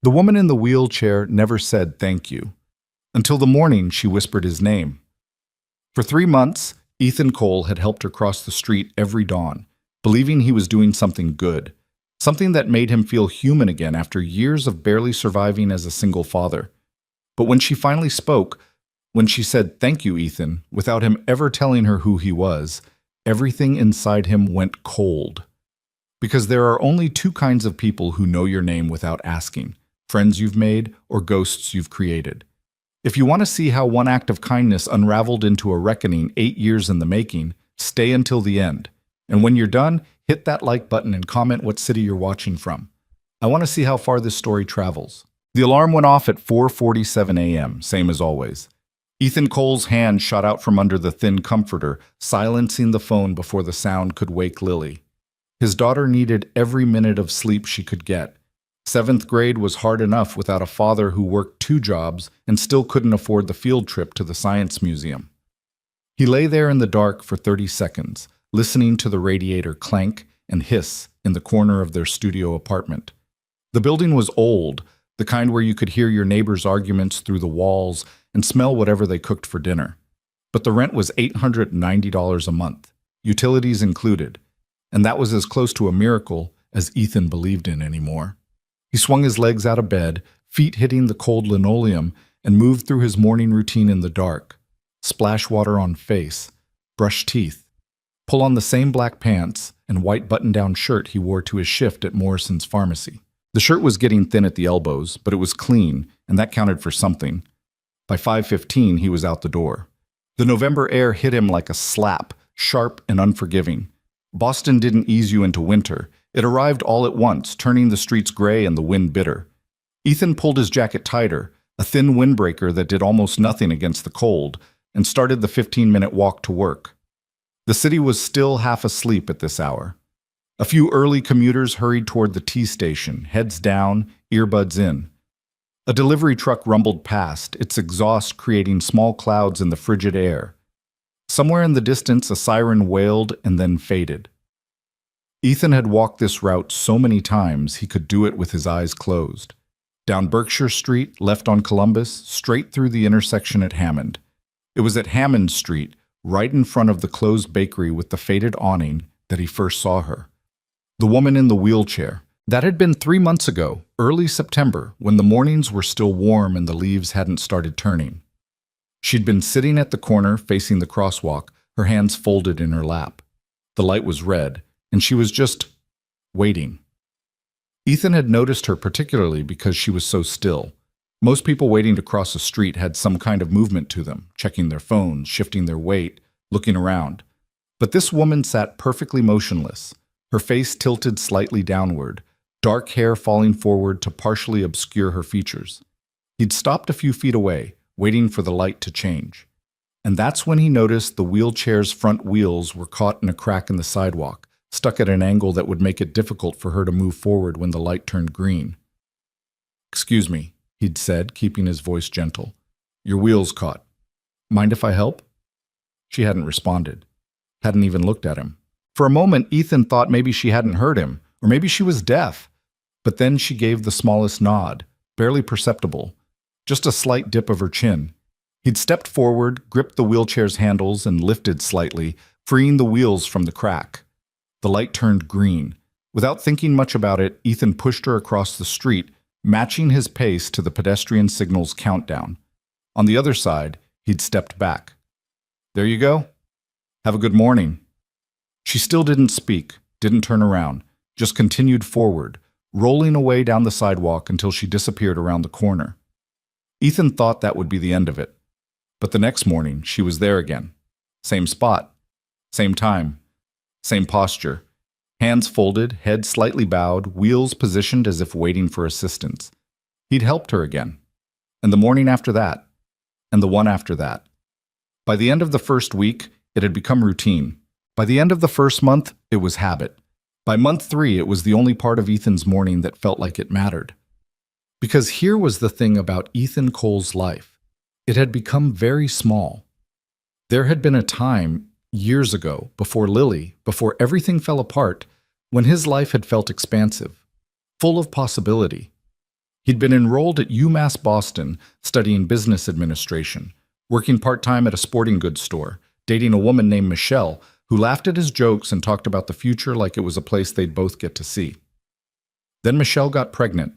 The woman in the wheelchair never said thank you, until the morning she whispered his name. For 3 months, Ethan Cole had helped her cross the street every dawn, believing he was doing something good, something that made him feel human again after years of barely surviving as a single father. But when she finally spoke, when she said thank you, Ethan, without him ever telling her who he was, everything inside him went cold. Because there are only two kinds of people who know your name without asking: friends you've made or ghosts you've created. If you want to see how one act of kindness unraveled into a reckoning 8 years in the making, stay until the end. And when you're done, hit that like button and comment what city you're watching from. I want to see how far this story travels. The alarm went off at 4:47 a.m., same as always. Ethan Cole's hand shot out from under the thin comforter, silencing the phone before the sound could wake Lily. His daughter needed every minute of sleep she could get. 7th grade was hard enough without a father who worked 2 jobs and still couldn't afford the field trip to the science museum. He lay there in the dark for 30 seconds, listening to the radiator clank and hiss in the corner of their studio apartment. The building was old, the kind where you could hear your neighbors' arguments through the walls and smell whatever they cooked for dinner. But the rent was $890 a month, utilities included, and that was as close to a miracle as Ethan believed in anymore. He swung his legs out of bed, feet hitting the cold linoleum, and moved through his morning routine in the dark. Splash water on face, brush teeth, pull on the same black pants and white button-down shirt he wore to his shift at Morrison's Pharmacy. The shirt was getting thin at the elbows, but it was clean, and that counted for something. By 5:15, he was out the door. The November air hit him like a slap, sharp and unforgiving. Boston didn't ease you into winter. It arrived all at once, turning the streets gray and the wind bitter. Ethan pulled his jacket tighter, a thin windbreaker that did almost nothing against the cold, and started the 15-minute walk to work. The city was still half asleep at this hour. A few early commuters hurried toward the T station, heads down, earbuds in. A delivery truck rumbled past, its exhaust creating small clouds in the frigid air. Somewhere in the distance, a siren wailed and then faded. Ethan had walked this route so many times he could do it with his eyes closed. Down Berkshire Street, left on Columbus, straight through the intersection at Hammond. It was at Hammond Street, right in front of the closed bakery with the faded awning, that he first saw her. The woman in the wheelchair. That had been 3 months ago, early September, when the mornings were still warm and the leaves hadn't started turning. She'd been sitting at the corner facing the crosswalk, her hands folded in her lap. The light was red, and she was just waiting. Ethan had noticed her particularly because she was so still. Most people waiting to cross a street had some kind of movement to them, checking their phones, shifting their weight, looking around. But this woman sat perfectly motionless, her face tilted slightly downward, dark hair falling forward to partially obscure her features. He'd stopped a few feet away, waiting for the light to change. And that's when he noticed the wheelchair's front wheels were caught in a crack in the sidewalk, stuck at an angle that would make it difficult for her to move forward when the light turned green. "Excuse me," he'd said, keeping his voice gentle. "Your wheel's caught. Mind if I help?" She hadn't responded, hadn't even looked at him. For a moment, Ethan thought maybe she hadn't heard him, or maybe she was deaf. But then she gave the smallest nod, barely perceptible, just a slight dip of her chin. He'd stepped forward, gripped the wheelchair's handles, and lifted slightly, freeing the wheels from the crack. The light turned green. Without thinking much about it, Ethan pushed her across the street, matching his pace to the pedestrian signal's countdown. On the other side, he'd stepped back. "There you go. Have a good morning." She still didn't speak, didn't turn around, just continued forward, rolling away down the sidewalk until she disappeared around the corner. Ethan thought that would be the end of it. But the next morning, she was there again. Same spot, same time, same posture. Hands folded, head slightly bowed, wheels positioned as if waiting for assistance. He'd helped her again. And the morning after that, and the one after that. By the end of the first week, it had become routine. By the end of the first month, it was habit. By month 3, it was the only part of Ethan's morning that felt like it mattered. Because here was the thing about Ethan Cole's life. It had become very small. There had been a time, years ago, before Lily, before everything fell apart, when his life had felt expansive, full of possibility. He'd been enrolled at UMass Boston, studying business administration, working part-time at a sporting goods store, dating a woman named Michelle, who laughed at his jokes and talked about the future like it was a place they'd both get to see. Then Michelle got pregnant.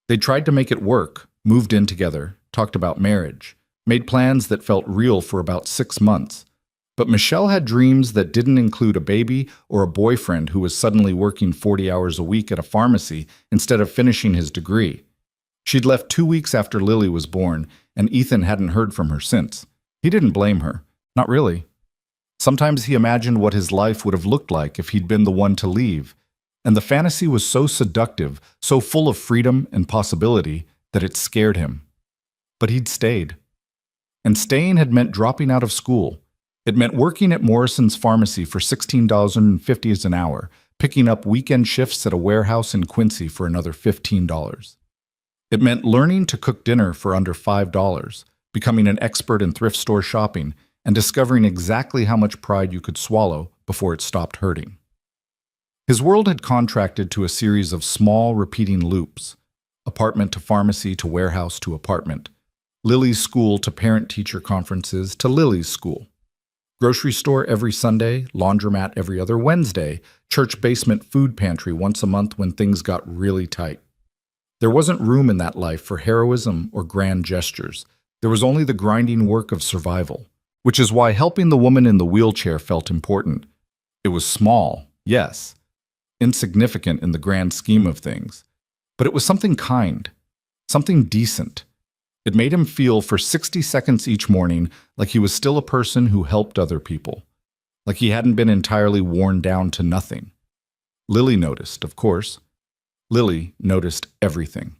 They tried to make it work, moved in together, talked about marriage, made plans that felt real for about 6 months. But Michelle had dreams that didn't include a baby or a boyfriend who was suddenly working 40 hours a week at a pharmacy instead of finishing his degree. She'd left 2 weeks after Lily was born, and Ethan hadn't heard from her since. He didn't blame her. Not really. Sometimes he imagined what his life would have looked like if he'd been the one to leave, and the fantasy was so seductive, so full of freedom and possibility, that it scared him. But he'd stayed. And staying had meant dropping out of school. It meant working at Morrison's Pharmacy for $16.50 an hour, picking up weekend shifts at a warehouse in Quincy for another $15. It meant learning to cook dinner for under $5, becoming an expert in thrift store shopping, and discovering exactly how much pride you could swallow before it stopped hurting. His world had contracted to a series of small, repeating loops: apartment to pharmacy to warehouse to apartment, Lily's school to parent-teacher conferences to Lily's school, grocery store every Sunday, laundromat every other Wednesday, church basement food pantry once a month when things got really tight. There wasn't room in that life for heroism or grand gestures. There was only the grinding work of survival, which is why helping the woman in the wheelchair felt important. It was small, yes, insignificant in the grand scheme of things, but it was something kind, something decent. It made him feel for 60 seconds each morning like he was still a person who helped other people, like he hadn't been entirely worn down to nothing. Lily noticed, of course. Lily noticed everything.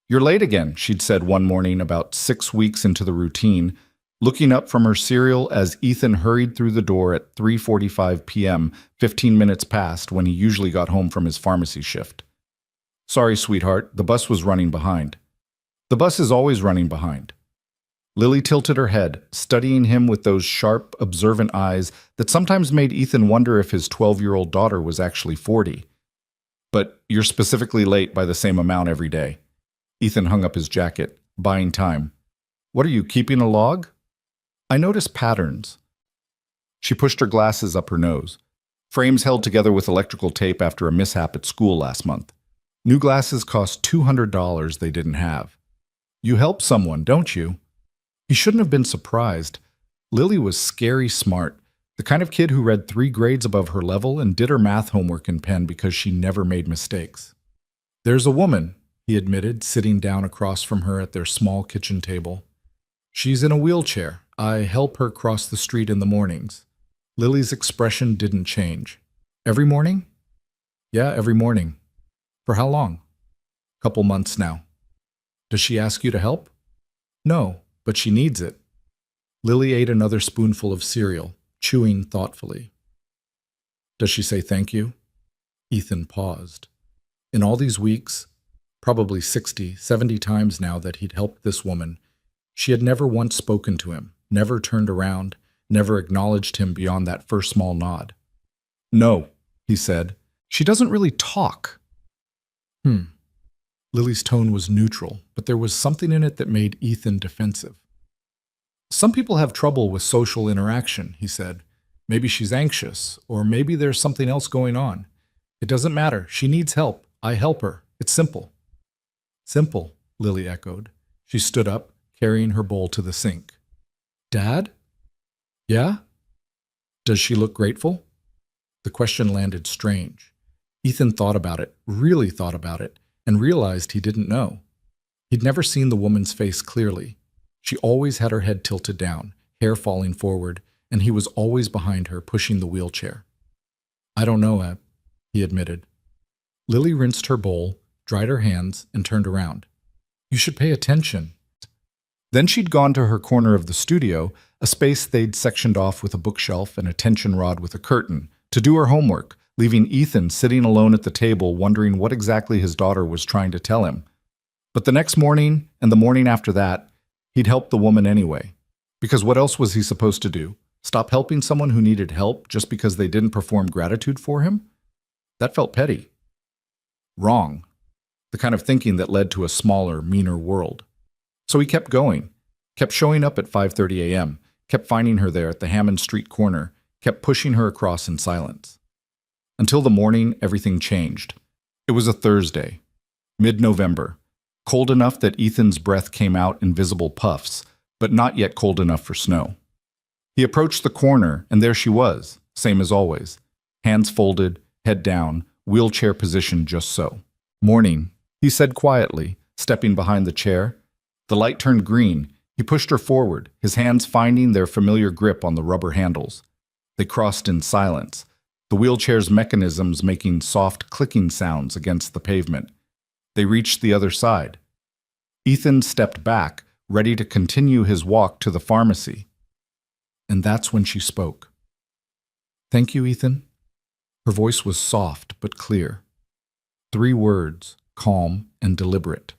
"You're late again," she'd said one morning about 6 weeks into the routine, looking up from her cereal as Ethan hurried through the door at 3:45 p.m., 15 minutes past when he usually got home from his pharmacy shift. "Sorry, sweetheart, the bus was running behind." "The bus is always running behind." Lily tilted her head, studying him with those sharp, observant eyes that sometimes made Ethan wonder if his 12-year-old daughter was actually 40. "But you're specifically late by the same amount every day." Ethan hung up his jacket, buying time. "What are you, keeping a log?" "I notice patterns." She pushed her glasses up her nose. Frames held together with electrical tape after a mishap at school last month. New glasses cost $200 they didn't have. "You help someone, don't you?" He shouldn't have been surprised. Lily was scary smart, the kind of kid who read 3 grades above her level and did her math homework in pen because she never made mistakes. "There's a woman," he admitted, sitting down across from her at their small kitchen table. "She's in a wheelchair. I help her cross the street in the mornings." Lily's expression didn't change. "Every morning?" "Yeah, every morning." "For how long?" "Couple months now." "Does she ask you to help?" "No, but she needs it." Lily ate another spoonful of cereal, chewing thoughtfully. "Does she say thank you?" Ethan paused. In all these weeks, probably 60, 70 times now that he'd helped this woman, she had never once spoken to him, never turned around, never acknowledged him beyond that first small nod. "No," he said. "She doesn't really talk." Lily's tone was neutral, but there was something in it that made Ethan defensive. "Some people have trouble with social interaction," he said. "Maybe she's anxious, or maybe there's something else going on. It doesn't matter. She needs help. I help her. It's simple." "Simple," Lily echoed. She stood up, carrying her bowl to the sink. "Dad?" "Yeah?" "Does she look grateful?" The question landed strange. Ethan thought about it, really thought about it, and realized he didn't know. He'd never seen the woman's face clearly. She always had her head tilted down, hair falling forward, and he was always behind her, pushing the wheelchair. "I don't know, Ab," he admitted. Lily rinsed her bowl, dried her hands, and turned around. "You should pay attention." Then she'd gone to her corner of the studio, a space they'd sectioned off with a bookshelf and a tension rod with a curtain, to do her homework, leaving Ethan sitting alone at the table wondering what exactly his daughter was trying to tell him. But the next morning, and the morning after that, he'd help the woman anyway. Because what else was he supposed to do? Stop helping someone who needed help just because they didn't perform gratitude for him? That felt petty. Wrong. the kind of thinking that led to a smaller, meaner world. So he kept going, kept showing up at 5:30 a.m., kept finding her there at the Hammond Street corner, kept pushing her across in silence. Until the morning, everything changed. It was a Thursday, mid-November, cold enough that Ethan's breath came out in visible puffs, but not yet cold enough for snow. He approached the corner, and there she was, same as always. Hands folded, head down, wheelchair positioned just so. "Morning," he said quietly, stepping behind the chair. The light turned green. He pushed her forward, his hands finding their familiar grip on the rubber handles. They crossed in silence, the wheelchair's mechanisms making soft clicking sounds against the pavement. They reached the other side. Ethan stepped back, ready to continue his walk to the pharmacy. And that's when she spoke. "Thank you, Ethan." Her voice was soft but clear. 3 words, calm and deliberate.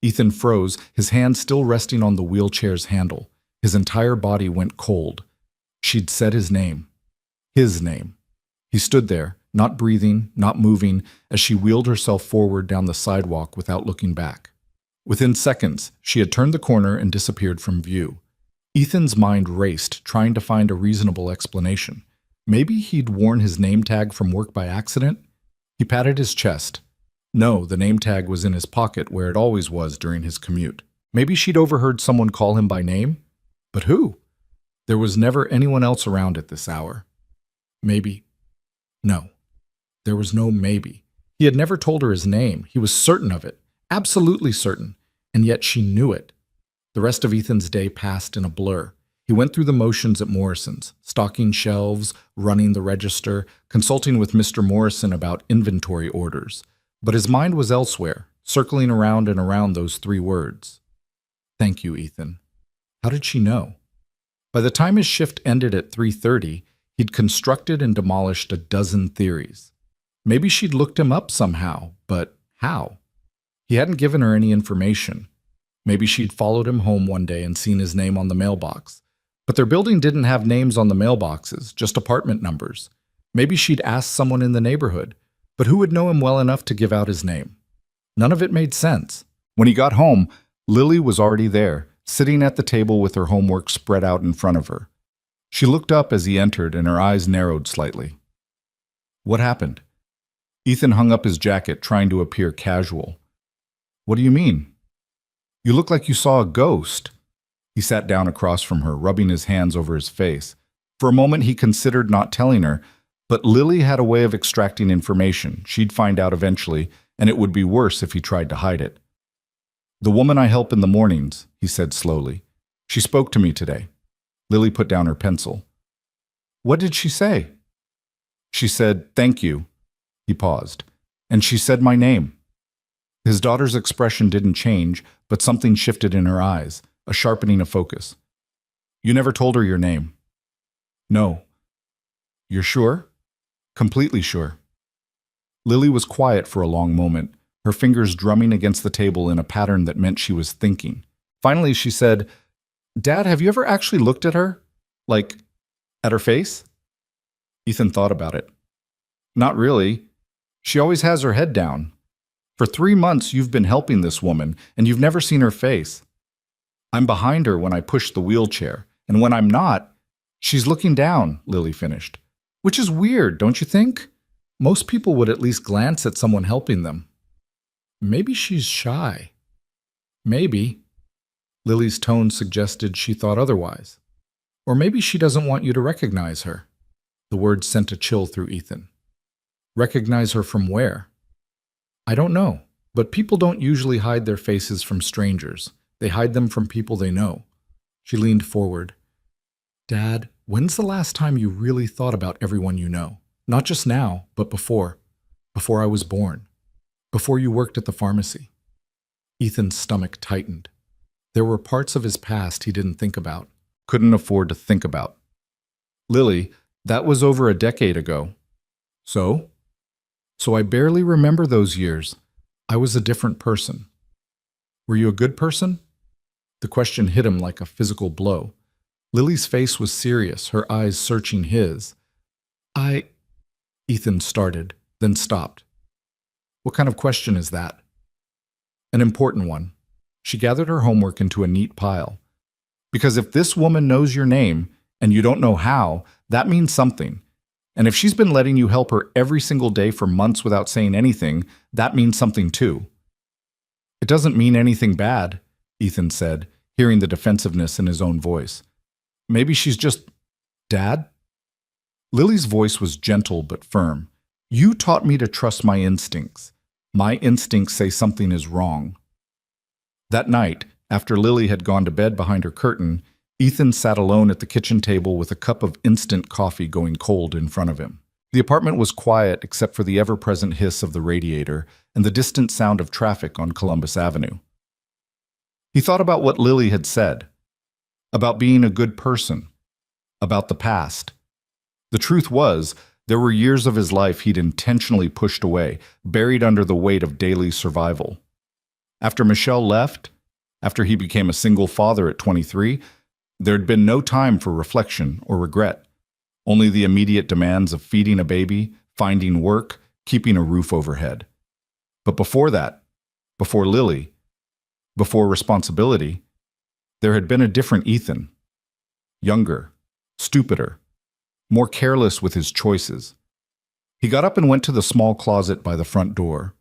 Ethan froze, his hand still resting on the wheelchair's handle. His entire body went cold. She'd said his name. His name. He stood there, not breathing, not moving, as she wheeled herself forward down the sidewalk without looking back. Within seconds, she had turned the corner and disappeared from view. Ethan's mind raced, trying to find a reasonable explanation. Maybe he'd worn his name tag from work by accident? He patted his chest. No, the name tag was in his pocket where it always was during his commute. Maybe she'd overheard someone call him by name? But who? There was never anyone else around at this hour. Maybe. No. There was no maybe. He had never told her his name. He was certain of it. Absolutely certain. And yet she knew it. The rest of Ethan's day passed in a blur. He went through the motions at Morrison's, stocking shelves, running the register, consulting with Mr. Morrison about inventory orders. But his mind was elsewhere, circling around and around those 3 words. "Thank you, Ethan." How did she know? By the time his shift ended at 3:30, he'd constructed and demolished a dozen theories. Maybe she'd looked him up somehow, but how? He hadn't given her any information. Maybe she'd followed him home one day and seen his name on the mailbox. But their building didn't have names on the mailboxes, just apartment numbers. Maybe she'd asked someone in the neighborhood, but who would know him well enough to give out his name? None of it made sense. When he got home, Lily was already there, sitting at the table with her homework spread out in front of her. She looked up as he entered, and her eyes narrowed slightly. "What happened?" Ethan hung up his jacket, trying to appear casual. "What do you mean? You look like you saw a ghost." He sat down across from her, rubbing his hands over his face. For a moment he considered not telling her, but Lily had a way of extracting information. She'd find out eventually, and it would be worse if he tried to hide it. "The woman I help in the mornings," he said slowly. "She spoke to me today." Lily put down her pencil. "What did she say?" "She said, 'Thank you.'" He paused. "And she said my name." His daughter's expression didn't change, but something shifted in her eyes, a sharpening of focus. "You never told her your name?" "No." "You're sure?" "Completely sure." Lily was quiet for a long moment, her fingers drumming against the table in a pattern that meant she was thinking. Finally she said, "Dad, have you ever actually looked at her? Like, at her face?" Ethan thought about it. "Not really. She always has her head down. For 3 months you've been helping this woman, and you've never seen her face. I'm behind her when I push the wheelchair, and when I'm not, she's looking down," Lily finished. "Which is weird, don't you think? Most people would at least glance at someone helping them." "Maybe she's shy." "Maybe." Lily's tone suggested she thought otherwise. "Or maybe she doesn't want you to recognize her." The word sent a chill through Ethan. "Recognize her from where?" "I don't know, but people don't usually hide their faces from strangers. They hide them from people they know." She leaned forward. "Dad, when's the last time you really thought about everyone you know? Not just now, but before. Before I was born. Before you worked at the pharmacy." Ethan's stomach tightened. There were parts of his past he didn't think about, couldn't afford to think about. "Lily, that was over a decade ago." "So?" "So I barely remember those years. I was a different person." "Were you a good person?" The question hit him like a physical blow. Lily's face was serious, her eyes searching his. Ethan started, then stopped. "What kind of question is that?" An important one. She gathered her homework into a neat pile. Because if this woman knows your name and you don't know how, that means something. And if she's been letting you help her every single day for months without saying anything, that means something too. It doesn't mean anything bad, Ethan said, hearing the defensiveness in his own voice. Maybe she's just... Dad? Lily's voice was gentle but firm. You taught me to trust my instincts. My instincts say something is wrong. That night, after Lily had gone to bed behind her curtain, Ethan sat alone at the kitchen table with a cup of instant coffee going cold in front of him. The apartment was quiet except for the ever-present hiss of the radiator and the distant sound of traffic on Columbus Avenue. He thought about what Lily had said, about being a good person, about the past. The truth was, there were years of his life he'd intentionally pushed away, buried under the weight of daily survival. After Michelle left, after he became a single father at 23, there'd been no time for reflection or regret, only the immediate demands of feeding a baby, finding work, keeping a roof overhead. But before that, before Lily, before responsibility, there had been a different Ethan. Younger, stupider, more careless with his choices. He got up and went to the small closet by the front door,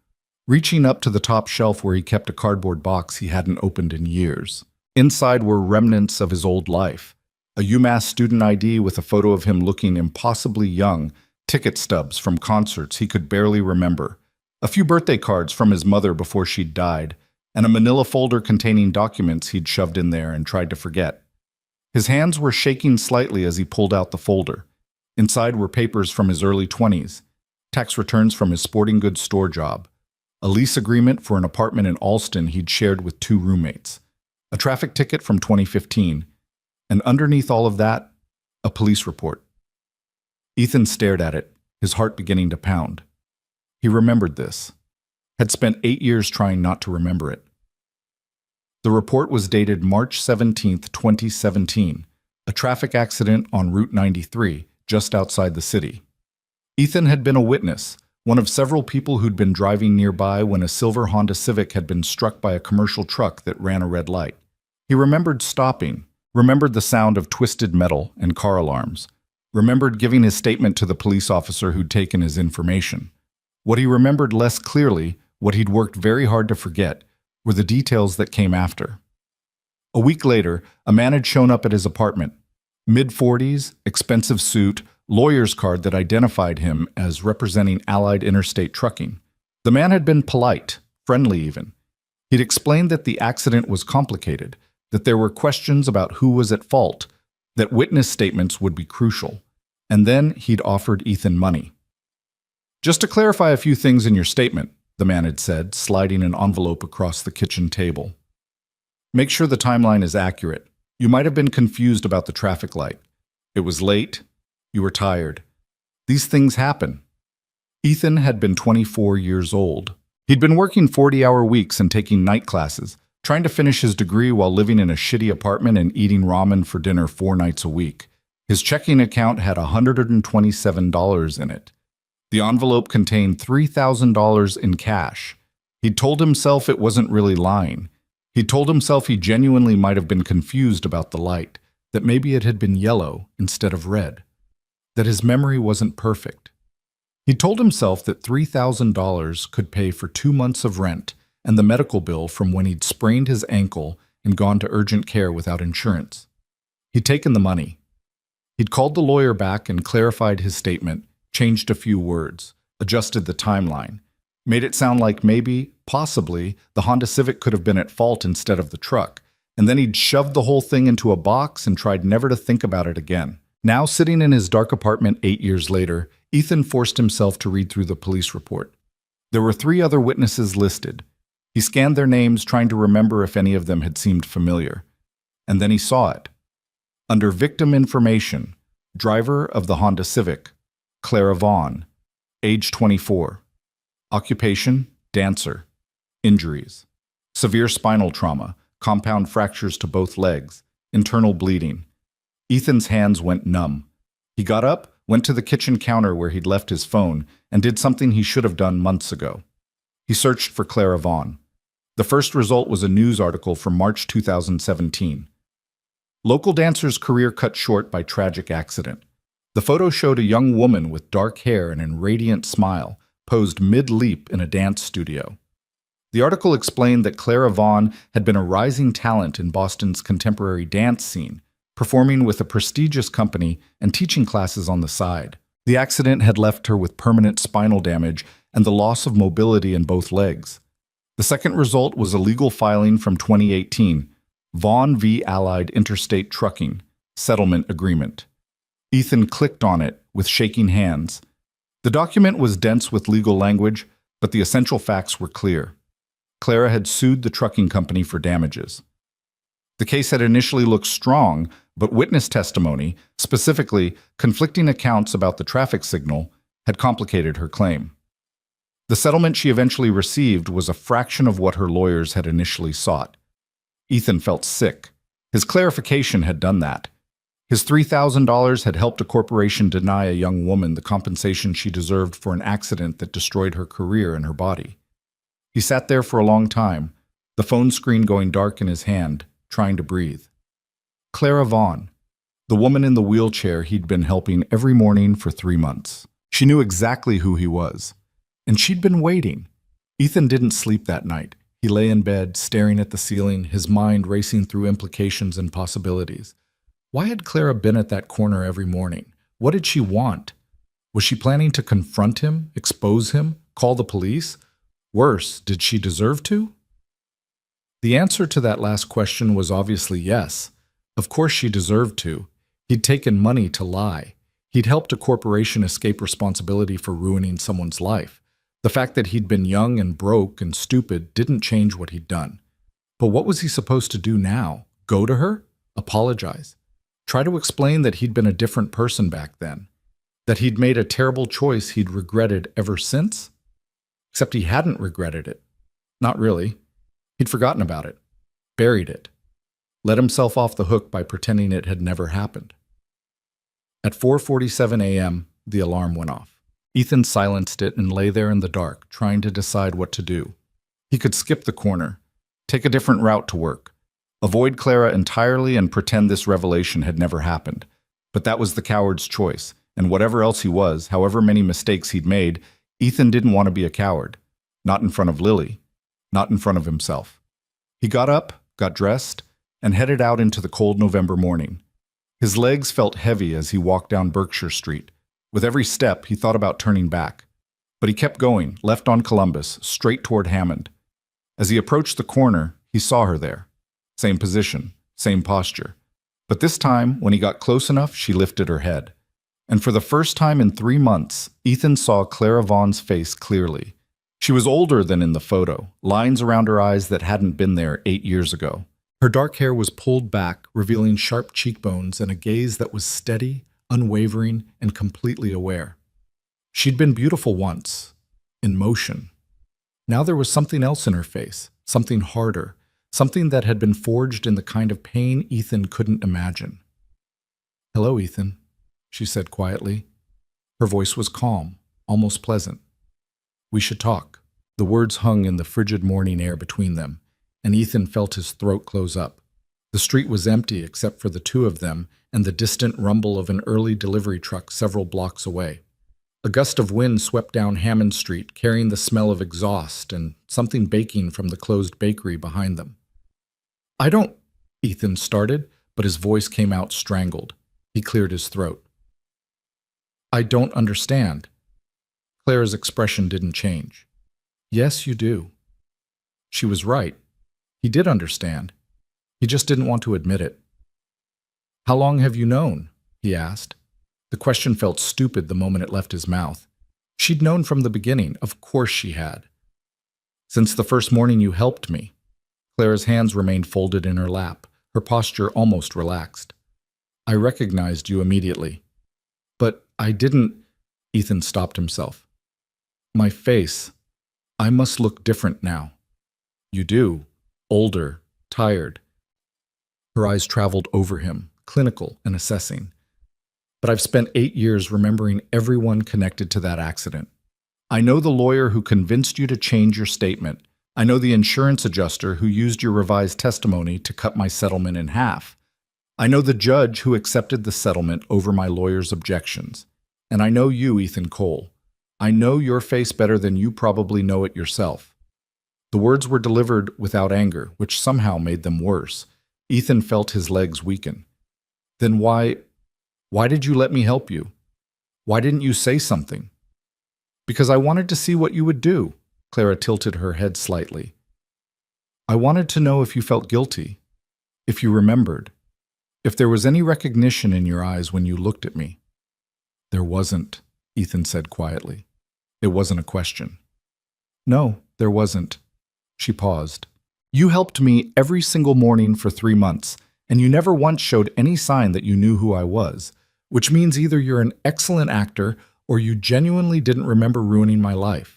reaching up to the top shelf where he kept a cardboard box he hadn't opened in years. Inside were remnants of his old life, a UMass student ID with a photo of him looking impossibly young, ticket stubs from concerts he could barely remember, a few birthday cards from his mother before she'd died, and a manila folder containing documents he'd shoved in there and tried to forget. His hands were shaking slightly as he pulled out the folder. Inside were papers from his early 20s, tax returns from his sporting goods store job, a lease agreement for an apartment in Alston he'd shared with 2 roommates, a traffic ticket from 2015, and underneath all of that, a police report. Ethan stared at it, his heart beginning to pound. He remembered this, had spent 8 years trying not to remember it. The report was dated March 17, 2017, a traffic accident on Route 93, just outside the city. Ethan had been a witness, one of several people who'd been driving nearby when a silver Honda Civic had been struck by a commercial truck that ran a red light. He remembered stopping, remembered the sound of twisted metal and car alarms, remembered giving his statement to the police officer who'd taken his information. What he remembered less clearly, what he'd worked very hard to forget, were the details that came after. A week later, a man had shown up at his apartment. Mid-40s, expensive suit, lawyer's card that identified him as representing Allied Interstate Trucking. The man had been polite, friendly even. He'd explained that the accident was complicated, that there were questions about who was at fault, that witness statements would be crucial. And then he'd offered Ethan money. Just to clarify a few things in your statement, the man had said, sliding an envelope across the kitchen table. Make sure the timeline is accurate. You might have been confused about the traffic light. It was late. You were tired. These things happen. Ethan had been 24 years old. He'd been working 40-hour weeks and taking night classes, trying to finish his degree while living in a shitty apartment and eating ramen for dinner 4 nights a week. His checking account had $127 in it. The envelope contained $3,000 in cash. He'd told himself it wasn't really lying. He'd told himself he genuinely might have been confused about the light, that maybe it had been yellow instead of red, that his memory wasn't perfect. He told himself that $3,000 could pay for 2 months of rent and the medical bill from when he'd sprained his ankle and gone to urgent care without insurance. He'd taken the money. He'd called the lawyer back and clarified his statement, changed a few words, adjusted the timeline, made it sound like maybe, possibly, the Honda Civic could have been at fault instead of the truck, and then he'd shoved the whole thing into a box and tried never to think about it again. Now, sitting in his dark apartment 8 years later, Ethan forced himself to read through the police report. There were 3 other witnesses listed. He scanned their names, trying to remember if any of them had seemed familiar. And then he saw it. Under victim information, driver of the Honda Civic, Clara Vaughn, age 24. Occupation, dancer. Injuries. Severe spinal trauma, compound fractures to both legs, internal bleeding. Ethan's hands went numb. He got up, went to the kitchen counter where he'd left his phone, and did something he should have done months ago. He searched for Clara Vaughn. The first result was a news article from March 2017. Local dancer's career cut short by tragic accident. The photo showed a young woman with dark hair and a radiant smile, posed mid-leap in a dance studio. The article explained that Clara Vaughn had been a rising talent in Boston's contemporary dance scene, performing with a prestigious company and teaching classes on the side. The accident had left her with permanent spinal damage and the loss of mobility in both legs. The second result was a legal filing from 2018, Vaughn v. Allied Interstate Trucking Settlement Agreement. Ethan clicked on it with shaking hands. The document was dense with legal language, but the essential facts were clear. Clara had sued the trucking company for damages. The case had initially looked strong, but witness testimony, specifically conflicting accounts about the traffic signal, had complicated her claim. The settlement she eventually received was a fraction of what her lawyers had initially sought. Ethan felt sick. His clarification had done that. His $3,000 had helped a corporation deny a young woman the compensation she deserved for an accident that destroyed her career and her body. He sat there for a long time, the phone screen going dark in his hand, trying to breathe. Clara Vaughn, the woman in the wheelchair he'd been helping every morning for 3 months. She knew exactly who he was, and she'd been waiting. Ethan didn't sleep that night. He lay in bed, staring at the ceiling, his mind racing through implications and possibilities. Why had Clara been at that corner every morning? What did she want? Was she planning to confront him, expose him, call the police? Worse, did she deserve to? The answer to that last question was obviously yes. Of course she deserved to. He'd taken money to lie. He'd helped a corporation escape responsibility for ruining someone's life. The fact that he'd been young and broke and stupid didn't change what he'd done. But what was he supposed to do now? Go to her? Apologize? Try to explain that he'd been a different person back then? That he'd made a terrible choice he'd regretted ever since? Except he hadn't regretted it. Not really. He'd forgotten about it. Buried it. Let himself off the hook by pretending it had never happened. At 4:47 a.m., the alarm went off. Ethan silenced it and lay there in the dark, trying to decide what to do. He could skip the corner, take a different route to work, avoid Clara entirely and pretend this revelation had never happened. But that was the coward's choice, and whatever else he was, however many mistakes he'd made, Ethan didn't want to be a coward. Not in front of Lily. Not in front of himself. He got up, got dressed, and headed out into the cold November morning. His legs felt heavy as he walked down Berkshire Street. With every step, he thought about turning back. But he kept going, left on Columbus, straight toward Hammond. As he approached the corner, he saw her there. Same position, same posture. But this time, when he got close enough, she lifted her head. And for the first time in 3 months, Ethan saw Clara Vaughn's face clearly. She was older than in the photo, lines around her eyes that hadn't been there 8 years ago. Her dark hair was pulled back, revealing sharp cheekbones and a gaze that was steady, unwavering, and completely aware. She'd been beautiful once, in motion. Now there was something else in her face, something harder, something that had been forged in the kind of pain Ethan couldn't imagine. "Hello, Ethan," she said quietly. Her voice was calm, almost pleasant. "We should talk." The words hung in the frigid morning air between them, and Ethan felt his throat close up. The street was empty except for the two of them and the distant rumble of an early delivery truck several blocks away. A gust of wind swept down Hammond Street, carrying the smell of exhaust and something baking from the closed bakery behind them. "I don't," Ethan started, but his voice came out strangled. He cleared his throat. "I don't understand." Clara's expression didn't change. "Yes, you do." She was right. He did understand. He just didn't want to admit it. "How long have you known?" he asked. The question felt stupid the moment it left his mouth. She'd known from the beginning. Of course she had. "Since the first morning you helped me." Clara's hands remained folded in her lap, her posture almost relaxed. "I recognized you immediately." "But I didn't—" Ethan stopped himself. "My face. I must look different now." "You do. Older, tired." Her eyes traveled over him, clinical and assessing. "But I've spent 8 years remembering everyone connected to that accident. I know the lawyer who convinced you to change your statement. I know the insurance adjuster who used your revised testimony to cut my settlement in half. I know the judge who accepted the settlement over my lawyer's objections. And I know you, Ethan Cole. I know your face better than you probably know it yourself." The words were delivered without anger, which somehow made them worse. Ethan felt his legs weaken. "Then why did you let me help you? Why didn't you say something?" "Because I wanted to see what you would do." Clara tilted her head slightly. "I wanted to know if you felt guilty, if you remembered, if there was any recognition in your eyes when you looked at me." "There wasn't," Ethan said quietly. "It wasn't a question." "No, there wasn't." She paused. "You helped me every single morning for 3 months, and you never once showed any sign that you knew who I was, which means either you're an excellent actor or you genuinely didn't remember ruining my life."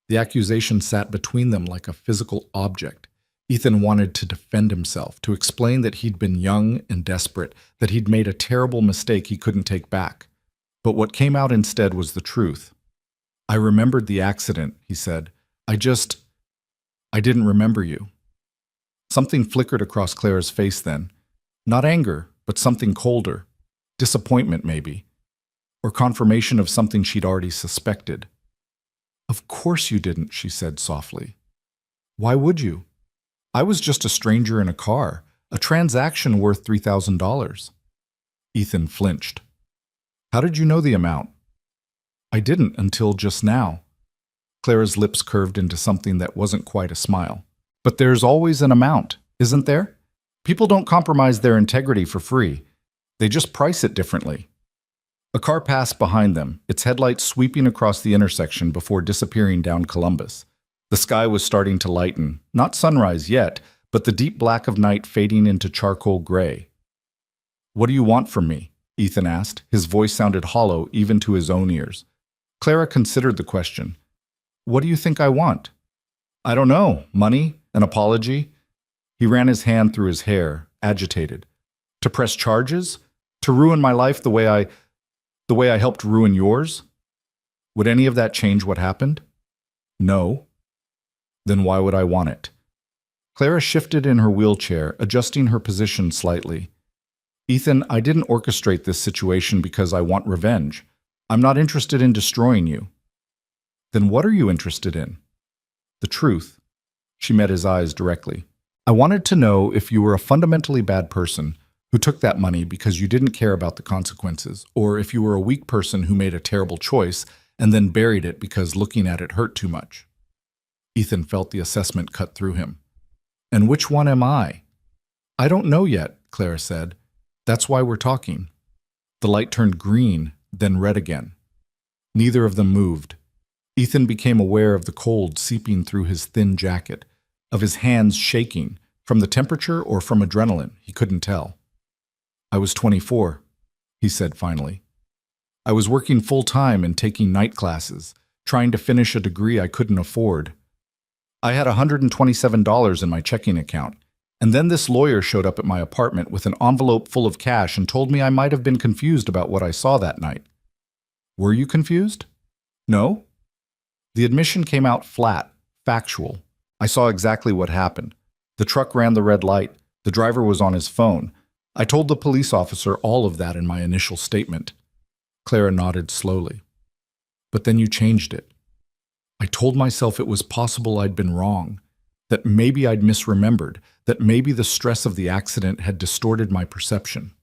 The accusation sat between them like a physical object. Ethan wanted to defend himself, to explain that he'd been young and desperate, that he'd made a terrible mistake he couldn't take back. But what came out instead was the truth. "I remembered the accident," he said. I didn't remember you." Something flickered across Clara's face then. Not anger, but something colder. Disappointment, maybe. Or confirmation of something she'd already suspected. "Of course you didn't," she said softly. "Why would you? I was just a stranger in a car, a transaction worth $3,000. Ethan flinched. "How did you know the amount?" "I didn't until just now." Clara's lips curved into something that wasn't quite a smile. "But there's always an amount, isn't there? People don't compromise their integrity for free. They just price it differently." A car passed behind them, its headlights sweeping across the intersection before disappearing down Columbus. The sky was starting to lighten, not sunrise yet, but the deep black of night fading into charcoal gray. "What do you want from me?" Ethan asked. His voice sounded hollow even to his own ears. Clara considered the question. "What do you think I want?" "I don't know. Money? An apology?" He ran his hand through his hair, agitated. "To press charges? To ruin my life the way I helped ruin yours? Would any of that change what happened?" "No." "Then why would I want it?" Clara shifted in her wheelchair, adjusting her position slightly. "Ethan, I didn't orchestrate this situation because I want revenge. I'm not interested in destroying you." "Then what are you interested in?" "The truth." She met his eyes directly. "I wanted to know if you were a fundamentally bad person who took that money because you didn't care about the consequences, or if you were a weak person who made a terrible choice and then buried it because looking at it hurt too much." Ethan felt the assessment cut through him. "And which one am I?" "I don't know yet," Clara said. "That's why we're talking." The light turned green, then red again. Neither of them moved. Ethan became aware of the cold seeping through his thin jacket, of his hands shaking, from the temperature or from adrenaline, he couldn't tell. "I was 24, he said finally. "I was working full-time and taking night classes, trying to finish a degree I couldn't afford. I had $127 in my checking account, and then this lawyer showed up at my apartment with an envelope full of cash and told me I might have been confused about what I saw that night." "Were you confused?" "No." The admission came out flat, factual. "I saw exactly what happened. The truck ran the red light. The driver was on his phone. I told the police officer all of that in my initial statement." Clara nodded slowly. "But then you changed it." "I told myself it was possible I'd been wrong, that maybe I'd misremembered, that maybe the stress of the accident had distorted my perception."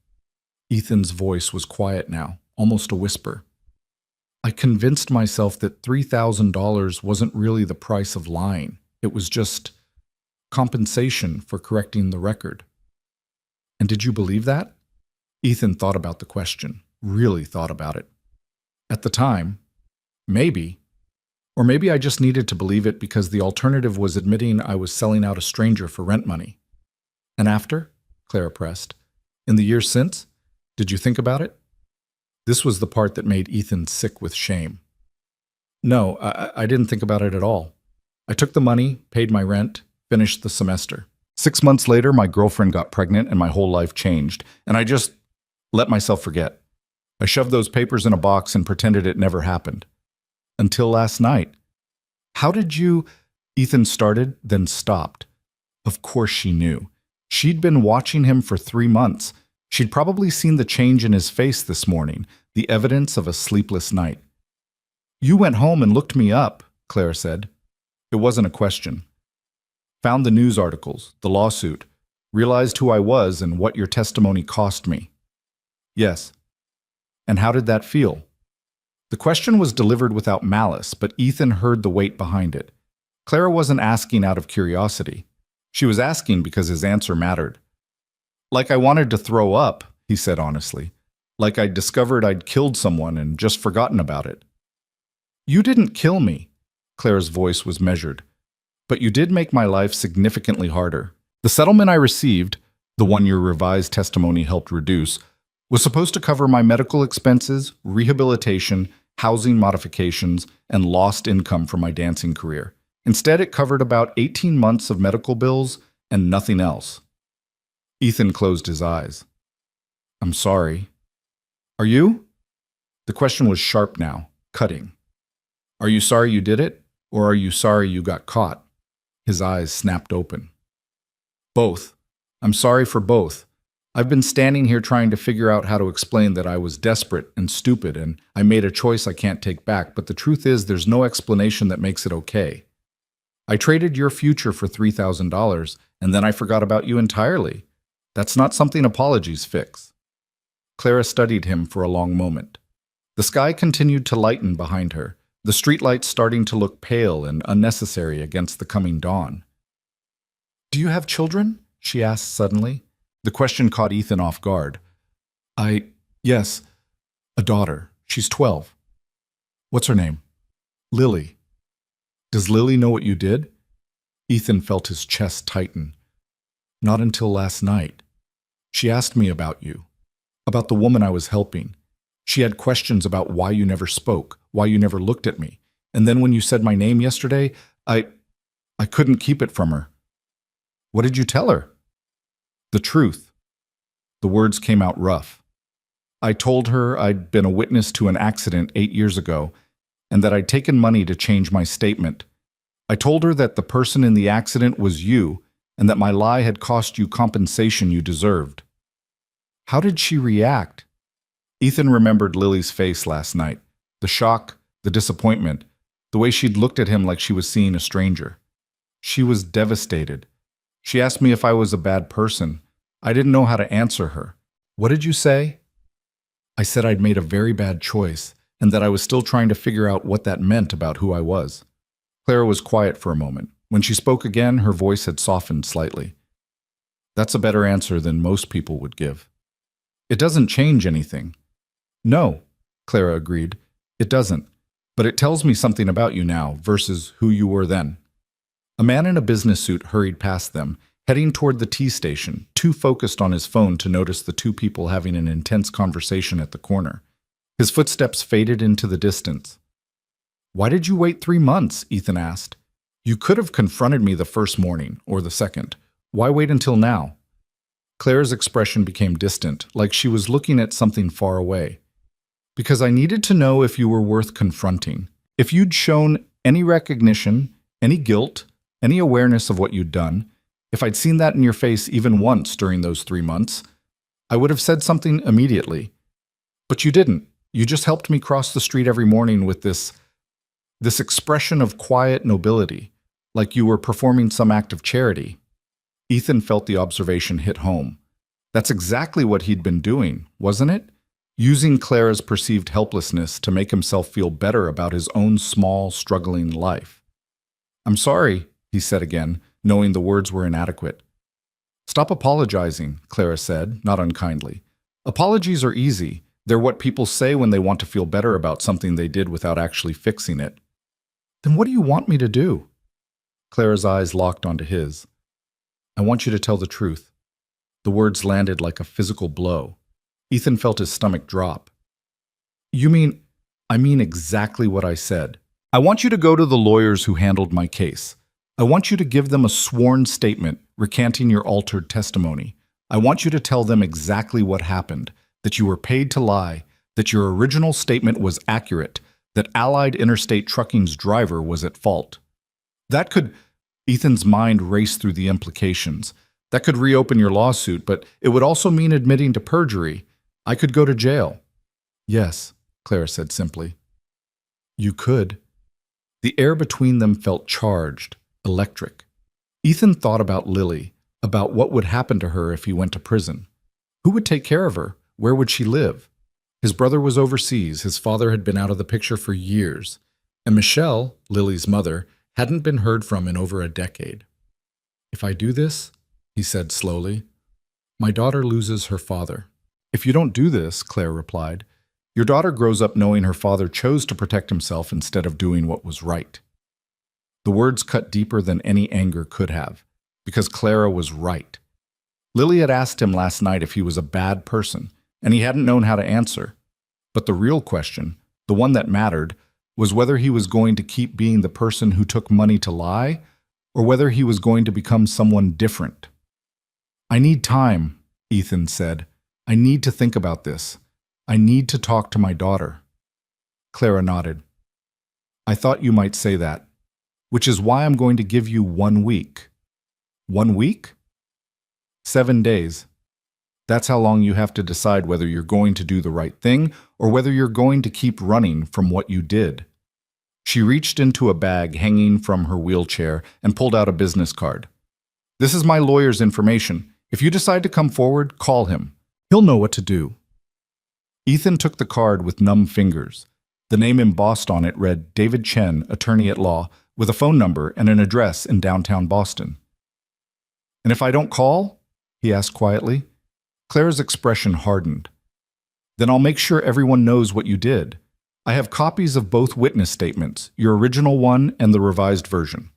Ethan's voice was quiet now, almost a whisper. "I convinced myself that $3,000 wasn't really the price of lying. It was just compensation for correcting the record." "And did you believe that?" Ethan thought about the question, really thought about it. "At the time, maybe. Or maybe I just needed to believe it because the alternative was admitting I was selling out a stranger for rent money." "And after?" Clara pressed. "In the years since? Did you think about it?" This was the part that made Ethan sick with shame. "No, I didn't think about it at all. I took the money, paid my rent, finished the semester. 6 months later, my girlfriend got pregnant and my whole life changed, and I just let myself forget. I shoved those papers in a box and pretended it never happened. Until last night." "How did you—" Ethan started, then stopped. Of course she knew. She'd been watching him for 3 months. She'd probably seen the change in his face this morning, the evidence of a sleepless night. "You went home and looked me up," Clara said. It wasn't a question. "Found the news articles, the lawsuit, realized who I was and what your testimony cost me." "Yes." "And how did that feel?" The question was delivered without malice, but Ethan heard the weight behind it. Clara wasn't asking out of curiosity. She was asking because his answer mattered. "Like I wanted to throw up," he said honestly. "Like I'd discovered I'd killed someone and just forgotten about it." "You didn't kill me," Clara's voice was measured, "but you did make my life significantly harder. The settlement I received, the one your revised testimony helped reduce, was supposed to cover my medical expenses, rehabilitation, housing modifications, and lost income from my dancing career. Instead, it covered about 18 months of medical bills and nothing else." Ethan closed his eyes. "I'm sorry." "Are you?" The question was sharp now, cutting. "Are you sorry you did it, or are you sorry you got caught?" His eyes snapped open. "Both. I'm sorry for both. I've been standing here trying to figure out how to explain that I was desperate and stupid and I made a choice I can't take back, but the truth is there's no explanation that makes it okay. I traded your future for $3,000 and then I forgot about you entirely. That's not something apologies fix." Clara studied him for a long moment. The sky continued to lighten behind her, the streetlights starting to look pale and unnecessary against the coming dawn. "Do you have children?" she asked suddenly. The question caught Ethan off guard. Yes, a daughter. She's 12. "What's her name?" "Lily." "Does Lily know what you did?" Ethan felt his chest tighten. "Not until last night. She asked me about you, about the woman I was helping. She had questions about why you never spoke, why you never looked at me. And then when you said my name yesterday, I couldn't keep it from her." "What did you tell her?" "The truth." The words came out rough. "I told her I'd been a witness to an accident 8 years ago and that I'd taken money to change my statement. I told her that the person in the accident was you and that my lie had cost you compensation you deserved." How did she react? Ethan remembered Lily's face last night, the shock, the disappointment, the way she'd looked at him like she was seeing a stranger. She was devastated. She asked me if I was a bad person. I didn't know how to answer her. "What did you say?" "I said I'd made a very bad choice, and that I was still trying to figure out what that meant about who I was." Clara was quiet for a moment. When she spoke again, her voice had softened slightly. "That's a better answer than most people would give." "It doesn't change anything." "No," Clara agreed. "It doesn't. But it tells me something about you now versus who you were then." A man in a business suit hurried past them, heading toward the tea station, too focused on his phone to notice the two people having an intense conversation at the corner. His footsteps faded into the distance. "Why did you wait 3 months?" Ethan asked. "You could have confronted me the first morning, or the second. Why wait until now?" Claire's expression became distant, like she was looking at something far away. "Because I needed to know if you were worth confronting. If you'd shown any recognition, any guilt, any awareness of what you'd done, if I'd seen that in your face even once during those 3 months, I would have said something immediately. But you didn't. You just helped me cross the street every morning with this expression of quiet nobility, like you were performing some act of charity." Ethan felt the observation hit home. That's exactly what he'd been doing, wasn't it? Using Clara's perceived helplessness to make himself feel better about his own small, struggling life. "I'm sorry," he said again, knowing the words were inadequate. "Stop apologizing," Clara said, not unkindly. "Apologies are easy. They're what people say when they want to feel better about something they did without actually fixing it." "Then what do you want me to do?" Clara's eyes locked onto his. "I want you to tell the truth." The words landed like a physical blow. Ethan felt his stomach drop. "You mean—" "I mean exactly what I said. I want you to go to the lawyers who handled my case. I want you to give them a sworn statement recanting your altered testimony. I want you to tell them exactly what happened, that you were paid to lie, that your original statement was accurate, that Allied Interstate Trucking's driver was at fault." That could, Ethan's mind raced through the implications. That could reopen your lawsuit, but it would also mean admitting to perjury. I could go to jail. Yes, Clara said simply. You could. The air between them felt charged, electric. Ethan thought about Lily, about what would happen to her if he went to prison. Who would take care of her? Where would she live? His brother was overseas, his father had been out of the picture for years, and Michelle, Lily's mother, hadn't been heard from in over a decade. If I do this, he said slowly, my daughter loses her father. If you don't do this, Claire replied, your daughter grows up knowing her father chose to protect himself instead of doing what was right. The words cut deeper than any anger could have, because Clara was right. Lily had asked him last night if he was a bad person, and he hadn't known how to answer. But the real question, the one that mattered, was whether he was going to keep being the person who took money to lie, or whether he was going to become someone different. I need time, Ethan said. I need to think about this. I need to talk to my daughter. Clara nodded. I thought you might say that, which is why I'm going to give you 1 week. 1 week? 7 days. That's how long you have to decide whether you're going to do the right thing or whether you're going to keep running from what you did. She reached into a bag hanging from her wheelchair and pulled out a business card. This is my lawyer's information. If you decide to come forward, call him. He'll know what to do. Ethan took the card with numb fingers. The name embossed on it read David Chen, attorney at law, with a phone number and an address in downtown Boston. And if I don't call? He asked quietly. Clara's expression hardened. Then I'll make sure everyone knows what you did. I have copies of both witness statements, your original one and the revised version.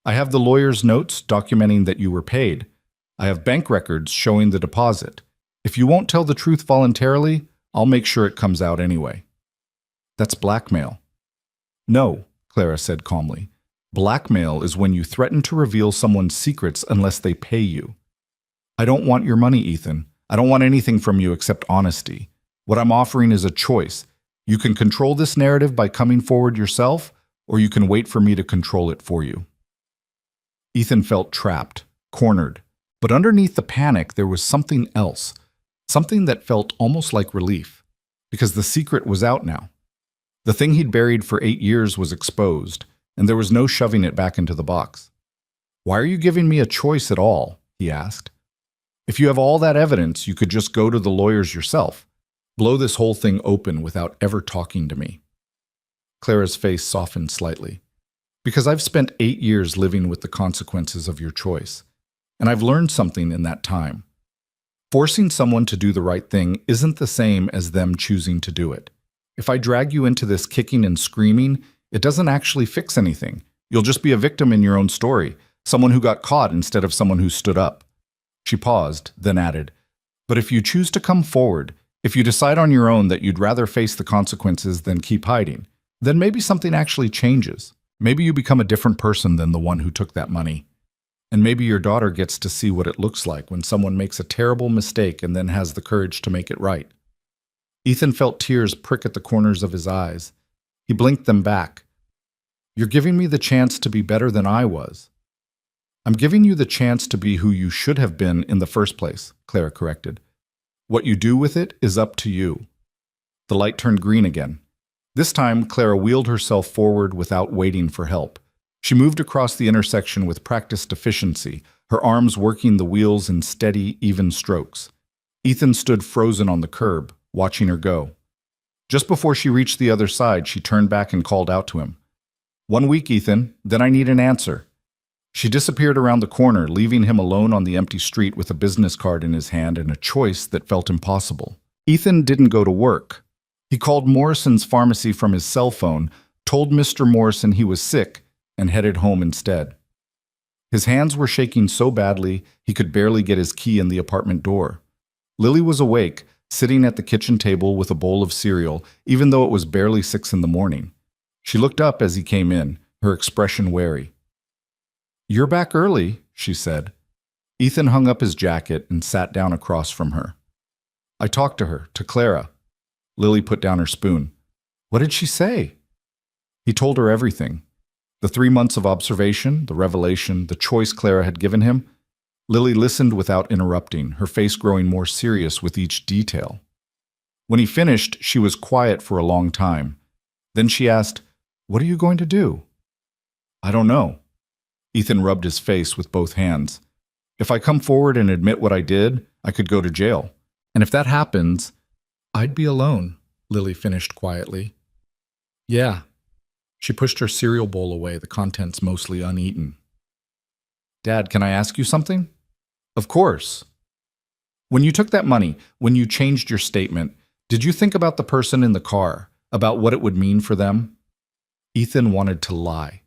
I have the lawyer's notes documenting that you were paid. I have bank records showing the deposit. If you won't tell the truth voluntarily, I'll make sure it comes out anyway. That's blackmail. No, Clara said calmly. Blackmail is when you threaten to reveal someone's secrets unless they pay you. I don't want your money, Ethan. I don't want anything from you except honesty. What I'm offering is a choice. You can control this narrative by coming forward yourself, or you can wait for me to control it for you. Ethan felt trapped, cornered, but underneath the panic there was something else, something that felt almost like relief, because the secret was out now. The thing he'd buried for 8 years was exposed, and there was no shoving it back into the box. Why are you giving me a choice at all? He asked. If you have all that evidence, you could just go to the lawyers yourself. Blow this whole thing open without ever talking to me. Clara's face softened slightly. Because I've spent 8 years living with the consequences of your choice, and I've learned something in that time. Forcing someone to do the right thing isn't the same as them choosing to do it. If I drag you into this kicking and screaming, it doesn't actually fix anything. You'll just be a victim in your own story, someone who got caught instead of someone who stood up. She paused, then added, but if you choose to come forward, if you decide on your own that you'd rather face the consequences than keep hiding, then maybe something actually changes. Maybe you become a different person than the one who took that money. And maybe your daughter gets to see what it looks like when someone makes a terrible mistake and then has the courage to make it right. Ethan felt tears prick at the corners of his eyes. He blinked them back. You're giving me the chance to be better than I was. I'm giving you the chance to be who you should have been in the first place, Clara corrected. What you do with it is up to you. The light turned green again. This time, Clara wheeled herself forward without waiting for help. She moved across the intersection with practiced efficiency, her arms working the wheels in steady, even strokes. Ethan stood frozen on the curb, watching her go. Just before she reached the other side, she turned back and called out to him. 1 week, Ethan, then I need an answer. She disappeared around the corner, leaving him alone on the empty street with a business card in his hand and a choice that felt impossible. Ethan didn't go to work. He called Morrison's pharmacy from his cell phone, told Mr. Morrison he was sick, and headed home instead. His hands were shaking so badly he could barely get his key in the apartment door. Lily was awake, sitting at the kitchen table with a bowl of cereal, even though it was barely 6 a.m. She looked up as he came in, her expression wary. You're back early, she said. Ethan hung up his jacket and sat down across from her. I talked to her, to Clara. Lily put down her spoon. What did she say? He told her everything. The 3 months of observation, the revelation, the choice Clara had given him. Lily listened without interrupting, her face growing more serious with each detail. When he finished, she was quiet for a long time. Then she asked, "What are you going to do?" "I don't know." Ethan rubbed his face with both hands. "If I come forward and admit what I did, I could go to jail. And if that happens, I'd be alone," Lily finished quietly. "Yeah." She pushed her cereal bowl away, the contents mostly uneaten. "Dad, can I ask you something?" "Of course." "When you took that money, when you changed your statement, did you think about the person in the car, about what it would mean for them?" Ethan wanted to lie,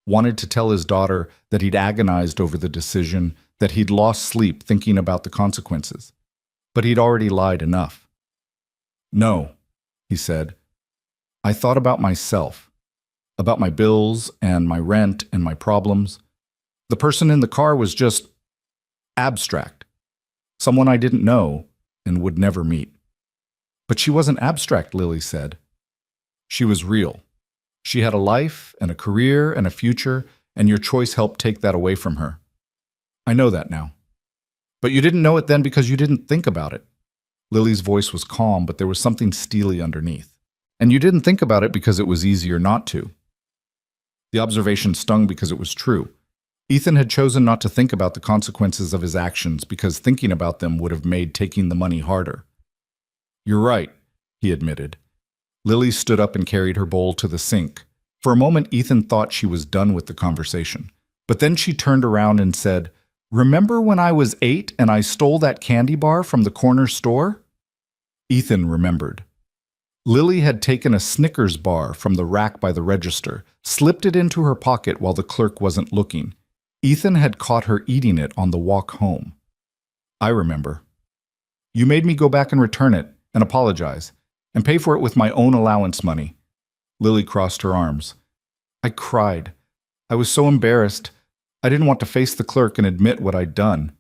wanted to tell his daughter that he'd agonized over the decision, that he'd lost sleep thinking about the consequences. But he'd already lied enough. "No," he said. "I thought about myself, about my bills and my rent and my problems. The person in the car was just abstract, someone I didn't know and would never meet." "But she wasn't abstract," Lily said. "She was real. She had a life and a career and a future, and your choice helped take that away from her. I know that now. But you didn't know it then because you didn't think about it." Lily's voice was calm, but there was something steely underneath. "And you didn't think about it because it was easier not to." The observation stung because it was true. Ethan had chosen not to think about the consequences of his actions because thinking about them would have made taking the money harder. "You're right," he admitted. Lily stood up and carried her bowl to the sink. For a moment, Ethan thought she was done with the conversation. But then she turned around and said, "Remember when I was 8 and I stole that candy bar from the corner store?" Ethan remembered. Lily had taken a Snickers bar from the rack by the register, slipped it into her pocket while the clerk wasn't looking. Ethan had caught her eating it on the walk home. "I remember. You made me go back and return it, and apologize, and pay for it with my own allowance money." Lily crossed her arms. "I cried. I was so embarrassed. I didn't want to face the clerk and admit what I'd done.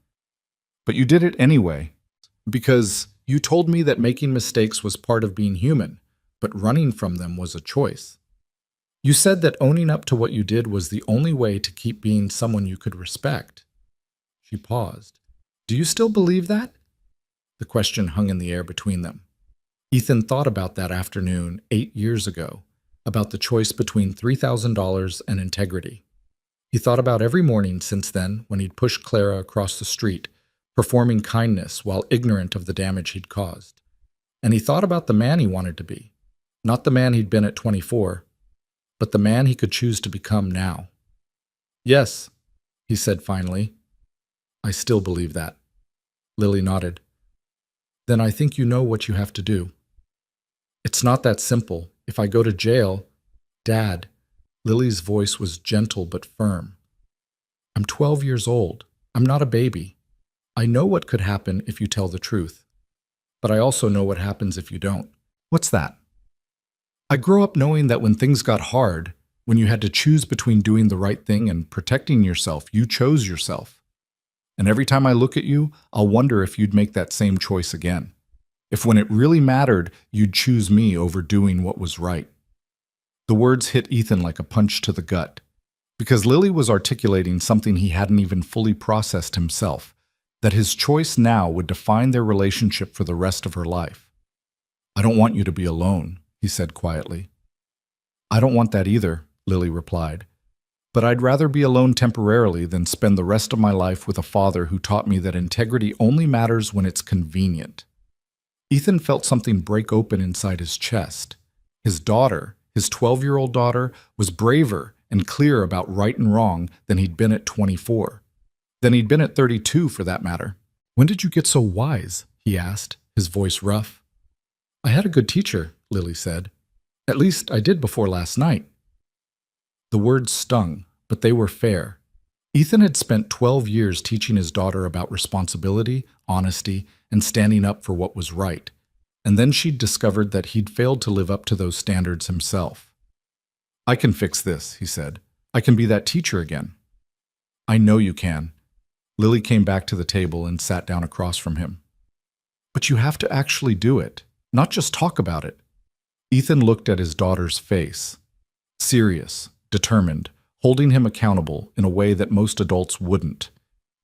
But you did it anyway, because you told me that making mistakes was part of being human, but running from them was a choice. You said that owning up to what you did was the only way to keep being someone you could respect." She paused. "Do you still believe that?" The question hung in the air between them. Ethan thought about that afternoon 8 years ago, about the choice between $3,000 and integrity. He thought about every morning since then when he'd pushed Clara across the street, performing kindness while ignorant of the damage he'd caused. And he thought about the man he wanted to be, not the man he'd been at 24, but the man he could choose to become now. "Yes," he said finally. "I still believe that." Lily nodded. "Then I think you know what you have to do." "It's not that simple. If I go to jail—" "Dad," Lily's voice was gentle but firm. "I'm 12 years old. I'm not a baby. I know what could happen if you tell the truth. But I also know what happens if you don't." "What's that?" "I grew up knowing that when things got hard, when you had to choose between doing the right thing and protecting yourself, you chose yourself. And every time I look at you, I'll wonder if you'd make that same choice again. If when it really mattered, you'd choose me over doing what was right." The words hit Ethan like a punch to the gut, because Lily was articulating something he hadn't even fully processed himself, that his choice now would define their relationship for the rest of her life. "I don't want you to be alone," he said quietly. "I don't want that either," Lily replied. "But I'd rather be alone temporarily than spend the rest of my life with a father who taught me that integrity only matters when it's convenient." Ethan felt something break open inside his chest. His daughter, his 12-year-old daughter, was braver and clearer about right and wrong than he'd been at 24. Than he'd been at 32, for that matter. "When did you get so wise?" he asked, his voice rough. "I had a good teacher," Lily said. "At least I did before last night." The words stung, but they were fair. Ethan had spent 12 years teaching his daughter about responsibility, honesty, and standing up for what was right. And then she'd discovered that he'd failed to live up to those standards himself. "I can fix this," he said. "I can be that teacher again." "I know you can." Lily came back to the table and sat down across from him. "But you have to actually do it, not just talk about it." Ethan looked at his daughter's face. Serious, determined, holding him accountable in a way that most adults wouldn't.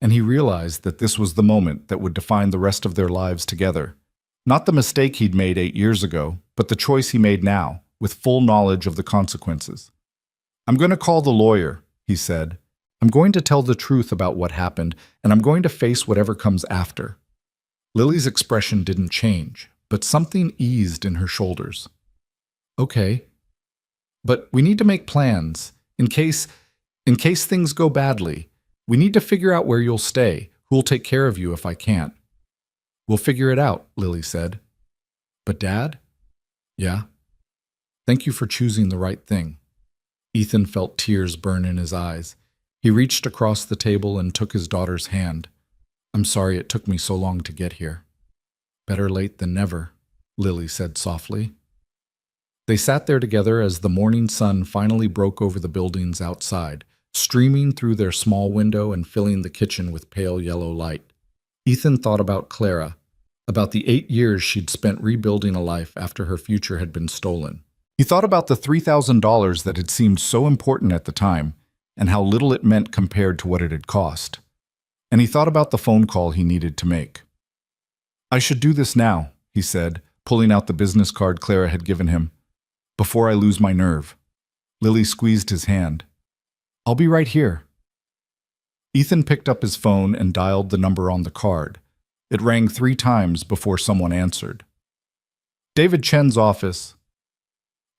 And he realized that this was the moment that would define the rest of their lives together. Not the mistake he'd made 8 years ago, but the choice he made now, with full knowledge of the consequences. "I'm going to call the lawyer," he said. "I'm going to tell the truth about what happened, and I'm going to face whatever comes after." Lily's expression didn't change, but something eased in her shoulders. "Okay. But we need to make plans. In case things go badly, we need to figure out where you'll stay, who'll take care of you if I can't." "We'll figure it out," Lily said. "But Dad?" "Yeah. Thank you for choosing the right thing." Ethan felt tears burn in his eyes. He reached across the table and took his daughter's hand. "I'm sorry it took me so long to get here." "Better late than never," Lily said softly. They sat there together as the morning sun finally broke over the buildings outside, streaming through their small window and filling the kitchen with pale yellow light. Ethan thought about Clara, about the 8 years she'd spent rebuilding a life after her future had been stolen. He thought about the $3,000 that had seemed so important at the time, and how little it meant compared to what it had cost. And he thought about the phone call he needed to make. "I should do this now," he said, pulling out the business card Clara had given him, "before I lose my nerve." Lily squeezed his hand. "I'll be right here." Ethan picked up his phone and dialed the number on the card. It rang 3 times before someone answered. "David Chen's office."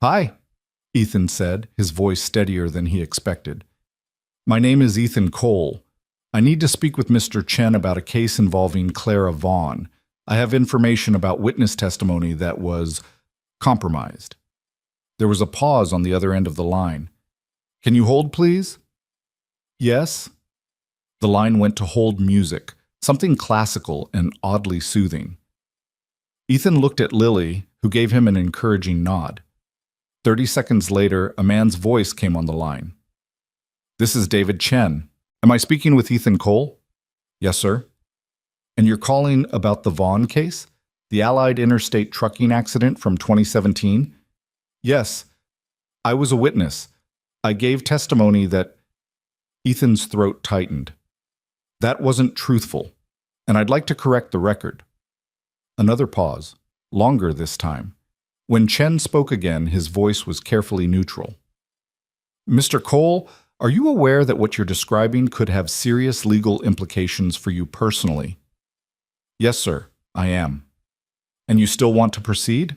"Hi," Ethan said, his voice steadier than he expected. "My name is Ethan Cole. I need to speak with Mr. Chen about a case involving Clara Vaughn. I have information about witness testimony that was compromised." There was a pause on the other end of the line. "Can you hold, please?" "Yes." The line went to hold music, something classical and oddly soothing. Ethan looked at Lily, who gave him an encouraging nod. 30 seconds later, a man's voice came on the line. "This is David Chen. Am I speaking with Ethan Cole?" "Yes, sir." "And you're calling about the Vaughn case? The Allied Interstate trucking accident from 2017? "Yes. I was a witness. I gave testimony that—" Ethan's throat tightened. "That wasn't truthful, and I'd like to correct the record." Another pause, longer this time. When Chen spoke again, his voice was carefully neutral. "Mr. Cole, are you aware that what you're describing could have serious legal implications for you personally?" "Yes, sir, I am." "And you still want to proceed?"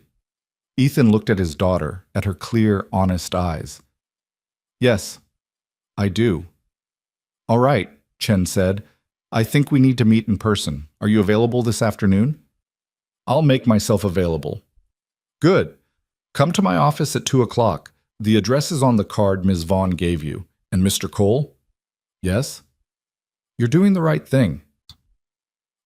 Ethan looked at his daughter, at her clear, honest eyes. "Yes, I do." "All right," Chen said. "I think we need to meet in person. Are you available this afternoon?" "I'll make myself available." "Good. Come to my office at 2 o'clock. The address is on the card Ms. Vaughn gave you. And Mr. Cole?" "Yes?" "You're doing the right thing."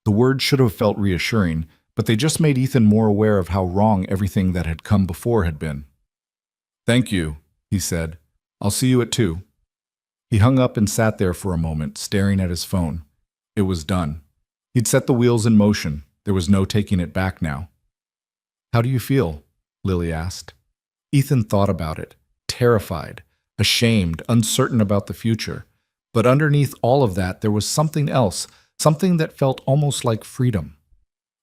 The words should have felt reassuring, but they just made Ethan more aware of how wrong everything that had come before had been. "Thank you," he said. "I'll see you at 2. He hung up and sat there for a moment, staring at his phone. It was done. He'd set the wheels in motion. There was no taking it back now. "How do you feel?" Lily asked. Ethan thought about it, terrified, ashamed, uncertain about the future. But underneath all of that, there was something else, something that felt almost like freedom.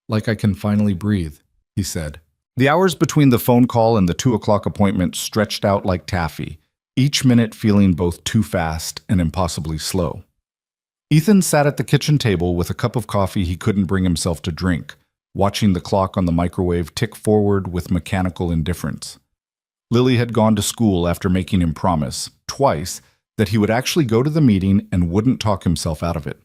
"Like I can finally breathe," he said. The hours between the phone call and the 2 o'clock appointment stretched out like taffy, each minute feeling both too fast and impossibly slow. Ethan sat at the kitchen table with a cup of coffee he couldn't bring himself to drink, watching the clock on the microwave tick forward with mechanical indifference. Lily had gone to school after making him promise, twice, that he would actually go to the meeting and wouldn't talk himself out of it.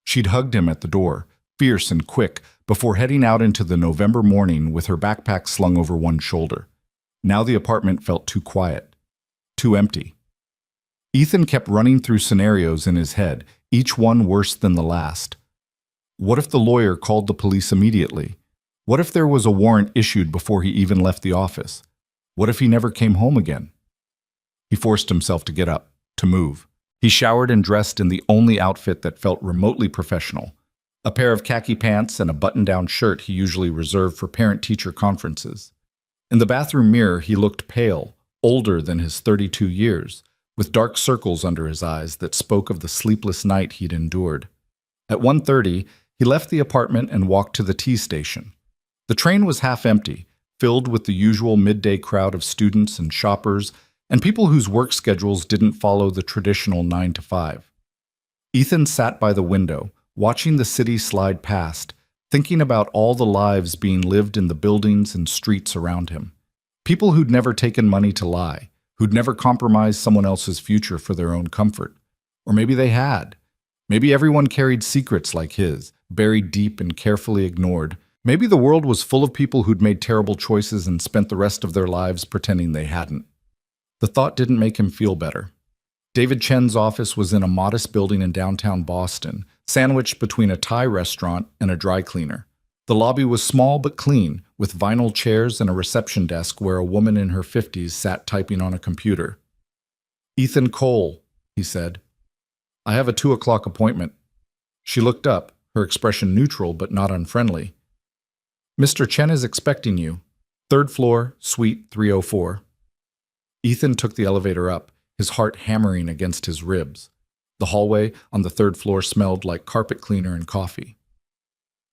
She'd hugged him at the door, fierce and quick, before heading out into the November morning with her backpack slung over one shoulder. Now the apartment felt too quiet, too empty. Ethan kept running through scenarios in his head, each one worse than the last. What if the lawyer called the police immediately? What if there was a warrant issued before he even left the office? What if he never came home again? He forced himself to get up, to move. He showered and dressed in the only outfit that felt remotely professional, a pair of khaki pants and a button-down shirt he usually reserved for parent-teacher conferences. In the bathroom mirror, he looked pale, older than his 32 years, with dark circles under his eyes that spoke of the sleepless night he'd endured. At 1:30, he left the apartment and walked to the T station. The train was half empty, filled with the usual midday crowd of students and shoppers and people whose work schedules didn't follow the traditional 9 to 5. Ethan sat by the window, watching the city slide past, thinking about all the lives being lived in the buildings and streets around him. People who'd never taken money to lie, who'd never compromised someone else's future for their own comfort. Or maybe they had. Maybe everyone carried secrets like his, buried deep and carefully ignored. Maybe the world was full of people who'd made terrible choices and spent the rest of their lives pretending they hadn't. The thought didn't make him feel better. David Chen's office was in a modest building in downtown Boston, sandwiched between a Thai restaurant and a dry cleaner. The lobby was small but clean, with vinyl chairs and a reception desk where a woman in her 50s sat typing on a computer. "Ethan Cole," he said. "I have a 2 o'clock appointment." She looked up, her expression neutral but not unfriendly. "Mr. Chen is expecting you. 3rd floor, suite 304. Ethan took the elevator up, his heart hammering against his ribs. The hallway on the 3rd floor smelled like carpet cleaner and coffee.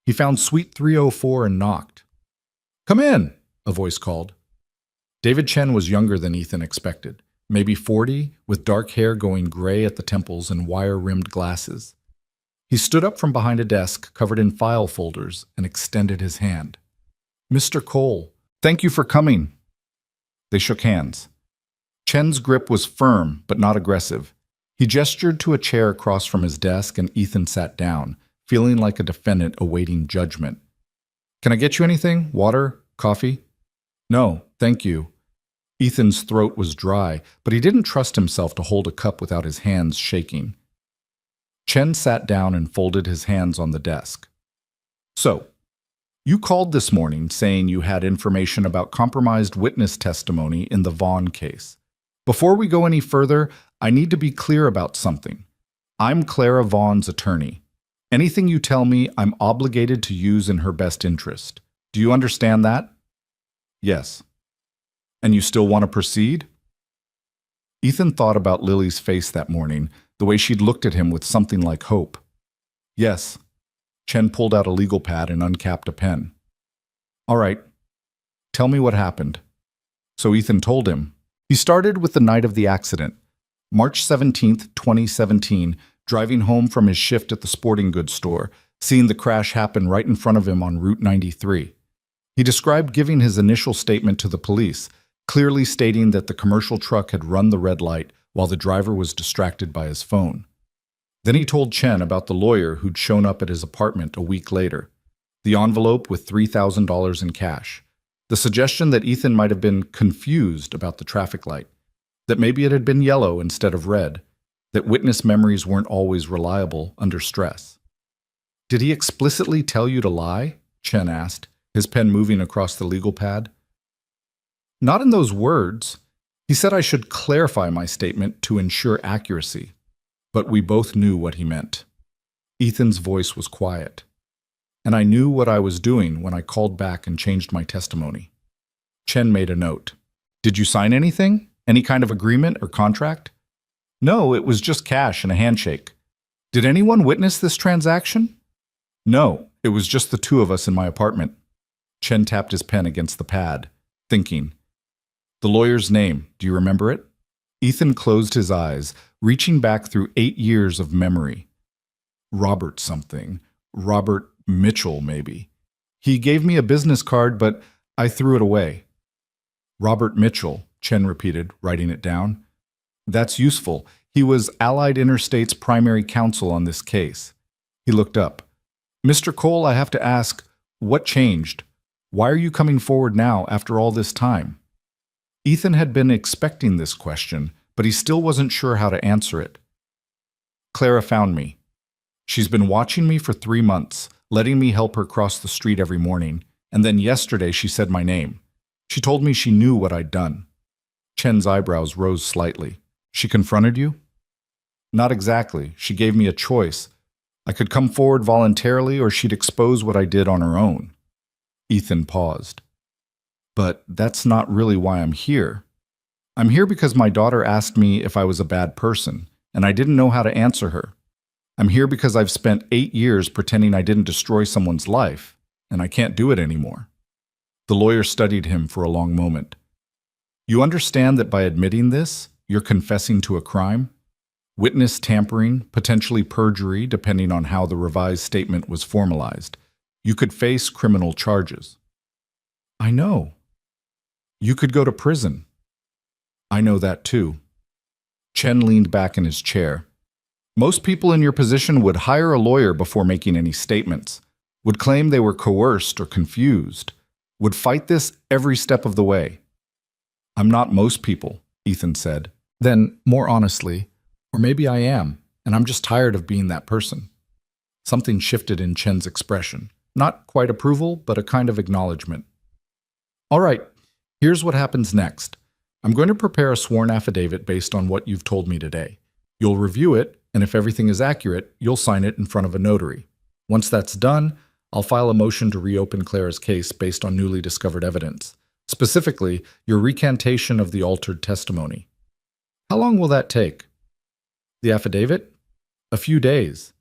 He found suite 304 and knocked. "Come in," a voice called. David Chen was younger than Ethan expected, maybe 40, with dark hair going gray at the temples and wire-rimmed glasses. He stood up from behind a desk covered in file folders and extended his hand. "Mr. Cole, thank you for coming." They shook hands. Chen's grip was firm but not aggressive. He gestured to a chair across from his desk and Ethan sat down, feeling like a defendant awaiting judgment. "Can I get you anything? Water? Coffee?" "No, thank you." Ethan's throat was dry, but he didn't trust himself to hold a cup without his hands shaking. Chen sat down and folded his hands on the desk. "So, you called this morning saying you had information about compromised witness testimony in the Vaughn case. Before we go any further, I need to be clear about something. I'm Clara Vaughn's attorney. Anything you tell me, I'm obligated to use in her best interest. Do you understand that?" "Yes." "And you still want to proceed?" Ethan thought about Lily's face that morning, the way she'd looked at him with something like hope. "Yes." Chen pulled out a legal pad and uncapped a pen. "All right. Tell me what happened." So Ethan told him. He started with the night of the accident, March 17th, 2017, driving home from his shift at the sporting goods store, seeing the crash happen right in front of him on Route 93. He described giving his initial statement to the police, clearly stating that the commercial truck had run the red light while the driver was distracted by his phone. Then he told Chen about the lawyer who'd shown up at his apartment a week later, the envelope with $3,000 in cash, the suggestion that Ethan might have been confused about the traffic light, that maybe it had been yellow instead of red, that witness memories weren't always reliable under stress. "Did he explicitly tell you to lie?" Chen asked, his pen moving across the legal pad. "Not in those words. He said I should clarify my statement to ensure accuracy." But we both knew what he meant. Ethan's voice was quiet. "And I knew what I was doing when I called back and changed my testimony." Chen made a note. "Did you sign anything? Any kind of agreement or contract?" "No, it was just cash and a handshake." "Did anyone witness this transaction?" "No, it was just the two of us in my apartment." Chen tapped his pen against the pad, thinking. "The lawyer's name, do you remember it?" Ethan closed his eyes, reaching back through 8 years of memory. Robert something. Robert Mitchell, maybe. "He gave me a business card, but I threw it away." "Robert Mitchell," Chen repeated, writing it down. "That's useful. He was Allied Interstate's primary counsel on this case." He looked up. "Mr. Cole, I have to ask, what changed? Why are you coming forward now after all this time?" Ethan had been expecting this question, but he still wasn't sure how to answer it. "Clara found me. She's been watching me for 3 months, letting me help her cross the street every morning, and then yesterday she said my name. She told me she knew what I'd done." Chen's eyebrows rose slightly. "She confronted you?" "Not exactly. She gave me a choice. I could come forward voluntarily or she'd expose what I did on her own." Ethan paused. "But that's not really why I'm here. I'm here because my daughter asked me if I was a bad person, and I didn't know how to answer her. I'm here because I've spent 8 years pretending I didn't destroy someone's life, and I can't do it anymore." The lawyer studied him for a long moment. "You understand that by admitting this, you're confessing to a crime? Witness tampering, potentially perjury, depending on how the revised statement was formalized. You could face criminal charges." "I know." "You could go to prison." "I know that too." Chen leaned back in his chair. "Most people in your position would hire a lawyer before making any statements, would claim they were coerced or confused, would fight this every step of the way." "I'm not most people," Ethan said. "Then, more honestly, or maybe I am, and I'm just tired of being that person." Something shifted in Chen's expression. Not quite approval, but a kind of acknowledgement. "All right, here's what happens next. I'm going to prepare a sworn affidavit based on what you've told me today. You'll review it, and if everything is accurate, you'll sign it in front of a notary. Once that's done, I'll file a motion to reopen Clara's case based on newly discovered evidence, specifically your recantation of the altered testimony. How long will that take?" "The affidavit? A few days.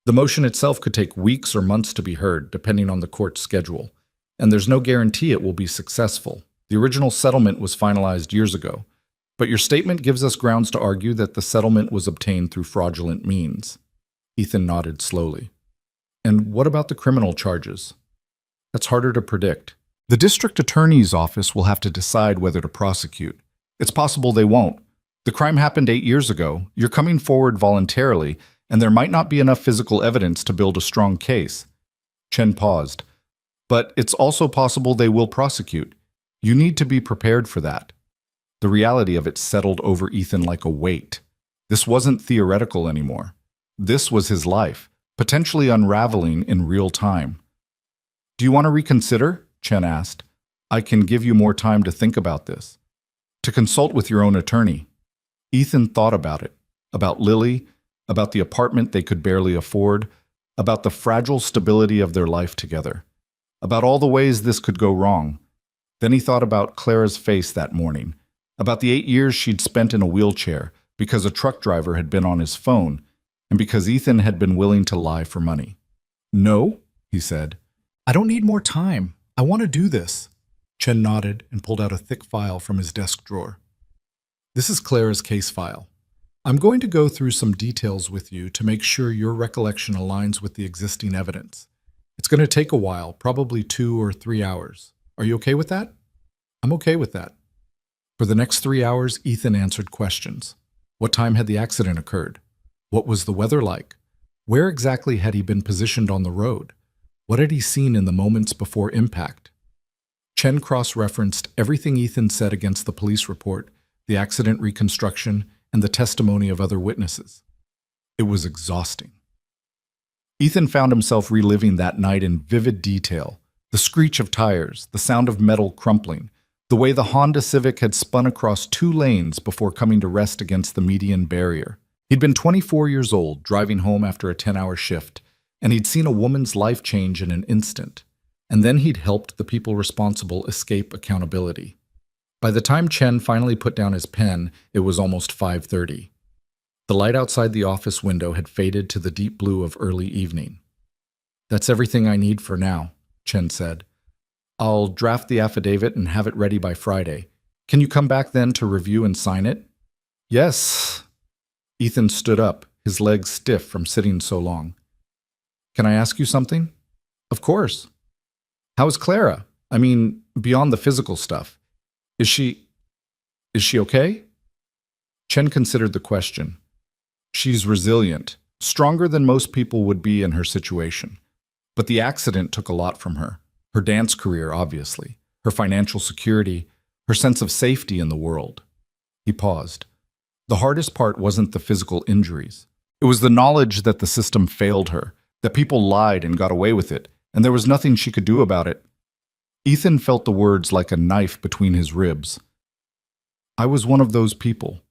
The motion itself could take weeks or months to be heard, depending on the court's schedule. And there's no guarantee it will be successful. The original settlement was finalized years ago, but your statement gives us grounds to argue that the settlement was obtained through fraudulent means." Ethan nodded slowly. "And what about the criminal charges?" "That's harder to predict. The district attorney's office will have to decide whether to prosecute. It's possible they won't. The crime happened 8 years ago. You're coming forward voluntarily, and there might not be enough physical evidence to build a strong case." Chen paused. "But it's also possible they will prosecute. You need to be prepared for that." The reality of it settled over Ethan like a weight. This wasn't theoretical anymore. This was his life, potentially unraveling in real time. "Do you want to reconsider?" Chen asked. "I can give you more time to think about this. To consult with your own attorney." Ethan thought about it, about Lily, about the apartment they could barely afford, about the fragile stability of their life together, about all the ways this could go wrong. Then he thought about Clara's face that morning, about the 8 years she'd spent in a wheelchair because a truck driver had been on his phone, and because Ethan had been willing to lie for money. "No," he said. "I don't need more time. I want to do this." Chen nodded and pulled out a thick file from his desk drawer. "This is Clara's case file. I'm going to go through some details with you to make sure your recollection aligns with the existing evidence. It's going to take a while, probably 2 or 3 hours. Are you okay with that?" "I'm okay with that." For the next 3 hours, Ethan answered questions. What time had the accident occurred? What was the weather like? Where exactly had he been positioned on the road? What had he seen in the moments before impact? Chen cross-referenced everything Ethan said against the police report, the accident reconstruction, and the testimony of other witnesses. It was exhausting. Ethan found himself reliving that night in vivid detail. The screech of tires, the sound of metal crumpling, the way the Honda Civic had spun across 2 lanes before coming to rest against the median barrier. He'd been 24 years old, driving home after a 10-hour shift, and he'd seen a woman's life change in an instant. And then he'd helped the people responsible escape accountability. By the time Chen finally put down his pen, it was almost 5:30. The light outside the office window had faded to the deep blue of early evening. "That's everything I need for now," Chen said. "I'll draft the affidavit and have it ready by Friday. Can you come back then to review and sign it?" "Yes." Ethan stood up, his legs stiff from sitting so long. "Can I ask you something?" "Of course." "How is Clara? I mean, beyond the physical stuff. Is she okay?" Chen considered the question. "She's resilient, stronger than most people would be in her situation. But the accident took a lot from her. Her dance career, obviously, her financial security, her sense of safety in the world." He paused. The hardest part wasn't the physical injuries. It was the knowledge that the system failed her, that people lied and got away with it, and there was nothing she could do about it. Ethan felt the words like a knife between his ribs. "I was one of those people."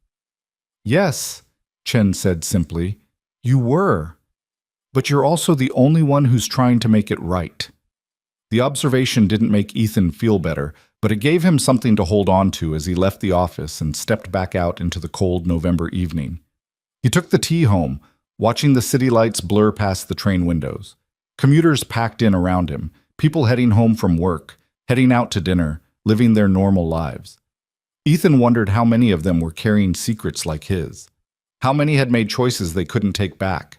"Yes," Chen said simply, "you were. But you're also the only one who's trying to make it right." The observation didn't make Ethan feel better, but it gave him something to hold on to as he left the office and stepped back out into the cold November evening. He took the T home, watching the city lights blur past the train windows. Commuters packed in around him, people heading home from work, heading out to dinner, living their normal lives. Ethan wondered how many of them were carrying secrets like his. How many had made choices they couldn't take back?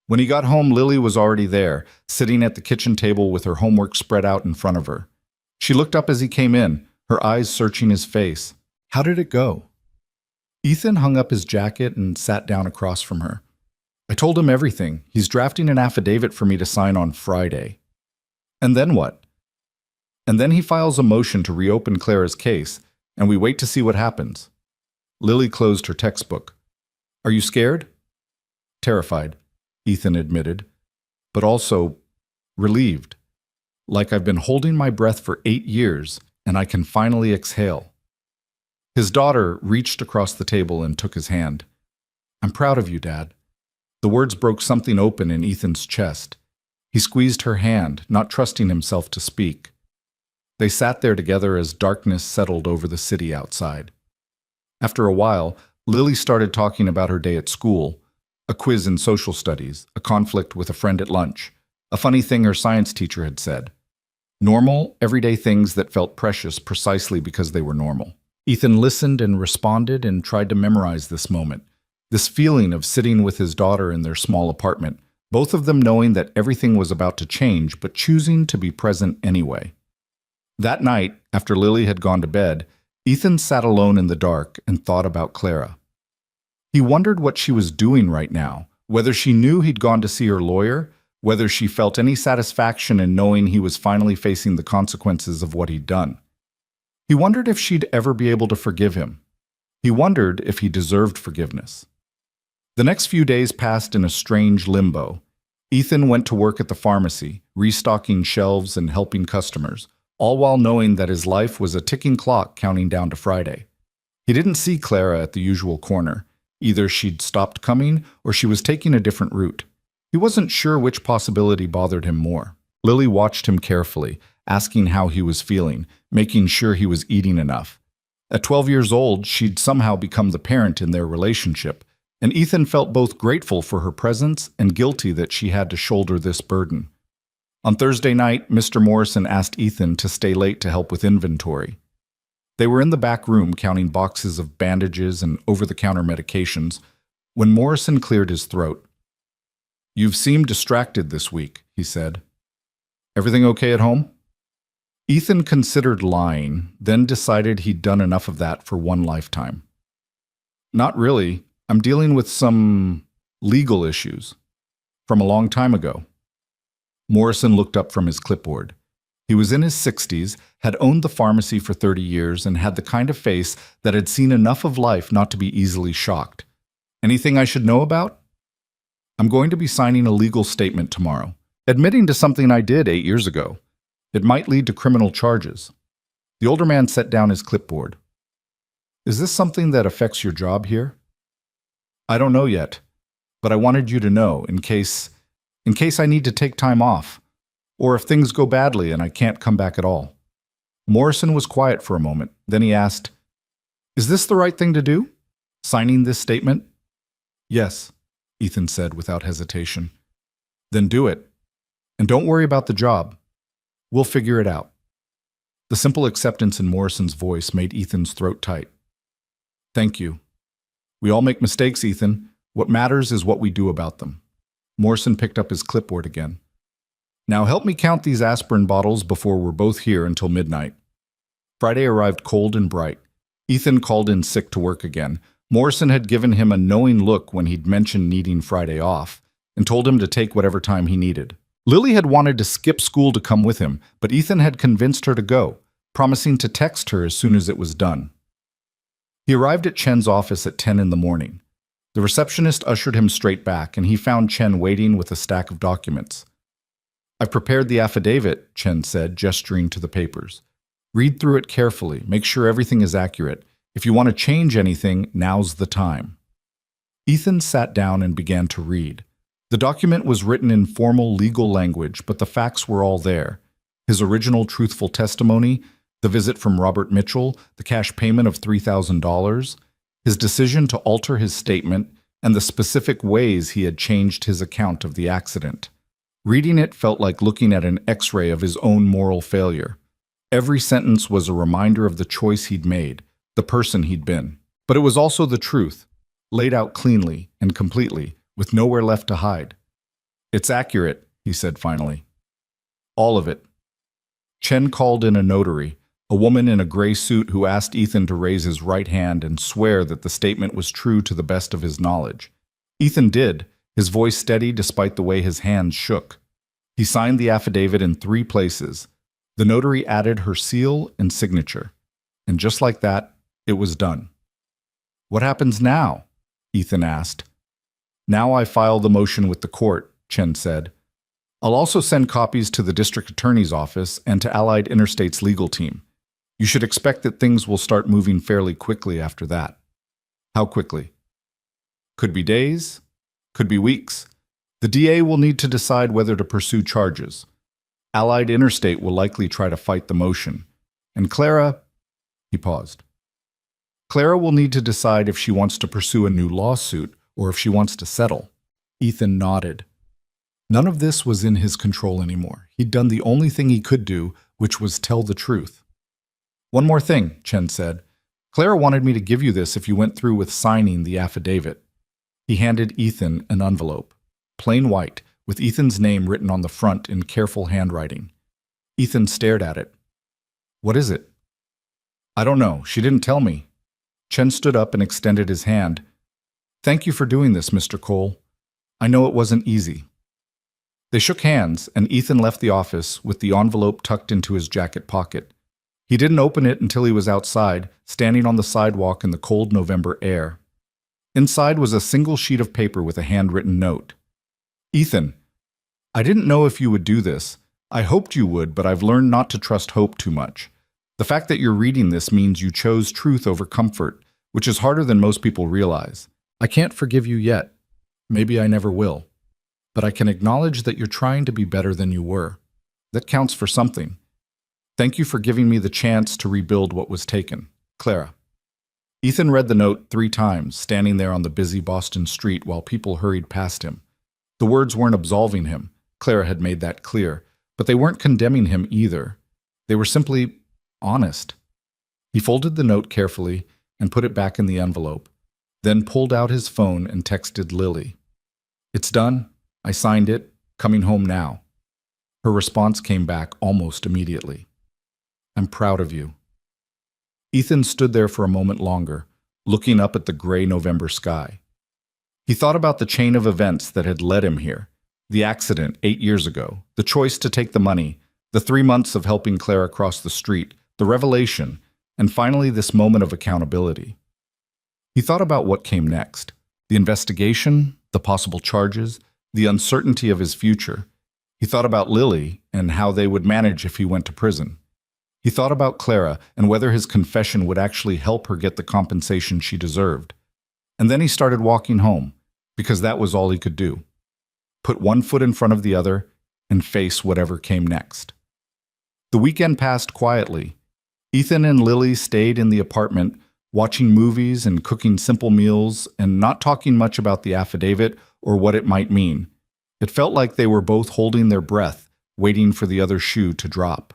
When he got home, Lily was already there, sitting at the kitchen table with her homework spread out in front of her. She looked up as he came in, her eyes searching his face. How did it go? Ethan hung up his jacket and sat down across from her. I told him everything. He's drafting an affidavit for me to sign on Friday. And then what? And then he files a motion to reopen Clara's case, and we wait to see what happens. Lily closed her textbook. Are you scared? Terrified, Ethan admitted, but also relieved. Like I've been holding my breath for 8 years, and I can finally exhale. His daughter reached across the table and took his hand. I'm proud of you, Dad. The words broke something open in Ethan's chest. He squeezed her hand, not trusting himself to speak. They sat there together as darkness settled over the city outside. After a while, Lily started talking about her day at school, a quiz in social studies, a conflict with a friend at lunch, a funny thing her science teacher had said. Normal, everyday things that felt precious precisely because they were normal. Ethan listened and responded and tried to memorize this moment, this feeling of sitting with his daughter in their small apartment, both of them knowing that everything was about to change but choosing to be present anyway. That night, after Lily had gone to bed, Ethan sat alone in the dark and thought about Clara. He wondered what she was doing right now, whether she knew he'd gone to see her lawyer, whether she felt any satisfaction in knowing he was finally facing the consequences of what he'd done. He wondered if she'd ever be able to forgive him. He wondered if he deserved forgiveness. The next few days passed in a strange limbo. Ethan went to work at the pharmacy, restocking shelves and helping customers, all while knowing that his life was a ticking clock counting down to Friday. He didn't see Clara at the usual corner. Either she'd stopped coming or she was taking a different route. He wasn't sure which possibility bothered him more. Lily watched him carefully, asking how he was feeling, making sure he was eating enough. At 12 years old, she'd somehow become the parent in their relationship, and Ethan felt both grateful for her presence and guilty that she had to shoulder this burden. On Thursday night, Mr. Morrison asked Ethan to stay late to help with inventory. They were in the back room counting boxes of bandages and over-the-counter medications when Morrison cleared his throat. You've seemed distracted this week, he said. Everything okay at home? Ethan considered lying, then decided he'd done enough of that for one lifetime. Not really. I'm dealing with some legal issues from a long time ago. Morrison looked up from his clipboard. He was in his 60s, had owned the pharmacy for 30 years, and had the kind of face that had seen enough of life not to be easily shocked. Anything I should know about? I'm going to be signing a legal statement tomorrow, admitting to something I did 8 years ago. It might lead to criminal charges. The older man set down his clipboard. Is this something that affects your job here? I don't know yet, but I wanted you to know in case I need to take time off, or if things go badly and I can't come back at all. Morrison was quiet for a moment. Then he asked, Is this the right thing to do? Signing this statement? Yes, Ethan said without hesitation. Then do it. And don't worry about the job. We'll figure it out. The simple acceptance in Morrison's voice made Ethan's throat tight. Thank you. We all make mistakes, Ethan. What matters is what we do about them. Morrison picked up his clipboard again. Now help me count these aspirin bottles before we're both here until midnight. Friday arrived cold and bright. Ethan called in sick to work again. Morrison had given him a knowing look when he'd mentioned needing Friday off, and told him to take whatever time he needed. Lily had wanted to skip school to come with him, but Ethan had convinced her to go, promising to text her as soon as it was done. He arrived at Chen's office at 10 in the morning. The receptionist ushered him straight back, and he found Chen waiting with a stack of documents. I've prepared the affidavit, Chen said, gesturing to the papers. Read through it carefully, make sure everything is accurate. If you want to change anything, now's the time. Ethan sat down and began to read. The document was written in formal legal language, but the facts were all there. His original truthful testimony, The visit from Robert Mitchell, the cash payment of $3,000, his decision to alter his statement, and the specific ways he had changed his account of the accident. Reading it felt like looking at an X-ray of his own moral failure. Every sentence was a reminder of the choice he'd made, the person he'd been. But it was also the truth, laid out cleanly and completely, with nowhere left to hide. "It's accurate," he said finally. "All of it." Chen called in a notary, a woman in a gray suit who asked Ethan to raise his right hand and swear that the statement was true to the best of his knowledge. Ethan did, his voice steady despite the way his hands shook. He signed the affidavit in 3 places. The notary added her seal and signature. And just like that, it was done. "What happens now?" Ethan asked. "Now I file the motion with the court," Chen said. "I'll also send copies to the district attorney's office and to Allied Interstate's legal team. You should expect that things will start moving fairly quickly after that." "How quickly?" "Could be days, could be weeks. The DA will need to decide whether to pursue charges. Allied Interstate will likely try to fight the motion. And Clara..." He paused. "Clara will need to decide if she wants to pursue a new lawsuit or if she wants to settle." Ethan nodded. None of this was in his control anymore. He'd done the only thing he could do, which was tell the truth. "One more thing," Chen said. "Clara wanted me to give you this if you went through with signing the affidavit." He handed Ethan an envelope, plain white, with Ethan's name written on the front in careful handwriting. Ethan stared at it. "What is it?" "I don't know. She didn't tell me." Chen stood up and extended his hand. "Thank you for doing this, Mr. Cole. I know it wasn't easy." They shook hands, and Ethan left the office with the envelope tucked into his jacket pocket. He didn't open it until he was outside, standing on the sidewalk in the cold November air. Inside was a single sheet of paper with a handwritten note. "Ethan, I didn't know if you would do this. I hoped you would, but I've learned not to trust hope too much. The fact that you're reading this means you chose truth over comfort, which is harder than most people realize. I can't forgive you yet. Maybe I never will. But I can acknowledge that you're trying to be better than you were. That counts for something. Thank you for giving me the chance to rebuild what was taken. Clara." Ethan read the note 3 times, standing there on the busy Boston street while people hurried past him. The words weren't absolving him. Clara had made that clear. But they weren't condemning him either. They were simply honest. He folded the note carefully and put it back in the envelope, then pulled out his phone and texted Lily. "It's done. I signed it. Coming home now." Her response came back almost immediately. "I'm proud of you." Ethan stood there for a moment longer, looking up at the gray November sky. He thought about the chain of events that had led him here. The accident 8 years ago, the choice to take the money, the 3 months of helping Clara cross the street, the revelation, and finally this moment of accountability. He thought about what came next. The investigation, the possible charges, the uncertainty of his future. He thought about Lily and how they would manage if he went to prison. He thought about Clara and whether his confession would actually help her get the compensation she deserved. And then he started walking home, because that was all he could do. Put one foot in front of the other and face whatever came next. The weekend passed quietly. Ethan and Lily stayed in the apartment, watching movies and cooking simple meals and not talking much about the affidavit or what it might mean. It felt like they were both holding their breath, waiting for the other shoe to drop.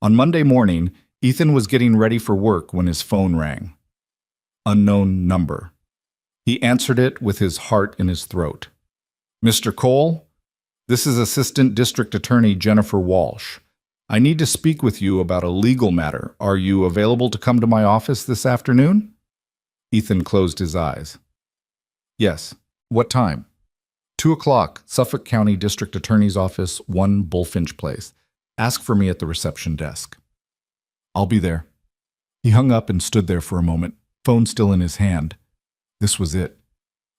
On Monday morning, Ethan was getting ready for work when his phone rang. Unknown number. He answered it with his heart in his throat. "Mr. Cole, this is Assistant District Attorney Jennifer Walsh. I need to speak with you about a legal matter. Are you available to come to my office this afternoon?" Ethan closed his eyes. "Yes. What time?" 2 o'clock, Suffolk County District Attorney's Office, 1 Bullfinch Place. Ask for me at the reception desk." "I'll be there." He hung up and stood there for a moment, phone still in his hand. This was it.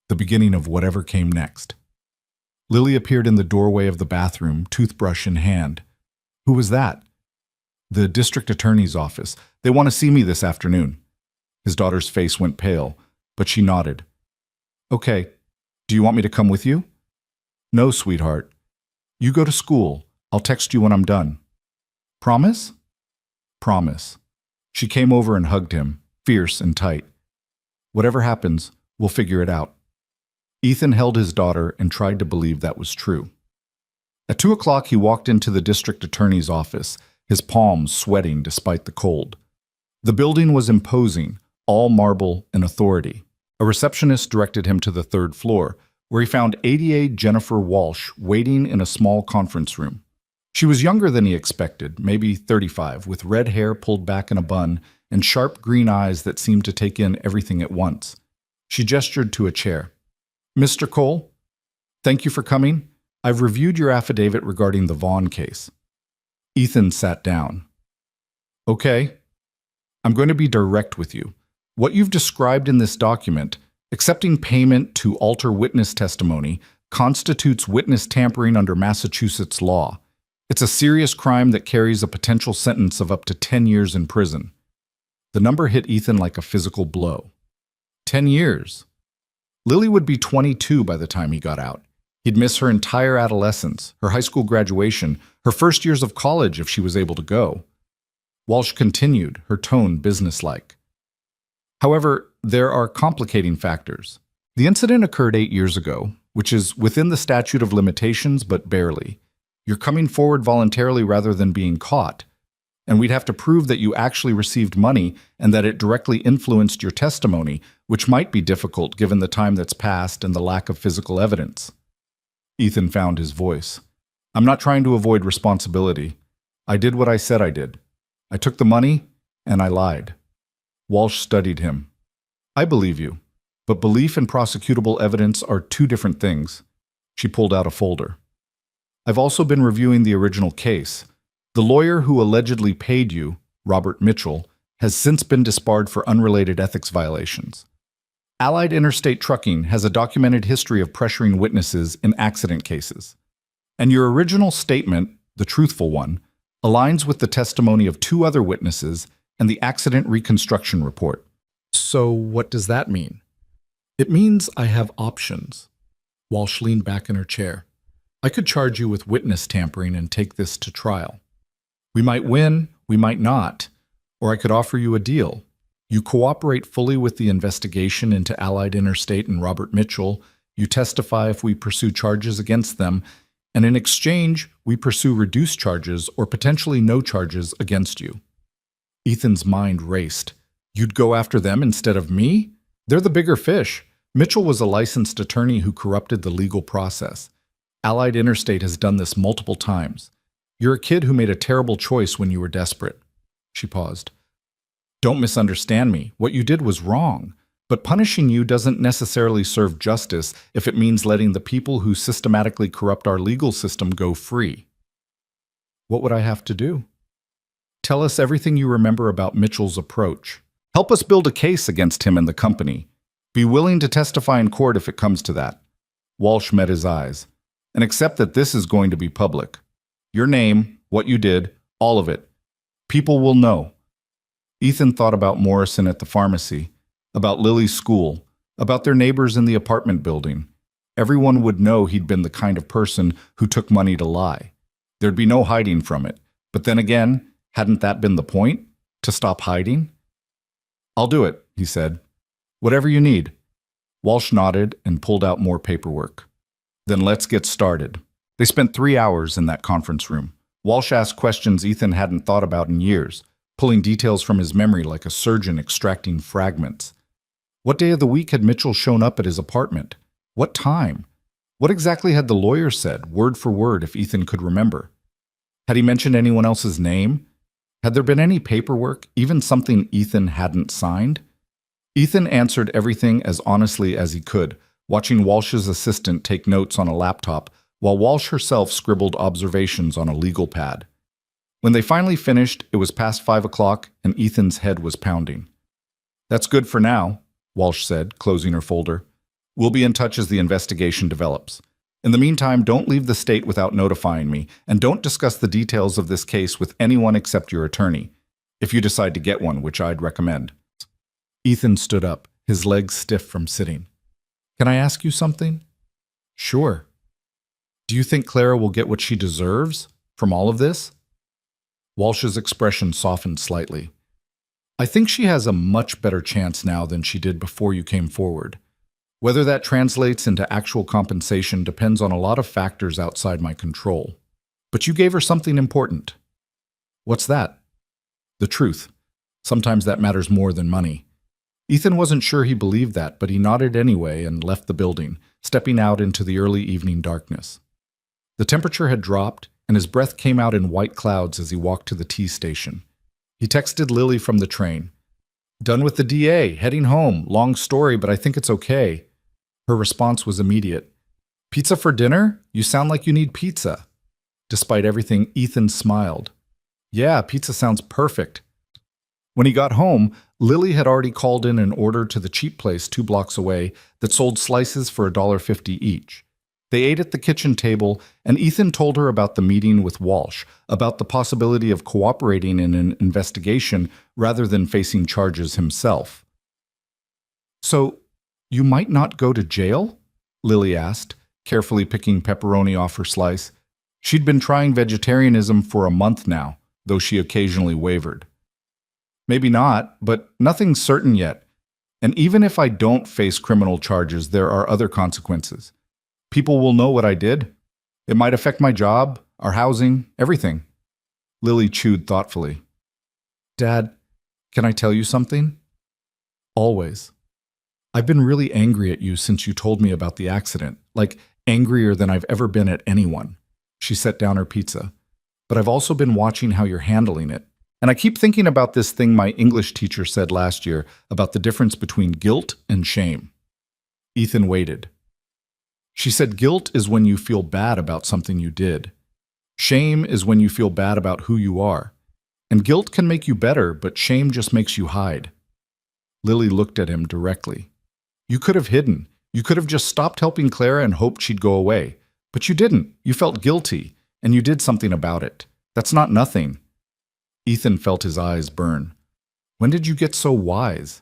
The beginning of whatever came next. Lily appeared in the doorway of the bathroom, toothbrush in hand. "Who was that?" "The district attorney's office. They want to see me this afternoon." His daughter's face went pale, but she nodded. "Okay. Do you want me to come with you?" "No, sweetheart. You go to school. I'll text you when I'm done." "Promise?" Promise. She came over and hugged him, fierce and tight. Whatever happens, we'll figure it out. Ethan held his daughter and tried to believe that was true. At 2 o'clock, he walked into the district attorney's office, his palms sweating despite the cold. The building was imposing, all marble and authority. A receptionist directed him to the 3rd floor, where he found ADA Jennifer Walsh waiting in a small conference room. She was younger than he expected, maybe 35, with red hair pulled back in a bun and sharp green eyes that seemed to take in everything at once. She gestured to a chair. "Mr. Cole, thank you for coming. I've reviewed your affidavit regarding the Vaughn case." Ethan sat down. "Okay. I'm going to be direct with you. What you've described in this document, accepting payment to alter witness testimony, constitutes witness tampering under Massachusetts law. It's a serious crime that carries a potential sentence of up to 10 years in prison." The number hit Ethan like a physical blow. 10 years. Lily would be 22 by the time he got out. He'd miss her entire adolescence, her high school graduation, her first years of college if she was able to go. Walsh continued, her tone businesslike. "However, there are complicating factors. The incident occurred 8 years ago, which is within the statute of limitations, but barely. You're coming forward voluntarily rather than being caught. And we'd have to prove that you actually received money and that it directly influenced your testimony, which might be difficult given the time that's passed and the lack of physical evidence." Ethan found his voice. "I'm not trying to avoid responsibility. I did what I said I did. I took the money, and I lied." Walsh studied him. "I believe you, but belief and prosecutable evidence are 2 different things." She pulled out a folder. "I've also been reviewing the original case. The lawyer who allegedly paid you, Robert Mitchell, has since been disbarred for unrelated ethics violations. Allied Interstate Trucking has a documented history of pressuring witnesses in accident cases. And your original statement, the truthful one, aligns with the testimony of 2 other witnesses and the accident reconstruction report." "So what does that mean?" "It means I have options." Walsh leaned back in her chair. "I could charge you with witness tampering and take this to trial. We might win, we might not, or I could offer you a deal. You cooperate fully with the investigation into Allied Interstate and Robert Mitchell, you testify if we pursue charges against them, and in exchange, we pursue reduced charges or potentially no charges against you." Ethan's mind raced. "You'd go after them instead of me? They're the bigger fish. Mitchell was a licensed attorney who corrupted the legal process. Allied Interstate has done this multiple times. You're a kid who made a terrible choice when you were desperate." She paused. "Don't misunderstand me. What you did was wrong. But punishing you doesn't necessarily serve justice if it means letting the people who systematically corrupt our legal system go free." "What would I have to do?" "Tell us everything you remember about Mitchell's approach. Help us build a case against him and the company. Be willing to testify in court if it comes to that." Walsh met his eyes. "And accept that this is going to be public. Your name, what you did, all of it. People will know." Ethan thought about Morrison at the pharmacy, about Lily's school, about their neighbors in the apartment building. Everyone would know he'd been the kind of person who took money to lie. There'd be no hiding from it. But then again, hadn't that been the point? To stop hiding? "I'll do it," he said. "Whatever you need." Walsh nodded and pulled out more paperwork. "Then let's get started." They spent 3 hours in that conference room. Walsh asked questions Ethan hadn't thought about in years, pulling details from his memory like a surgeon extracting fragments. What day of the week had Mitchell shown up at his apartment? What time? What exactly had the lawyer said, word for word, if Ethan could remember? Had he mentioned anyone else's name? Had there been any paperwork, even something Ethan hadn't signed? Ethan answered everything as honestly as he could, watching Walsh's assistant take notes on a laptop, while Walsh herself scribbled observations on a legal pad. When they finally finished, it was past 5 o'clock, and Ethan's head was pounding. "That's good for now," Walsh said, closing her folder. "We'll be in touch as the investigation develops. In the meantime, don't leave the state without notifying me, and don't discuss the details of this case with anyone except your attorney, if you decide to get one, which I'd recommend." Ethan stood up, his legs stiff from sitting. "Can I ask you something?" "Sure." "Do you think Clara will get what she deserves from all of this?" Walsh's expression softened slightly. I think she has a much better chance now than she did before you came forward. Whether that translates into actual compensation depends on a lot of factors outside my control. But you gave her something important. What's that? The truth. Sometimes that matters more than money. Ethan wasn't sure he believed that, but he nodded anyway and left the building, stepping out into the early evening darkness. The temperature had dropped, and his breath came out in white clouds as he walked to the T station. He texted Lily from the train. Done with the DA, heading home. Long story, but I think it's okay. Her response was immediate. Pizza for dinner? You sound like you need pizza. Despite everything, Ethan smiled. Yeah, pizza sounds perfect. When he got home, Lily had already called in an order to the cheap place 2 blocks away that sold slices for $1.50 each. They ate at the kitchen table, and Ethan told her about the meeting with Walsh, about the possibility of cooperating in an investigation rather than facing charges himself. So, you might not go to jail? Lily asked, carefully picking pepperoni off her slice. She'd been trying vegetarianism for a month now, though she occasionally wavered. Maybe not, but nothing's certain yet. And even if I don't face criminal charges, there are other consequences. People will know what I did. It might affect my job, our housing, everything. Lily chewed thoughtfully. Dad, can I tell you something? Always. I've been really angry at you since you told me about the accident, like angrier than I've ever been at anyone. She set down her pizza. But I've also been watching how you're handling it. And I keep thinking about this thing my English teacher said last year about the difference between guilt and shame. Ethan waited. She said guilt is when you feel bad about something you did. Shame is when you feel bad about who you are. And guilt can make you better, but shame just makes you hide. Lily looked at him directly. You could have hidden. You could have just stopped helping Clara and hoped she'd go away. But you didn't. You felt guilty, and you did something about it. That's not nothing. Ethan felt his eyes burn. When did you get so wise?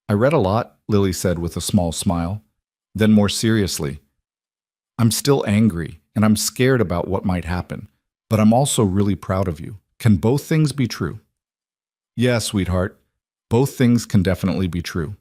I read a lot, Lily said with a small smile. Then more seriously, I'm still angry, and I'm scared about what might happen, but I'm also really proud of you. Can both things be true? Yeah, sweetheart. Both things can definitely be true.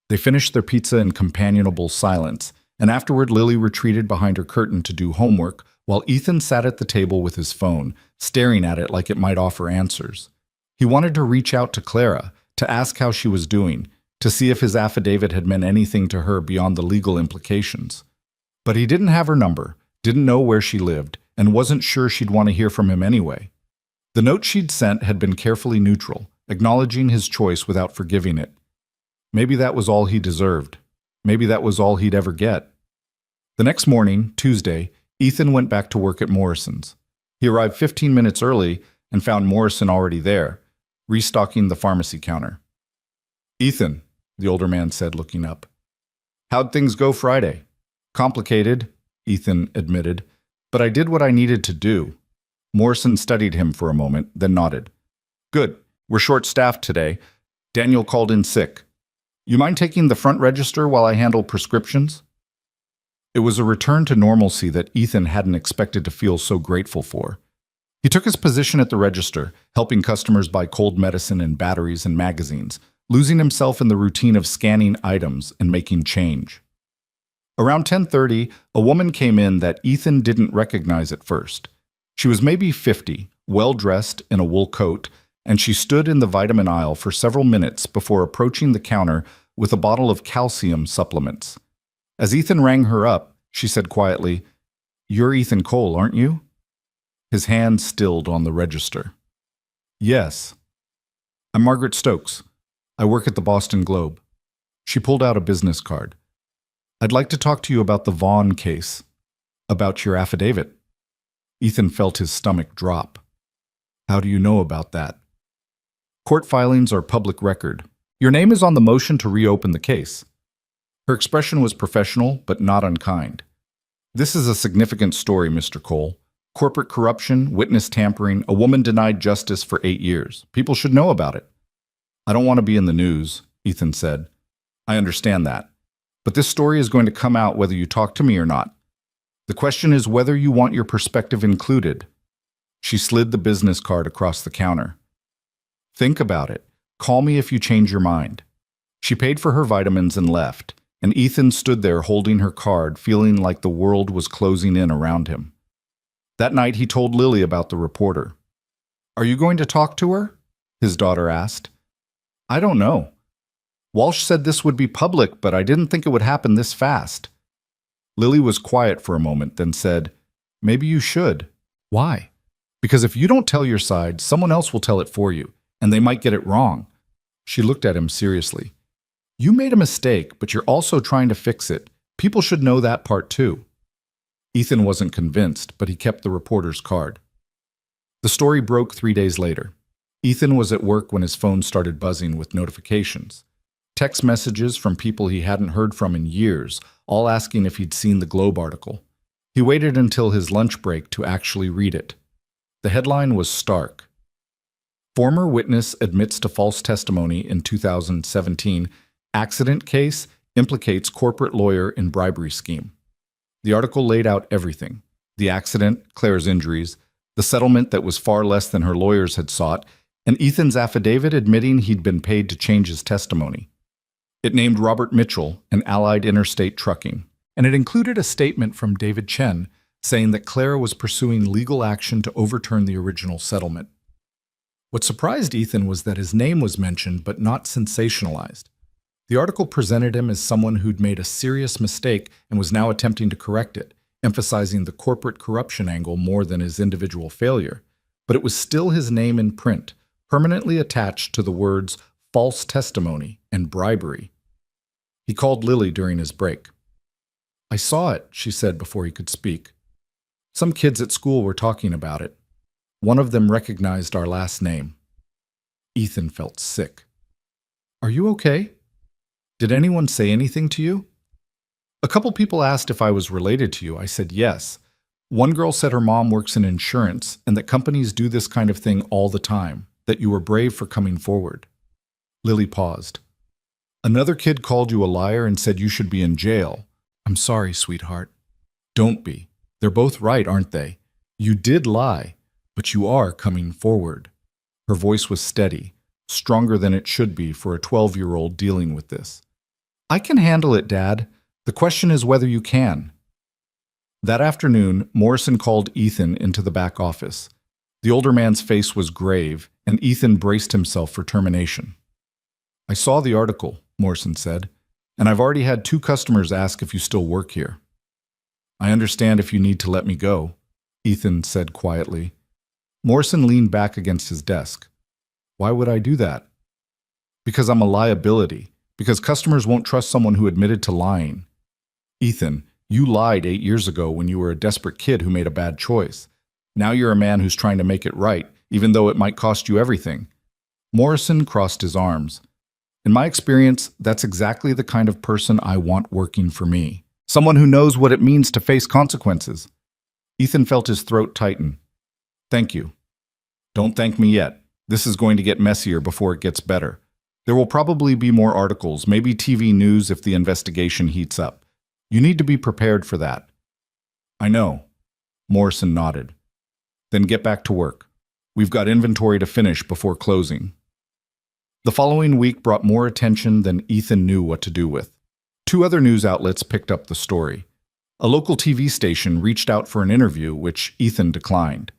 They finished their pizza in companionable silence, and afterward Lily retreated behind her curtain to do homework, while Ethan sat at the table with his phone, staring at it like it might offer answers. He wanted to reach out to Clara, to ask how she was doing, to see if his affidavit had meant anything to her beyond the legal implications. But he didn't have her number, didn't know where she lived, and wasn't sure she'd want to hear from him anyway. The note she'd sent had been carefully neutral, acknowledging his choice without forgiving it. Maybe that was all he deserved. Maybe that was all he'd ever get. The next morning, Tuesday, Ethan went back to work at Morrison's. He arrived 15 minutes early and found Morrison already there, restocking the pharmacy counter. Ethan, the older man said, looking up. How'd things go Friday? Complicated, Ethan admitted, but I did what I needed to do. Morrison studied him for a moment, then nodded. Good. We're short-staffed today. Daniel called in sick. You mind taking the front register while I handle prescriptions? It was a return to normalcy that Ethan hadn't expected to feel so grateful for. He took his position at the register, helping customers buy cold medicine and batteries and magazines, losing himself in the routine of scanning items and making change. Around 10:30, a woman came in that Ethan didn't recognize at first. She was maybe 50, well-dressed in a wool coat, and she stood in the vitamin aisle for several minutes before approaching the counter with a bottle of calcium supplements. As Ethan rang her up, she said quietly, You're Ethan Cole, aren't you? His hand stilled on the register. Yes. I'm Margaret Stokes. I work at the Boston Globe. She pulled out a business card. I'd like to talk to you about the Vaughn case. About your affidavit. Ethan felt his stomach drop. How do you know about that? Court filings are public record. Your name is on the motion to reopen the case. Her expression was professional, but not unkind. This is a significant story, Mr. Cole. Corporate corruption, witness tampering, a woman denied justice for 8 years. People should know about it. I don't want to be in the news, Ethan said. I understand that. But this story is going to come out whether you talk to me or not. The question is whether you want your perspective included. She slid the business card across the counter. Think about it. Call me if you change your mind. She paid for her vitamins and left, and Ethan stood there holding her card, feeling like the world was closing in around him. That night he told Lily about the reporter. Are you going to talk to her? His daughter asked. I don't know. Walsh said this would be public, but I didn't think it would happen this fast. Lily was quiet for a moment, then said, Maybe you should. Why? Because if you don't tell your side, someone else will tell it for you, and they might get it wrong. She looked at him seriously. You made a mistake, but you're also trying to fix it. People should know that part too. Ethan wasn't convinced, but he kept the reporter's card. The story broke 3 days later. Ethan was at work when his phone started buzzing with notifications. Text messages from people he hadn't heard from in years, all asking if he'd seen the Globe article. He waited until his lunch break to actually read it. The headline was stark. Former witness admits to false testimony in 2017. Accident case implicates corporate lawyer in bribery scheme. The article laid out everything. The accident, Claire's injuries, the settlement that was far less than her lawyers had sought, and Ethan's affidavit admitting he'd been paid to change his testimony. It named Robert Mitchell and Allied Interstate Trucking, and it included a statement from David Chen saying that Claire was pursuing legal action to overturn the original settlement. What surprised Ethan was that his name was mentioned but not sensationalized. The article presented him as someone who'd made a serious mistake and was now attempting to correct it, emphasizing the corporate corruption angle more than his individual failure. But it was still his name in print, permanently attached to the words false testimony and bribery. He called Lily during his break. I saw it, she said before he could speak. Some kids at school were talking about it. One of them recognized our last name. Ethan felt sick. Are you okay? Did anyone say anything to you? A couple people asked if I was related to you. I said yes. One girl said her mom works in insurance and that companies do this kind of thing all the time, that you were brave for coming forward. Lily paused. Another kid called you a liar and said you should be in jail. I'm sorry, sweetheart. Don't be. They're both right, aren't they? You did lie, but you are coming forward. Her voice was steady, stronger than it should be for a 12-year-old dealing with this. I can handle it, Dad. The question is whether you can. That afternoon, Morrison called Ethan into the back office. The older man's face was grave, and Ethan braced himself for termination. I saw the article, Morrison said, and I've already had 2 customers ask if you still work here. I understand if you need to let me go, Ethan said quietly. Morrison leaned back against his desk. Why would I do that? Because I'm a liability. Because customers won't trust someone who admitted to lying. Ethan, you lied 8 years ago when you were a desperate kid who made a bad choice. Now you're a man who's trying to make it right, even though it might cost you everything. Morrison crossed his arms. In my experience, that's exactly the kind of person I want working for me. Someone who knows what it means to face consequences. Ethan felt his throat tighten. Thank you. Don't thank me yet. This is going to get messier before it gets better. There will probably be more articles, maybe TV news if the investigation heats up. You need to be prepared for that. I know. Morrison nodded. Then get back to work. We've got inventory to finish before closing. The following week brought more attention than Ethan knew what to do with. 2 other news outlets picked up the story. A local TV station reached out for an interview, which Ethan declined.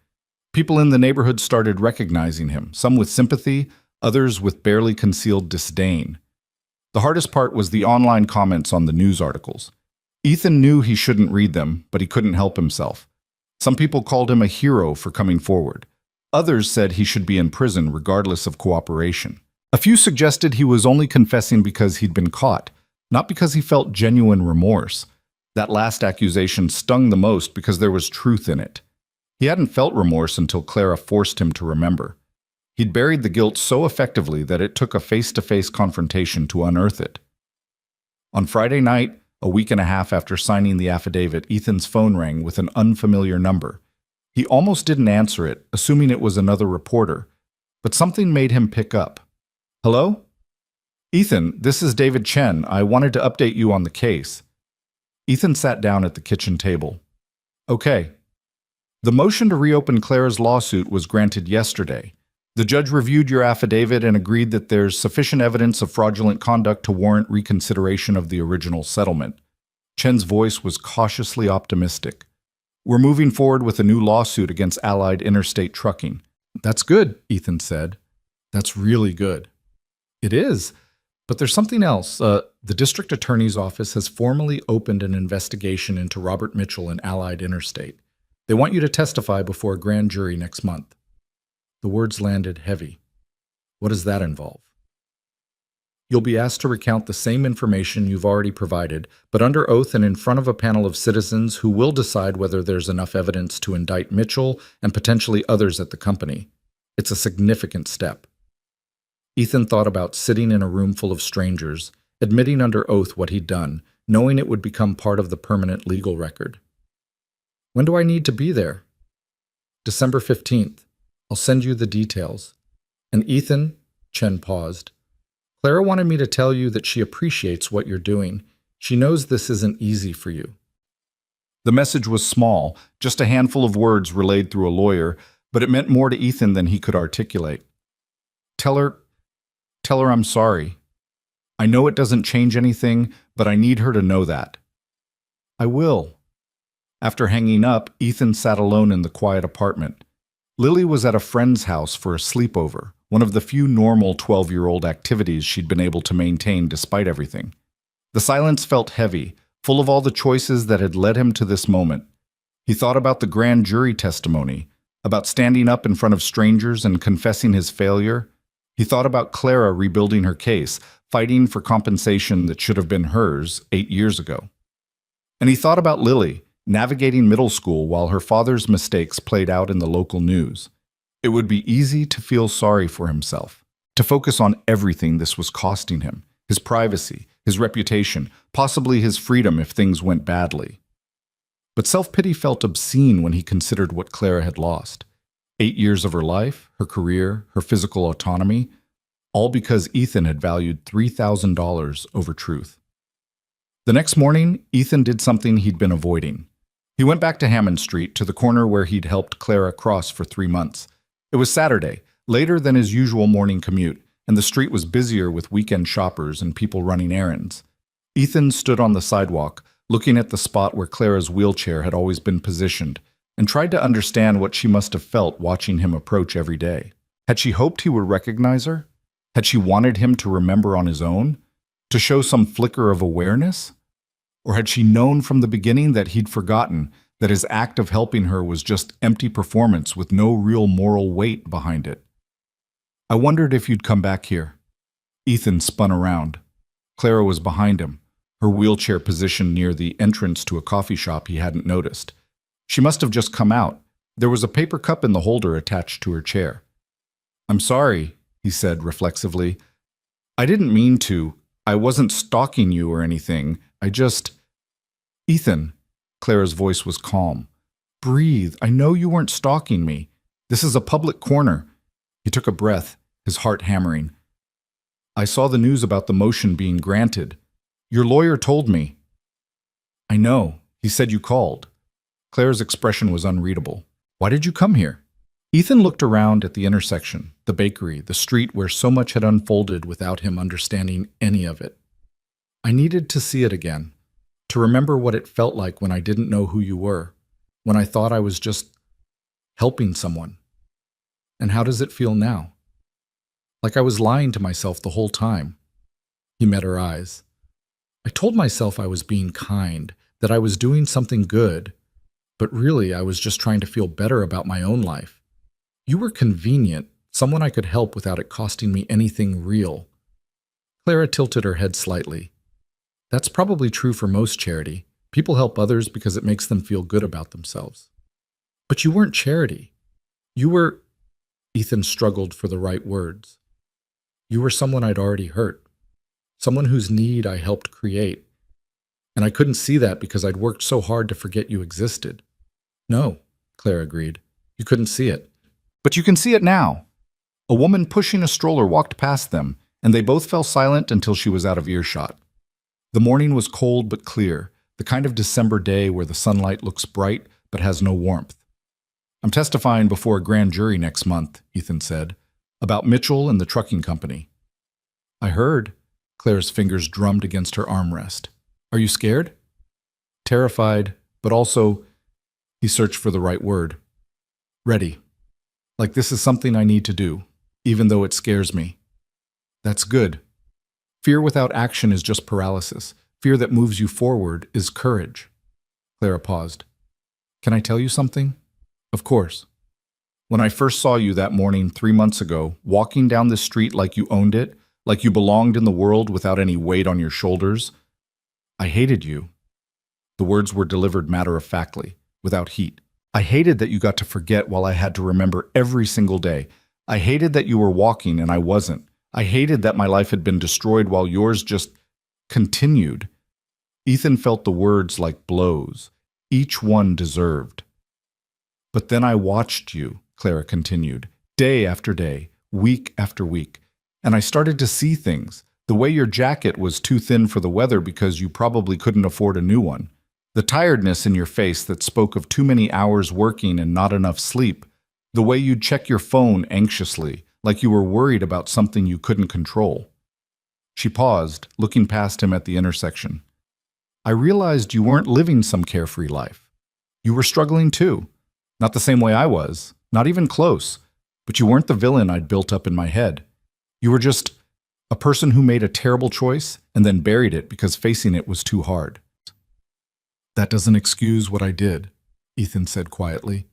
People in the neighborhood started recognizing him, some with sympathy, others with barely concealed disdain. The hardest part was the online comments on the news articles. Ethan knew he shouldn't read them, but he couldn't help himself. Some people called him a hero for coming forward. Others said he should be in prison regardless of cooperation. A few suggested he was only confessing because he'd been caught, not because he felt genuine remorse. That last accusation stung the most because there was truth in it. He hadn't felt remorse until Clara forced him to remember. He'd buried the guilt so effectively that it took a face-to-face confrontation to unearth it. On Friday night, a week and a half after signing the affidavit, Ethan's phone rang with an unfamiliar number. He almost didn't answer it, assuming it was another reporter, but something made him pick up. Hello? Ethan, this is David Chen. I wanted to update you on the case. Ethan sat down at the kitchen table. Okay. The motion to reopen Clara's lawsuit was granted yesterday. The judge reviewed your affidavit and agreed that there's sufficient evidence of fraudulent conduct to warrant reconsideration of the original settlement. Chen's voice was cautiously optimistic. We're moving forward with a new lawsuit against Allied Interstate Trucking. That's good, Ethan said. That's really good. It is. But there's something else. The district attorney's office has formally opened an investigation into Robert Mitchell and Allied Interstate. They want you to testify before a grand jury next month. The words landed heavy. What does that involve? You'll be asked to recount the same information you've already provided, but under oath and in front of a panel of citizens who will decide whether there's enough evidence to indict Mitchell and potentially others at the company. It's a significant step. Ethan thought about sitting in a room full of strangers, admitting under oath what he'd done, knowing it would become part of the permanent legal record. When do I need to be there? December 15th. I'll send you the details. And Ethan, Chen paused. Clara wanted me to tell you that she appreciates what you're doing. She knows this isn't easy for you. The message was small, just a handful of words relayed through a lawyer, but it meant more to Ethan than he could articulate. Tell her I'm sorry. I know it doesn't change anything, but I need her to know that. I will. After hanging up, Ethan sat alone in the quiet apartment. Lily was at a friend's house for a sleepover, one of the few normal 12-year-old activities she'd been able to maintain despite everything. The silence felt heavy, full of all the choices that had led him to this moment. He thought about the grand jury testimony, about standing up in front of strangers and confessing his failure. He thought about Clara rebuilding her case, fighting for compensation that should have been hers 8 years ago. And he thought about Lily, navigating middle school while her father's mistakes played out in the local news. It would be easy to feel sorry for himself, to focus on everything this was costing him, his privacy, his reputation, possibly his freedom if things went badly. But self-pity felt obscene when he considered what Clara had lost. 8 years of her life, her career, her physical autonomy, all because Ethan had valued $3,000 over truth. The next morning, Ethan did something he'd been avoiding. He went back to Hammond Street, to the corner where he'd helped Clara cross for 3 months. It was Saturday, later than his usual morning commute, and the street was busier with weekend shoppers and people running errands. Ethan stood on the sidewalk, looking at the spot where Clara's wheelchair had always been positioned, and tried to understand what she must have felt watching him approach every day. Had she hoped he would recognize her? Had she wanted him to remember on his own? To show some flicker of awareness? Or had she known from the beginning that he'd forgotten that his act of helping her was just empty performance with no real moral weight behind it? I wondered if you'd come back here. Ethan spun around. Clara was behind him, her wheelchair positioned near the entrance to a coffee shop he hadn't noticed. She must have just come out. There was a paper cup in the holder attached to her chair. I'm sorry, he said reflexively. I didn't mean to. I wasn't stalking you or anything. I just... Ethan, Clara's voice was calm. Breathe. I know you weren't stalking me. This is a public corner. He took a breath, his heart hammering. I saw the news about the motion being granted. Your lawyer told me. I know. He said you called. Clara's expression was unreadable. Why did you come here? Ethan looked around at the intersection, the bakery, the street where so much had unfolded without him understanding any of it. I needed to see it again, to remember what it felt like when I didn't know who you were, when I thought I was just helping someone. And how does it feel now? Like I was lying to myself the whole time. He met her eyes. I told myself I was being kind, that I was doing something good, but really I was just trying to feel better about my own life. You were convenient, someone I could help without it costing me anything real. Clara tilted her head slightly. That's probably true for most charity. People help others because it makes them feel good about themselves. But you weren't charity. You were... Ethan struggled for the right words. You were someone I'd already hurt. Someone whose need I helped create. And I couldn't see that because I'd worked so hard to forget you existed. No, Clara agreed. You couldn't see it. But you can see it now. A woman pushing a stroller walked past them, and they both fell silent until she was out of earshot. The morning was cold but clear, the kind of December day where the sunlight looks bright but has no warmth. I'm testifying before a grand jury next month, Ethan said, about Mitchell and the trucking company. I heard. Claire's fingers drummed against her armrest. Are you scared? Terrified, but also, he searched for the right word. Ready. Like this is something I need to do, even though it scares me. That's good. Fear without action is just paralysis. Fear that moves you forward is courage. Clara paused. Can I tell you something? Of course. When I first saw you that morning 3 months ago, walking down the street like you owned it, like you belonged in the world without any weight on your shoulders, I hated you. The words were delivered matter-of-factly, without heat. I hated that you got to forget while I had to remember every single day. I hated that you were walking and I wasn't. I hated that my life had been destroyed while yours just continued. Ethan felt the words like blows, each one deserved. But then I watched you, Clara continued, day after day, week after week, and I started to see things. The way your jacket was too thin for the weather because you probably couldn't afford a new one. The tiredness in your face that spoke of too many hours working and not enough sleep. The way you'd check your phone anxiously, like you were worried about something you couldn't control. She paused, looking past him at the intersection. I realized you weren't living some carefree life. You were struggling too. Not the same way I was, not even close, but you weren't the villain I'd built up in my head. You were just a person who made a terrible choice and then buried it because facing it was too hard. That doesn't excuse what I did, Ethan said quietly.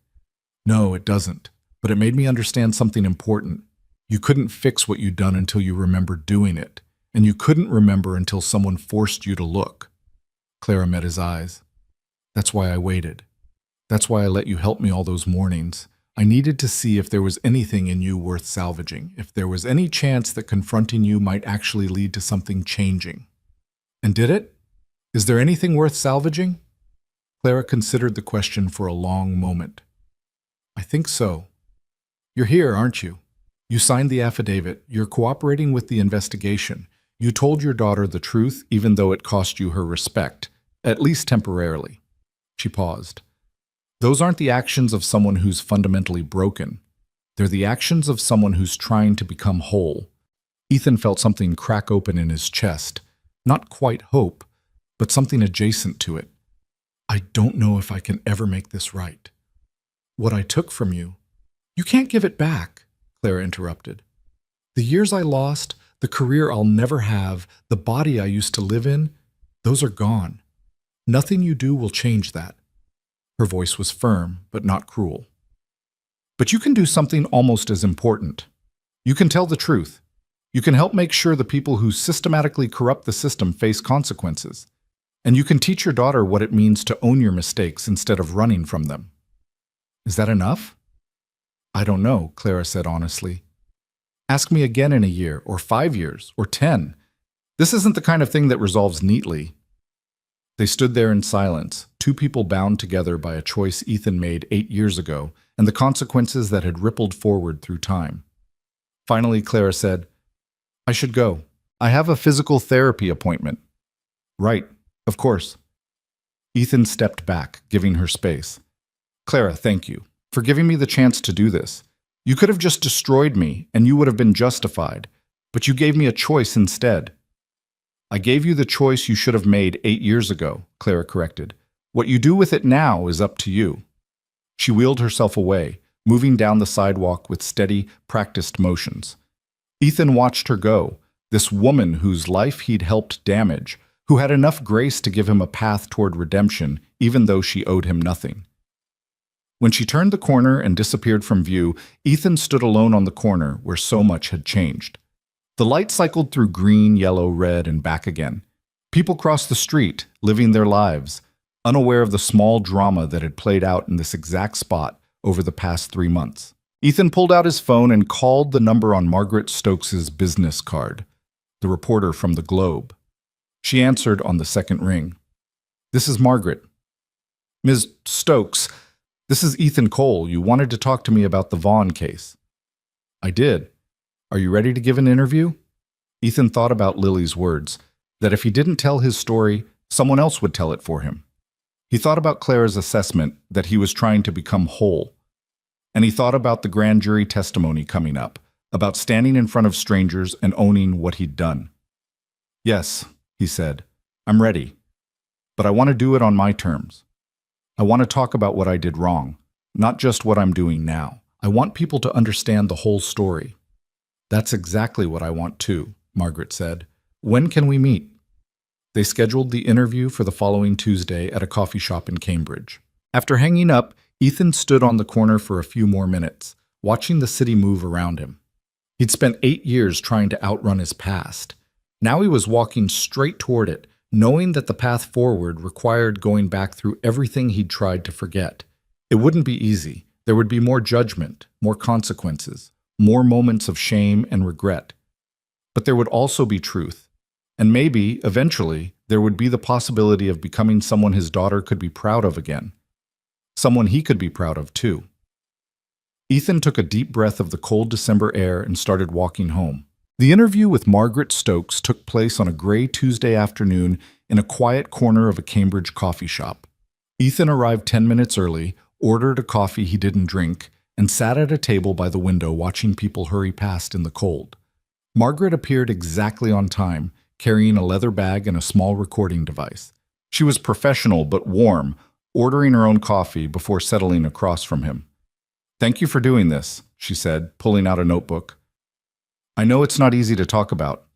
No, it doesn't, but it made me understand something important. You couldn't fix what you'd done until you remembered doing it, and you couldn't remember until someone forced you to look. Clara met his eyes. That's why I waited. That's why I let you help me all those mornings. I needed to see if there was anything in you worth salvaging, if there was any chance that confronting you might actually lead to something changing. And did it? Is there anything worth salvaging? Clara considered the question for a long moment. I think so. You're here, aren't you? You signed the affidavit. You're cooperating with the investigation. You told your daughter the truth, even though it cost you her respect, at least temporarily. She paused. Those aren't the actions of someone who's fundamentally broken. They're the actions of someone who's trying to become whole. Ethan felt something crack open in his chest. Not quite hope, but something adjacent to it. I don't know if I can ever make this right. What I took from you, you can't give it back, Clara interrupted. The years I lost, the career I'll never have, the body I used to live in, those are gone. Nothing you do will change that. Her voice was firm, but not cruel. But you can do something almost as important. You can tell the truth. You can help make sure the people who systematically corrupt the system face consequences. And you can teach your daughter what it means to own your mistakes instead of running from them. Is that enough? I don't know, Clara said honestly. Ask me again in a year, or 5 years, or 10. This isn't the kind of thing that resolves neatly. They stood there in silence, two people bound together by a choice Ethan made 8 years ago and the consequences that had rippled forward through time. Finally, Clara said, I should go. I have a physical therapy appointment. Right, of course. Ethan stepped back, giving her space. Clara, thank you for giving me the chance to do this. You could have just destroyed me and you would have been justified, but you gave me a choice instead. I gave you the choice you should have made 8 years ago, Clara corrected. What you do with it now is up to you. She wheeled herself away, moving down the sidewalk with steady, practiced motions. Ethan watched her go, this woman whose life he'd helped damage, who had enough grace to give him a path toward redemption, even though she owed him nothing. When she turned the corner and disappeared from view, Ethan stood alone on the corner where so much had changed. The light cycled through green, yellow, red, and back again. People crossed the street, living their lives, unaware of the small drama that had played out in this exact spot over the past 3 months. Ethan pulled out his phone and called the number on Margaret Stokes's business card, the reporter from the Globe. She answered on the second ring. This is Margaret. Ms. Stokes, this is Ethan Cole. You wanted to talk to me about the Vaughn case. I did. Are you ready to give an interview? Ethan thought about Lily's words, that if he didn't tell his story, someone else would tell it for him. He thought about Clara's assessment that he was trying to become whole. and he thought about the grand jury testimony coming up, about standing in front of strangers and owning what he'd done. "Yes," he said, "I'm ready. But I want to do it on my terms. I want to talk about what I did wrong, not just what I'm doing now. I want people to understand the whole story." "That's exactly what I want too," Margaret said. "When can we meet?" They scheduled the interview for the following Tuesday at a coffee shop in Cambridge. After hanging up, Ethan stood on the corner for a few more minutes, watching the city move around him. He'd spent 8 years trying to outrun his past. Now he was walking straight toward it, knowing that the path forward required going back through everything he'd tried to forget. It wouldn't be easy. There would be more judgment, more consequences, more moments of shame and regret. But there would also be truth. And maybe, eventually, there would be the possibility of becoming someone his daughter could be proud of again. Someone he could be proud of, too. Ethan took a deep breath of the cold December air and started walking home. The interview with Margaret Stokes took place on a gray Tuesday afternoon in a quiet corner of a Cambridge coffee shop. Ethan arrived 10 minutes early, ordered a coffee he didn't drink, and sat at a table by the window watching people hurry past in the cold. Margaret appeared exactly on time, carrying a leather bag and a small recording device. She was professional but warm, ordering her own coffee before settling across from him. "Thank you for doing this," she said, pulling out a notebook. "I know it's not easy to talk about."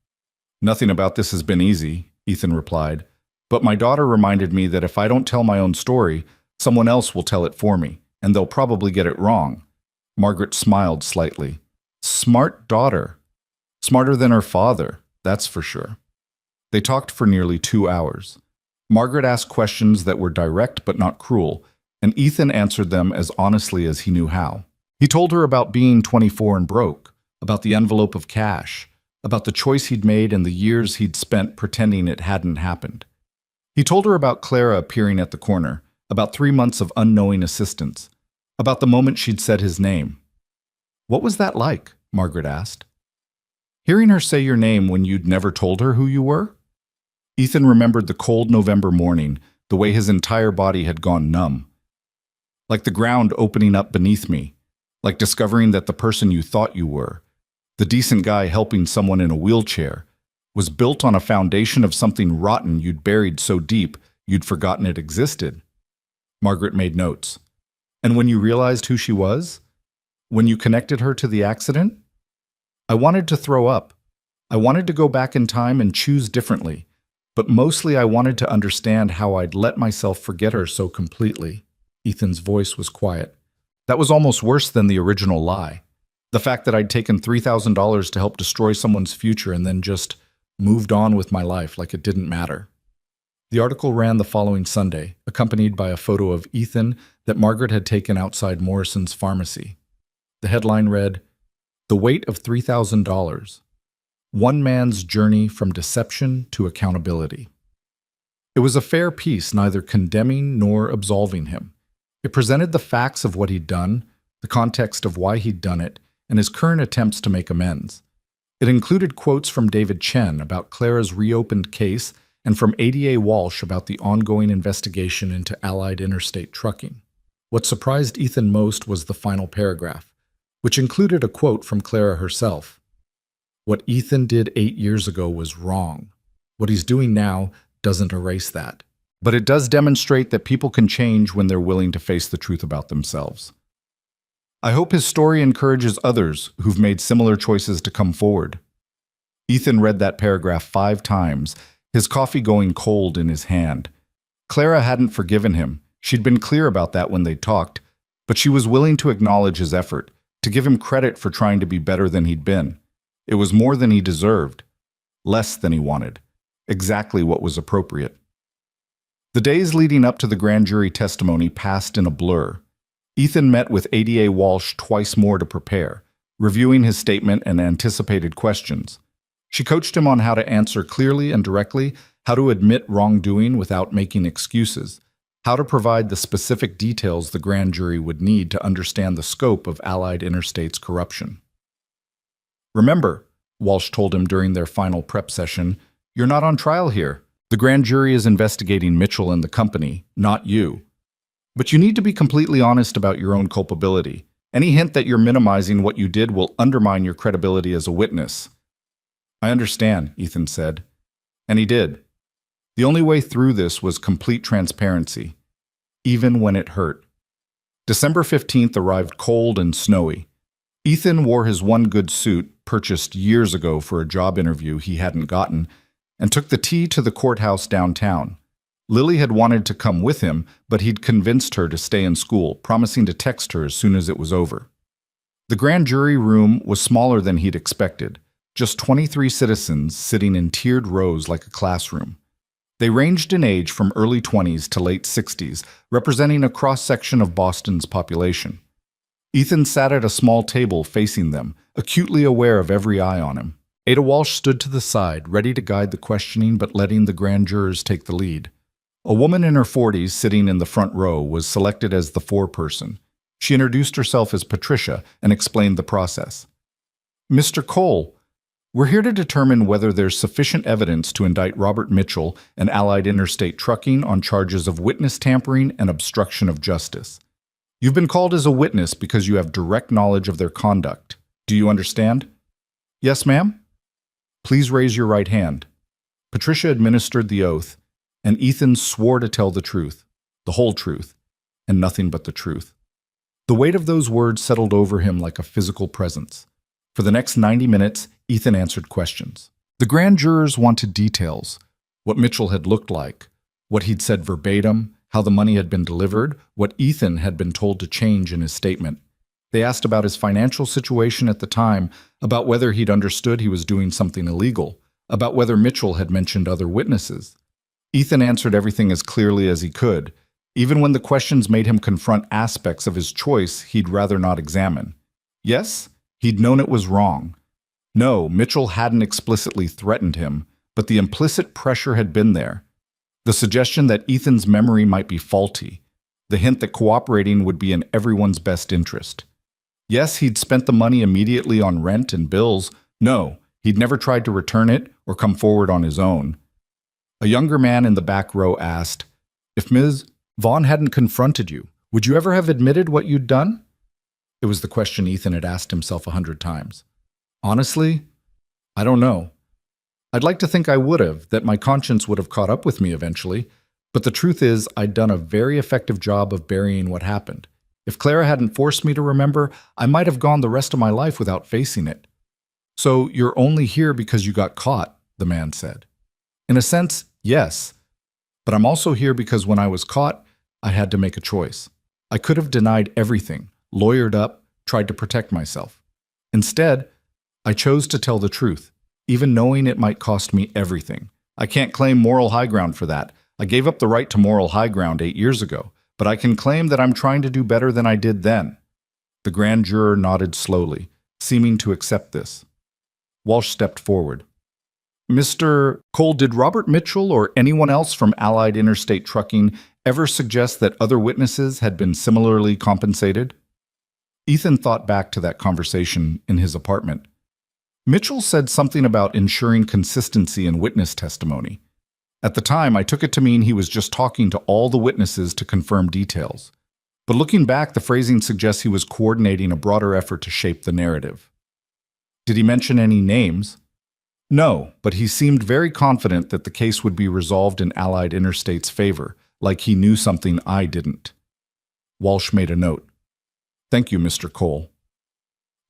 "Nothing about this has been easy," Ethan replied, "but my daughter reminded me that if I don't tell my own story, someone else will tell it for me, and they'll probably get it wrong." Margaret smiled slightly. "Smart daughter. Smarter than her father, that's for sure." They talked for nearly 2 hours. Margaret asked questions that were direct but not cruel, and Ethan answered them as honestly as he knew how. He told her about being 24 and broke, about the envelope of cash, about the choice he'd made and the years he'd spent pretending it hadn't happened. He told her about Clara appearing at the corner, about 3 months of unknowing assistance, about the moment she'd said his name. "What was that like?" Margaret asked. "Hearing her say your name when you'd never told her who you were?" Ethan remembered the cold November morning, the way his entire body had gone numb. "Like the ground opening up beneath me, like discovering that the person you thought you were, the decent guy helping someone in a wheelchair, was built on a foundation of something rotten you'd buried so deep you'd forgotten it existed." Margaret made notes. "And when you realized who she was? When you connected her to the accident?" "I wanted to throw up. I wanted to go back in time and choose differently. But mostly I wanted to understand how I'd let myself forget her so completely." Ethan's voice was quiet. "That was almost worse than the original lie. The fact that I'd taken $3,000 to help destroy someone's future and then just moved on with my life like it didn't matter." The article ran the following Sunday, accompanied by a photo of Ethan that Margaret had taken outside Morrison's pharmacy. The headline read, "The Weight of $3,000. One man's journey from deception to accountability." It was a fair piece, neither condemning nor absolving him. It presented the facts of what he'd done, the context of why he'd done it, and his current attempts to make amends. It included quotes from David Chen about Clara's reopened case and from ADA Walsh about the ongoing investigation into Allied Interstate Trucking. What surprised Ethan most was the final paragraph, which included a quote from Clara herself. "What Ethan did 8 years ago was wrong. What he's doing now doesn't erase that. But it does demonstrate that people can change when they're willing to face the truth about themselves." I hope his story encourages others who've made similar choices to come forward. Ethan read that paragraph 5 times, his coffee going cold in his hand. Clara hadn't forgiven him. She'd been clear about that when they talked, but she was willing to acknowledge his effort, to give him credit for trying to be better than he'd been. It was more than he deserved, less than he wanted, exactly what was appropriate. The days leading up to the grand jury testimony passed in a blur. Ethan met with ADA Walsh twice more to prepare, reviewing his statement and anticipated questions. She coached him on how to answer clearly and directly, how to admit wrongdoing without making excuses, how to provide the specific details the grand jury would need to understand the scope of Allied Interstate's corruption. "Remember," Walsh told him during their final prep session, "you're not on trial here. The grand jury is investigating Mitchell and the company, not you. But you need to be completely honest about your own culpability. Any hint that you're minimizing what you did will undermine your credibility as a witness." "I understand," Ethan said. And he did. The only way through this was complete transparency, even when it hurt. December 15th arrived cold and snowy. Ethan wore his one good suit, purchased years ago for a job interview he hadn't gotten, and took the T to the courthouse downtown. Lily had wanted to come with him, but he'd convinced her to stay in school, promising to text her as soon as it was over. The grand jury room was smaller than he'd expected, just 23 citizens sitting in tiered rows like a classroom. They ranged in age from early 20s to late 60s, representing a cross-section of Boston's population. Ethan sat at a small table facing them, acutely aware of every eye on him. Ada Walsh stood to the side, ready to guide the questioning but letting the grand jurors take the lead. A woman in her 40s sitting in the front row was selected as the foreperson. She introduced herself as Patricia and explained the process. "Mr. Cole, we're here to determine whether there's sufficient evidence to indict Robert Mitchell and Allied Interstate Trucking on charges of witness tampering and obstruction of justice. You've been called as a witness because you have direct knowledge of their conduct. Do you understand?" "Yes, ma'am." "Please raise your right hand." Patricia administered the oath, and Ethan swore to tell the truth, the whole truth, and nothing but the truth. The weight of those words settled over him like a physical presence. For the next 90 minutes, Ethan answered questions. The grand jurors wanted details: what Mitchell had looked like, what he'd said verbatim, how the money had been delivered, what Ethan had been told to change in his statement. They asked about his financial situation at the time, about whether he'd understood he was doing something illegal, about whether Mitchell had mentioned other witnesses. Ethan answered everything as clearly as he could, even when the questions made him confront aspects of his choice he'd rather not examine. Yes, he'd known it was wrong. No, Mitchell hadn't explicitly threatened him, but the implicit pressure had been there. The suggestion that Ethan's memory might be faulty, the hint that cooperating would be in everyone's best interest. Yes, he'd spent the money immediately on rent and bills. No, he'd never tried to return it or come forward on his own. A younger man in the back row asked, "If Ms. Vaughn hadn't confronted you, would you ever have admitted what you'd done?" It was the question Ethan had asked himself 100 times. "Honestly, I don't know. I'd like to think I would have, that my conscience would have caught up with me eventually, but the truth is I'd done a very effective job of burying what happened. If Clara hadn't forced me to remember, I might have gone the rest of my life without facing it." "So you're only here because you got caught," the man said. "In a sense, yes. But I'm also here because when I was caught, I had to make a choice. I could have denied everything, lawyered up, tried to protect myself. Instead, I chose to tell the truth, even knowing it might cost me everything. I can't claim moral high ground for that. I gave up the right to moral high ground 8 years ago, but I can claim that I'm trying to do better than I did then." The grand juror nodded slowly, seeming to accept this. Walsh stepped forward. "Mr. Cole, did Robert Mitchell or anyone else from Allied Interstate Trucking ever suggest that other witnesses had been similarly compensated?" Ethan thought back to that conversation in his apartment. Mitchell said something about ensuring consistency in witness testimony. At the time, I took it to mean he was just talking to all the witnesses to confirm details. But looking back, the phrasing suggests he was coordinating a broader effort to shape the narrative. "Did he mention any names?" "No, but he seemed very confident that the case would be resolved in Allied Interstate's favor, like he knew something I didn't." Walsh made a note. "Thank you, Mr. Cole."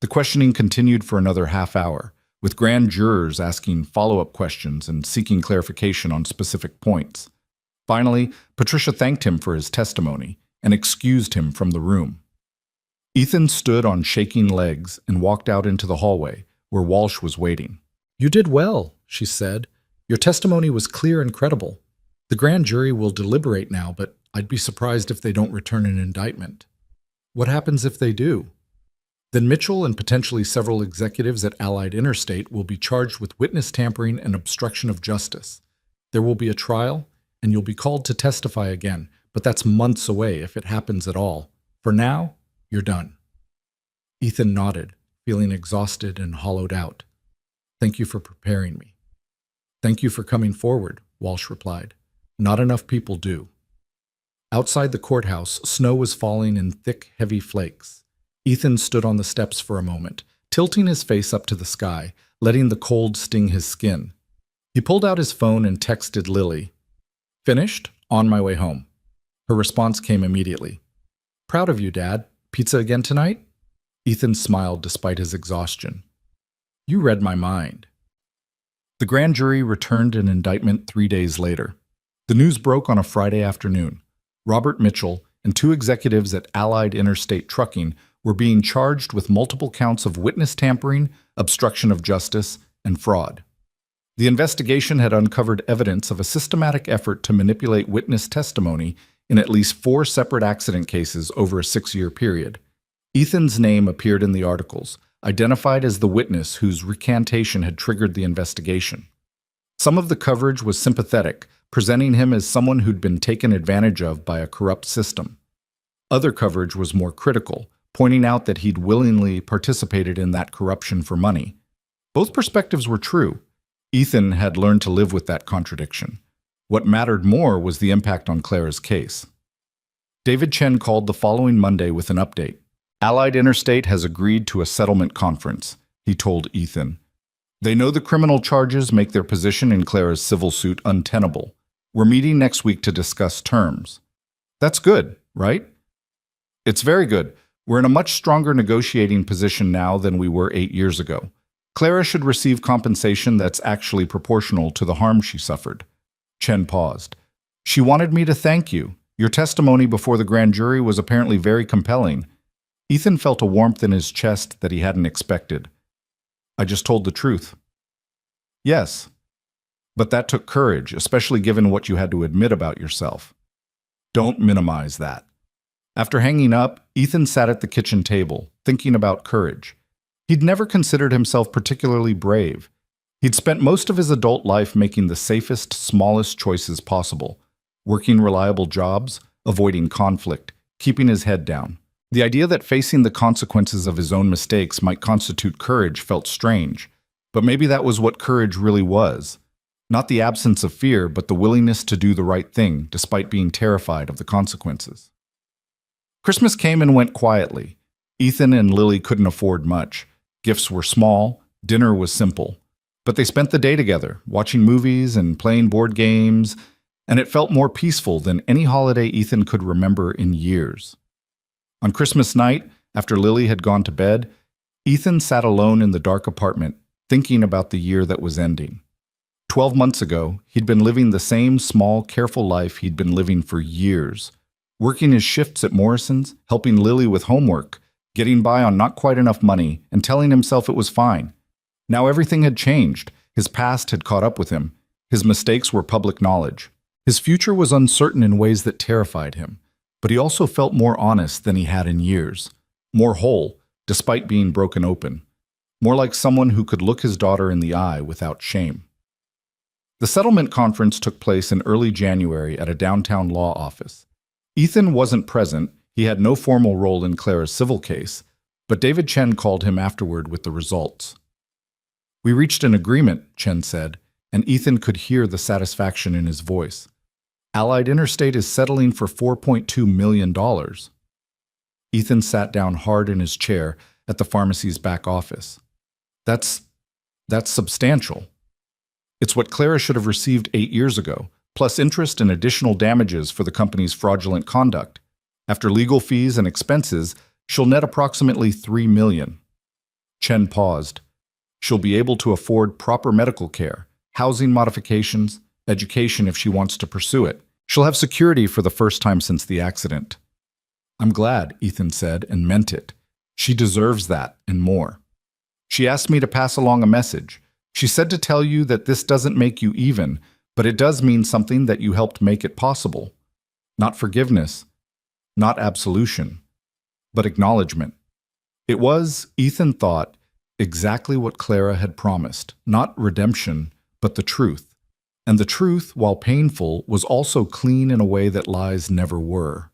The questioning continued for another half hour, with grand jurors asking follow-up questions and seeking clarification on specific points. Finally, Patricia thanked him for his testimony and excused him from the room. Ethan stood on shaking legs and walked out into the hallway, where Walsh was waiting. "You did well," she said. "Your testimony was clear and credible. The grand jury will deliberate now, but I'd be surprised if they don't return an indictment." "What happens if they do?" "Then Mitchell and potentially several executives at Allied Interstate will be charged with witness tampering and obstruction of justice. There will be a trial, and you'll be called to testify again, but that's months away if it happens at all. For now, you're done." Ethan nodded, feeling exhausted and hollowed out. "Thank you for preparing me." "Thank you for coming forward," Walsh replied. "Not enough people do." Outside the courthouse, snow was falling in thick, heavy flakes. Ethan stood on the steps for a moment, tilting his face up to the sky, letting the cold sting his skin. He pulled out his phone and texted Lily. "Finished? On my way home." Her response came immediately. "Proud of you, Dad. Pizza again tonight?" Ethan smiled despite his exhaustion. "You read my mind." The grand jury returned an indictment 3 days later. The news broke on a Friday afternoon. Robert Mitchell and 2 executives at Allied Interstate Trucking were being charged with multiple counts of witness tampering, obstruction of justice, and fraud. The investigation had uncovered evidence of a systematic effort to manipulate witness testimony in at least 4 separate accident cases over a 6-year period. Ethan's name appeared in the articles, identified as the witness whose recantation had triggered the investigation. Some of the coverage was sympathetic, presenting him as someone who'd been taken advantage of by a corrupt system. Other coverage was more critical, pointing out that he'd willingly participated in that corruption for money. Both perspectives were true. Ethan had learned to live with that contradiction. What mattered more was the impact on Clara's case. David Chen called the following Monday with an update. Allied Interstate has agreed to a settlement conference, he told Ethan. They know the criminal charges make their position in Clara's civil suit untenable. We're meeting next week to discuss terms. That's good, right? It's very good. We're in a much stronger negotiating position now than we were 8 years ago. Clara should receive compensation that's actually proportional to the harm she suffered. Chen paused. She wanted me to thank you. Your testimony before the grand jury was apparently very compelling. Ethan felt a warmth in his chest that he hadn't expected. I just told the truth. Yes, but that took courage, especially given what you had to admit about yourself. Don't minimize that. After hanging up, Ethan sat at the kitchen table, thinking about courage. He'd never considered himself particularly brave. He'd spent most of his adult life making the safest, smallest choices possible, working reliable jobs, avoiding conflict, keeping his head down. The idea that facing the consequences of his own mistakes might constitute courage felt strange, but maybe that was what courage really was. Not the absence of fear, but the willingness to do the right thing, despite being terrified of the consequences. Christmas came and went quietly. Ethan and Lily couldn't afford much. Gifts were small, dinner was simple. But they spent the day together, watching movies and playing board games, and it felt more peaceful than any holiday Ethan could remember in years. On Christmas night, after Lily had gone to bed, Ethan sat alone in the dark apartment, thinking about the year that was ending. 12 months ago, he'd been living the same small, careful life he'd been living for years, working his shifts at Morrison's, helping Lily with homework, getting by on not quite enough money, and telling himself it was fine. Now everything had changed. His past had caught up with him. His mistakes were public knowledge. His future was uncertain in ways that terrified him, but he also felt more honest than he had in years, more whole, despite being broken open, more like someone who could look his daughter in the eye without shame. The settlement conference took place in early January at a downtown law office. Ethan wasn't present. He had no formal role in Clara's civil case, but David Chen called him afterward with the results. We reached an agreement, Chen said, and Ethan could hear the satisfaction in his voice. Allied Interstate is settling for $4.2 million. Ethan sat down hard in his chair at the pharmacy's back office. That's substantial. It's what Clara should have received 8 years ago, plus interest and additional damages for the company's fraudulent conduct. After legal fees and expenses, she'll net approximately $3 million. Chen paused. She'll be able to afford proper medical care, housing modifications, education if she wants to pursue it. She'll have security for the first time since the accident. I'm glad, Ethan said, and meant it. She deserves that and more. She asked me to pass along a message. She said to tell you that this doesn't make you even, but it does mean something that you helped make it possible. Not forgiveness, not absolution, but acknowledgement. It was, Ethan thought, exactly what Clara had promised, not redemption, but the truth. And the truth, while painful, was also clean in a way that lies never were.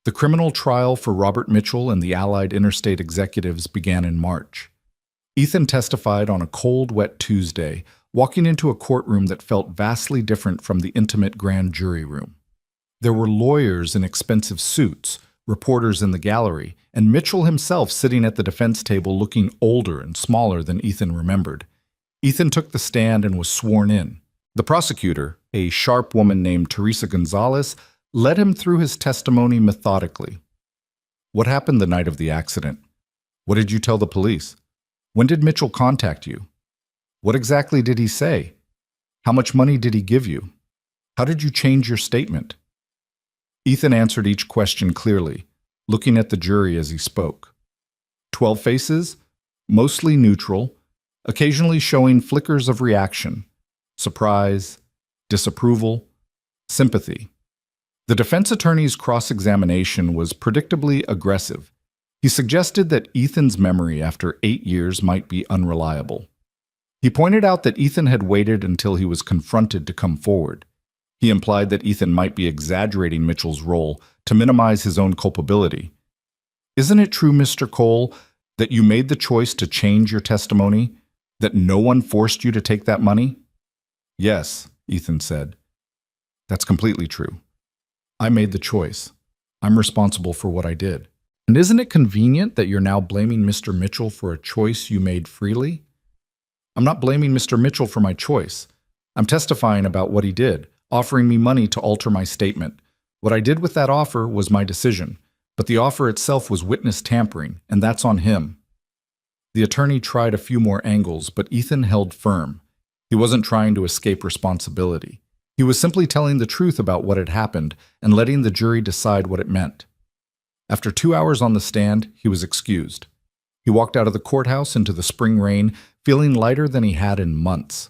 The criminal trial for Robert Mitchell and the Allied Interstate executives began in March. Ethan testified on a cold, wet Tuesday, walking into a courtroom that felt vastly different from the intimate grand jury room. There were lawyers in expensive suits, reporters in the gallery, and Mitchell himself sitting at the defense table looking older and smaller than Ethan remembered. Ethan took the stand and was sworn in. The prosecutor, a sharp woman named Teresa Gonzalez, led him through his testimony methodically. What happened the night of the accident? What did you tell the police? When did Mitchell contact you? What exactly did he say? How much money did he give you? How did you change your statement? Ethan answered each question clearly, looking at the jury as he spoke. 12 faces, mostly neutral, occasionally showing flickers of reaction, surprise, disapproval, sympathy. The defense attorney's cross-examination was predictably aggressive. He suggested that Ethan's memory after 8 years might be unreliable. He pointed out that Ethan had waited until he was confronted to come forward. He implied that Ethan might be exaggerating Mitchell's role to minimize his own culpability. Isn't it true, Mr. Cole, that you made the choice to change your testimony, that no one forced you to take that money? Yes, Ethan said. That's completely true. I made the choice. I'm responsible for what I did. And isn't it convenient that you're now blaming Mr. Mitchell for a choice you made freely? I'm not blaming Mr. Mitchell for my choice. I'm testifying about what he did, offering me money to alter my statement. What I did with that offer was my decision, but the offer itself was witness tampering, and that's on him. The attorney tried a few more angles, but Ethan held firm. He wasn't trying to escape responsibility. He was simply telling the truth about what had happened and letting the jury decide what it meant. After 2 hours on the stand, he was excused. He walked out of the courthouse into the spring rain, feeling lighter than he had in months.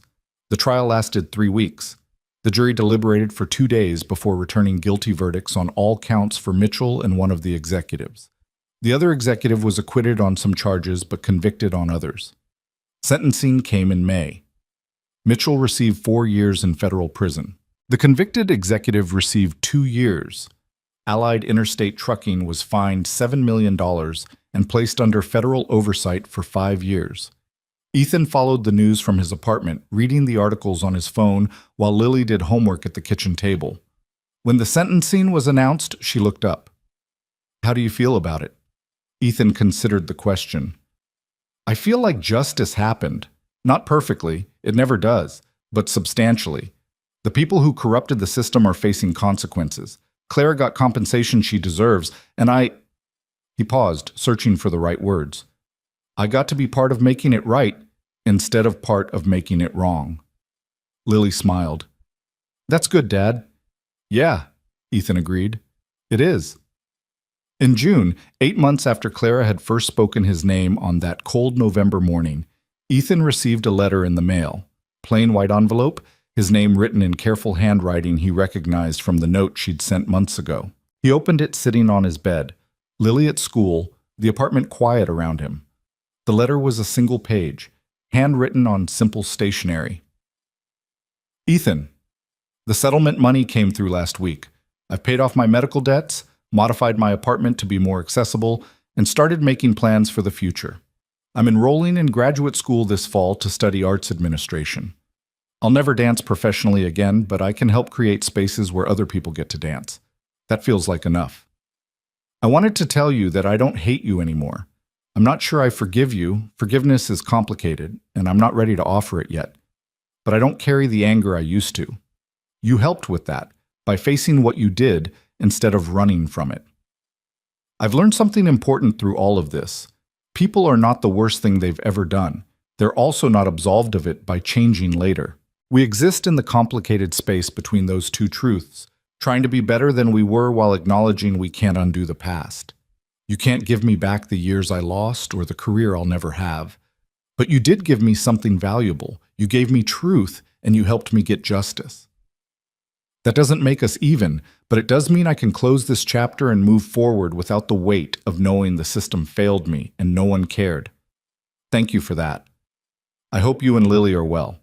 The trial lasted 3 weeks. The jury deliberated for 2 days before returning guilty verdicts on all counts for Mitchell and one of the executives. The other executive was acquitted on some charges but convicted on others. Sentencing came in May. Mitchell received 4 years in federal prison. The convicted executive received 2 years. Allied Interstate Trucking was fined $7 million and placed under federal oversight for 5 years. Ethan followed the news from his apartment, reading the articles on his phone while Lily did homework at the kitchen table. When the sentencing was announced, she looked up. How do you feel about it? Ethan considered the question. I feel like justice happened. Not perfectly, it never does, but substantially. The people who corrupted the system are facing consequences. Clara got compensation she deserves, and He paused, searching for the right words. I got to be part of making it right, instead of part of making it wrong. Lily smiled. That's good, Dad. Yeah, Ethan agreed. It is. In June, 8 months after Clara had first spoken his name on that cold November morning, Ethan received a letter in the mail. Plain white envelope, his name written in careful handwriting he recognized from the note she'd sent months ago. He opened it sitting on his bed. Lily at school, the apartment quiet around him. The letter was a single page, handwritten on simple stationery. Ethan, the settlement money came through last week. I've paid off my medical debts, modified my apartment to be more accessible, and started making plans for the future. I'm enrolling in graduate school this fall to study arts administration. I'll never dance professionally again, but I can help create spaces where other people get to dance. That feels like enough. I wanted to tell you that I don't hate you anymore. I'm not sure I forgive you. Forgiveness is complicated, and I'm not ready to offer it yet. But I don't carry the anger I used to. You helped with that, by facing what you did instead of running from it. I've learned something important through all of this. People are not the worst thing they've ever done. They're also not absolved of it by changing later. We exist in the complicated space between those two truths, trying to be better than we were while acknowledging we can't undo the past. You can't give me back the years I lost or the career I'll never have. But you did give me something valuable. You gave me truth, and you helped me get justice. That doesn't make us even, but it does mean I can close this chapter and move forward without the weight of knowing the system failed me and no one cared. Thank you for that. I hope you and Lily are well.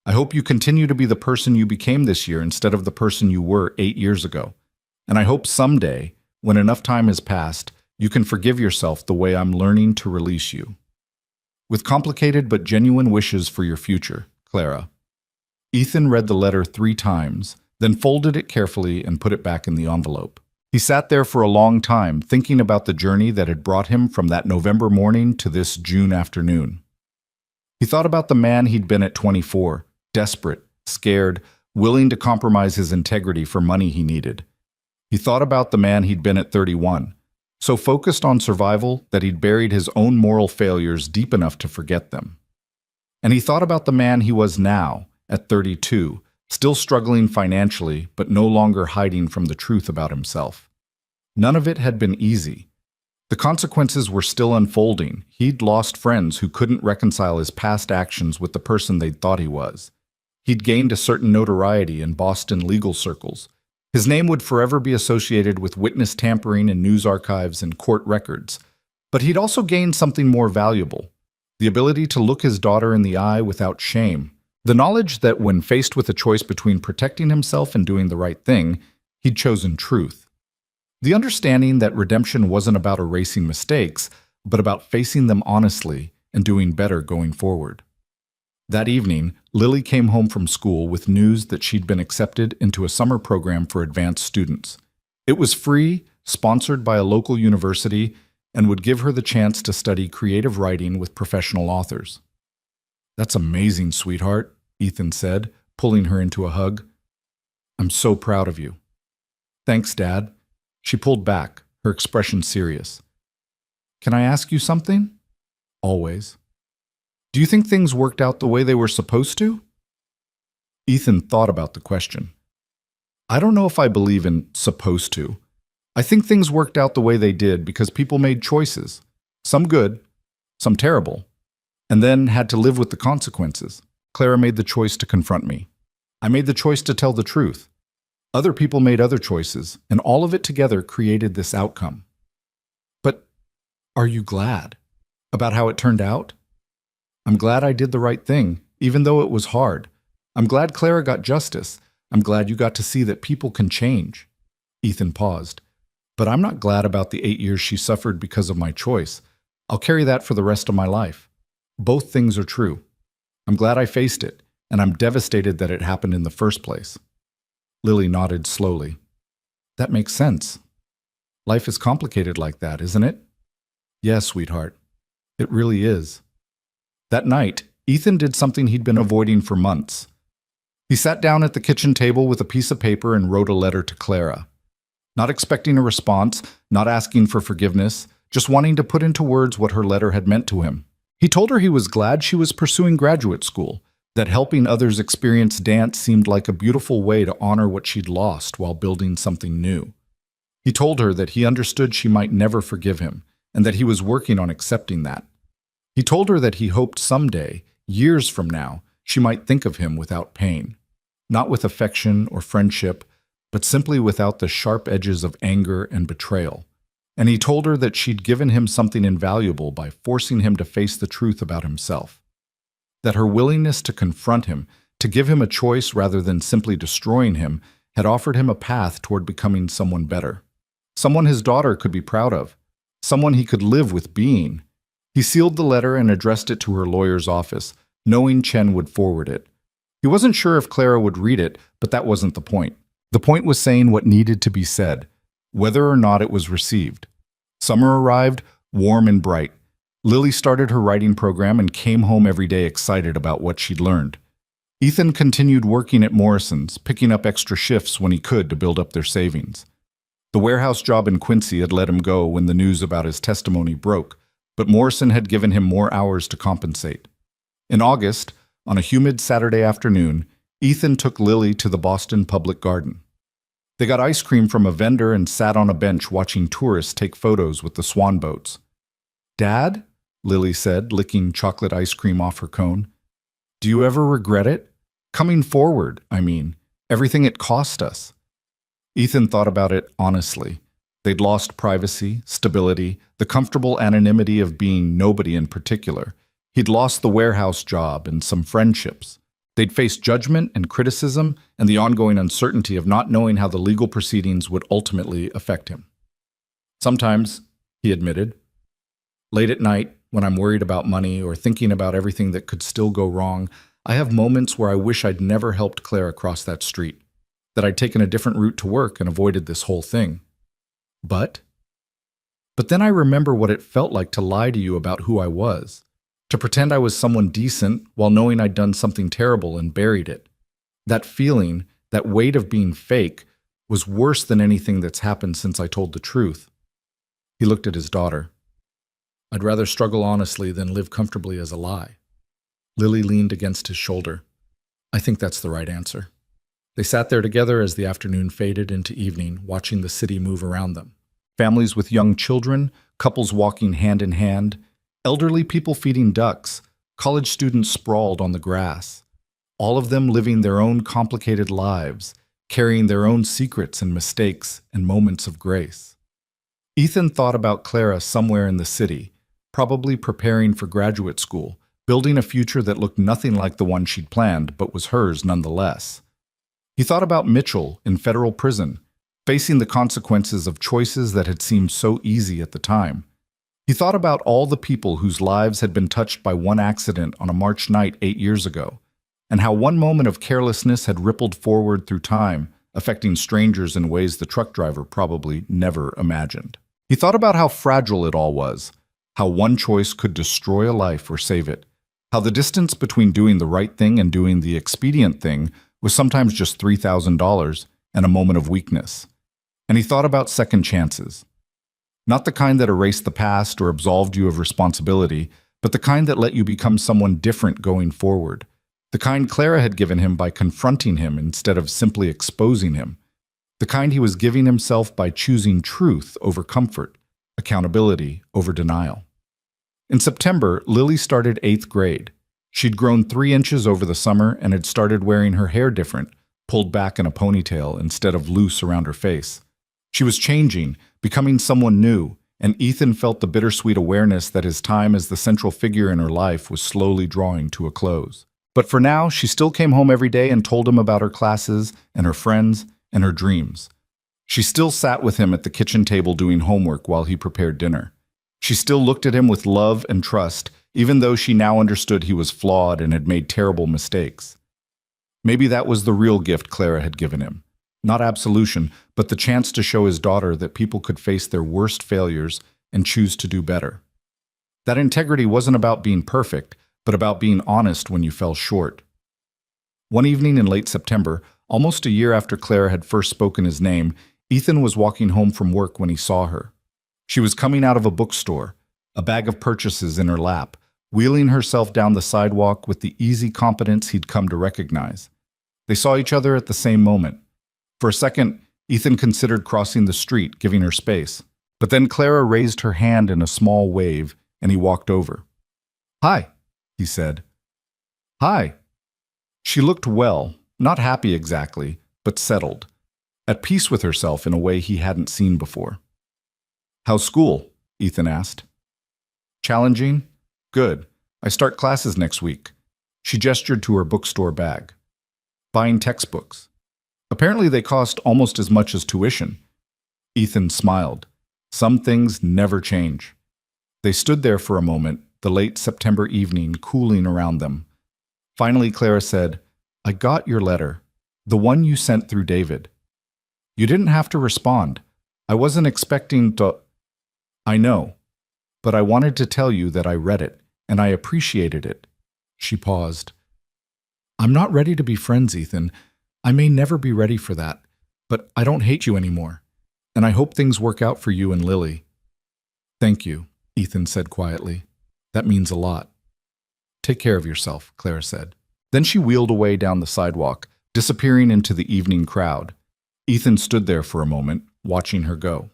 I hope you continue to be the person you became this year instead of the person you were 8 years ago. And I hope someday, when enough time has passed, you can forgive yourself the way I'm learning to release you. With complicated but genuine wishes for your future, Clara. Ethan read the letter 3 times, then folded it carefully and put it back in the envelope. He sat there for a long time, thinking about the journey that had brought him from that November morning to this June afternoon. He thought about the man he'd been at 24, desperate, scared, willing to compromise his integrity for money he needed. He thought about the man he'd been at 31, so focused on survival that he'd buried his own moral failures deep enough to forget them. And he thought about the man he was now, at 32, still struggling financially but no longer hiding from the truth about himself. None of it had been easy. The consequences were still unfolding. He'd lost friends who couldn't reconcile his past actions with the person they'd thought he was. He'd gained a certain notoriety in Boston legal circles. His name would forever be associated with witness tampering in news archives and court records. But he'd also gained something more valuable: the ability to look his daughter in the eye without shame. The knowledge that when faced with a choice between protecting himself and doing the right thing, he'd chosen truth. The understanding that redemption wasn't about erasing mistakes, but about facing them honestly and doing better going forward. That evening, Lily came home from school with news that she'd been accepted into a summer program for advanced students. It was free, sponsored by a local university, and would give her the chance to study creative writing with professional authors. "That's amazing, sweetheart," Ethan said, pulling her into a hug. "I'm so proud of you." "Thanks, Dad." She pulled back, her expression serious. "Can I ask you something?" "Always." "Do you think things worked out the way they were supposed to?" Ethan thought about the question. "I don't know if I believe in supposed to. I think things worked out the way they did because people made choices, some good, some terrible, and then had to live with the consequences. Clara made the choice to confront me. I made the choice to tell the truth. Other people made other choices, and all of it together created this outcome." "But are you glad about how it turned out?" "I'm glad I did the right thing, even though it was hard. I'm glad Clara got justice. I'm glad you got to see that people can change." Ethan paused. "But I'm not glad about the 8 years she suffered because of my choice. I'll carry that for the rest of my life. Both things are true. I'm glad I faced it, and I'm devastated that it happened in the first place." Lily nodded slowly. "That makes sense. Life is complicated like that, isn't it?" "Yes, sweetheart. It really is." That night, Ethan did something he'd been avoiding for months. He sat down at the kitchen table with a piece of paper and wrote a letter to Clara. Not expecting a response, not asking for forgiveness, just wanting to put into words what her letter had meant to him. He told her he was glad she was pursuing graduate school, that helping others experience dance seemed like a beautiful way to honor what she'd lost while building something new. He told her that he understood she might never forgive him, and that he was working on accepting that. He told her that he hoped someday, years from now, she might think of him without pain, not with affection or friendship, but simply without the sharp edges of anger and betrayal. And he told her that she'd given him something invaluable by forcing him to face the truth about himself. That her willingness to confront him, to give him a choice rather than simply destroying him, had offered him a path toward becoming someone better. Someone his daughter could be proud of. Someone he could live with being. He sealed the letter and addressed it to her lawyer's office, knowing Chen would forward it. He wasn't sure if Clara would read it, but that wasn't the point. The point was saying what needed to be said, whether or not it was received. Summer arrived, warm and bright. Lily started her writing program and came home every day excited about what she'd learned. Ethan continued working at Morrison's, picking up extra shifts when he could to build up their savings. The warehouse job in Quincy had let him go when the news about his testimony broke, but Morrison had given him more hours to compensate. In August, on a humid Saturday afternoon, Ethan took Lily to the Boston Public Garden. They got ice cream from a vendor and sat on a bench watching tourists take photos with the swan boats. "Dad?" Lily said, licking chocolate ice cream off her cone. "Do you ever regret it? Coming forward, I mean, everything it cost us." Ethan thought about it honestly. They'd lost privacy, stability, the comfortable anonymity of being nobody in particular. He'd lost the warehouse job and some friendships. They'd faced judgment and criticism and the ongoing uncertainty of not knowing how the legal proceedings would ultimately affect him. "Sometimes," he admitted, "late at night, when I'm worried about money or thinking about everything that could still go wrong, I have moments where I wish I'd never helped Clara cross that street, that I'd taken a different route to work and avoided this whole thing." But then I remember what it felt like to lie to you about who I was, to pretend I was someone decent while knowing I'd done something terrible and buried it. That feeling, that weight of being fake, was worse than anything that's happened since I told the truth. He looked at his daughter. I'd rather struggle honestly than live comfortably as a lie. Lily leaned against his shoulder. I think that's the right answer. They sat there together as the afternoon faded into evening, watching the city move around them. Families with young children, couples walking hand in hand, elderly people feeding ducks, college students sprawled on the grass. All of them living their own complicated lives, carrying their own secrets and mistakes and moments of grace. Ethan thought about Clara somewhere in the city, probably preparing for graduate school, building a future that looked nothing like the one she'd planned, but was hers nonetheless. He thought about Mitchell in federal prison, facing the consequences of choices that had seemed so easy at the time. He thought about all the people whose lives had been touched by one accident on a March night 8 years ago, and how one moment of carelessness had rippled forward through time, affecting strangers in ways the truck driver probably never imagined. He thought about how fragile it all was, how one choice could destroy a life or save it, how the distance between doing the right thing and doing the expedient thing was sometimes just $3,000 and a moment of weakness. And he thought about second chances. Not the kind that erased the past or absolved you of responsibility, but the kind that let you become someone different going forward. The kind Clara had given him by confronting him instead of simply exposing him. The kind he was giving himself by choosing truth over comfort, accountability over denial. In September, Lily started 8th grade. She'd grown 3 inches over the summer and had started wearing her hair different, pulled back in a ponytail instead of loose around her face. She was changing, becoming someone new, and Ethan felt the bittersweet awareness that his time as the central figure in her life was slowly drawing to a close. But for now, she still came home every day and told him about her classes and her friends and her dreams. She still sat with him at the kitchen table doing homework while he prepared dinner. She still looked at him with love and trust, even though she now understood he was flawed and had made terrible mistakes. Maybe that was the real gift Clara had given him. Not absolution, but the chance to show his daughter that people could face their worst failures and choose to do better. That integrity wasn't about being perfect, but about being honest when you fell short. One evening in late September, almost a year after Clara had first spoken his name, Ethan was walking home from work when he saw her. She was coming out of a bookstore, a bag of purchases in her lap, wheeling herself down the sidewalk with the easy competence he'd come to recognize. They saw each other at the same moment. For a second, Ethan considered crossing the street, giving her space. But then Clara raised her hand in a small wave, and he walked over. "Hi," he said. "Hi." She looked well, not happy exactly, but settled, at peace with herself in a way he hadn't seen before. "How's school?" Ethan asked. "Challenging? Good. I start classes next week." She gestured to her bookstore bag. "Buying textbooks. Apparently they cost almost as much as tuition." Ethan smiled. Some things never change. They stood there for a moment, the late September evening cooling around them. Finally, Clara said, "I got your letter, the one you sent through David. You didn't have to respond. I wasn't expecting to—" "I know, but I wanted to tell you that I read it, and I appreciated it." She paused. "I'm not ready to be friends, Ethan. I may never be ready for that, but I don't hate you anymore, and I hope things work out for you and Lily." "Thank you," Ethan said quietly. "That means a lot." "Take care of yourself," Clara said. Then she wheeled away down the sidewalk, disappearing into the evening crowd. Ethan stood there for a moment, watching her go.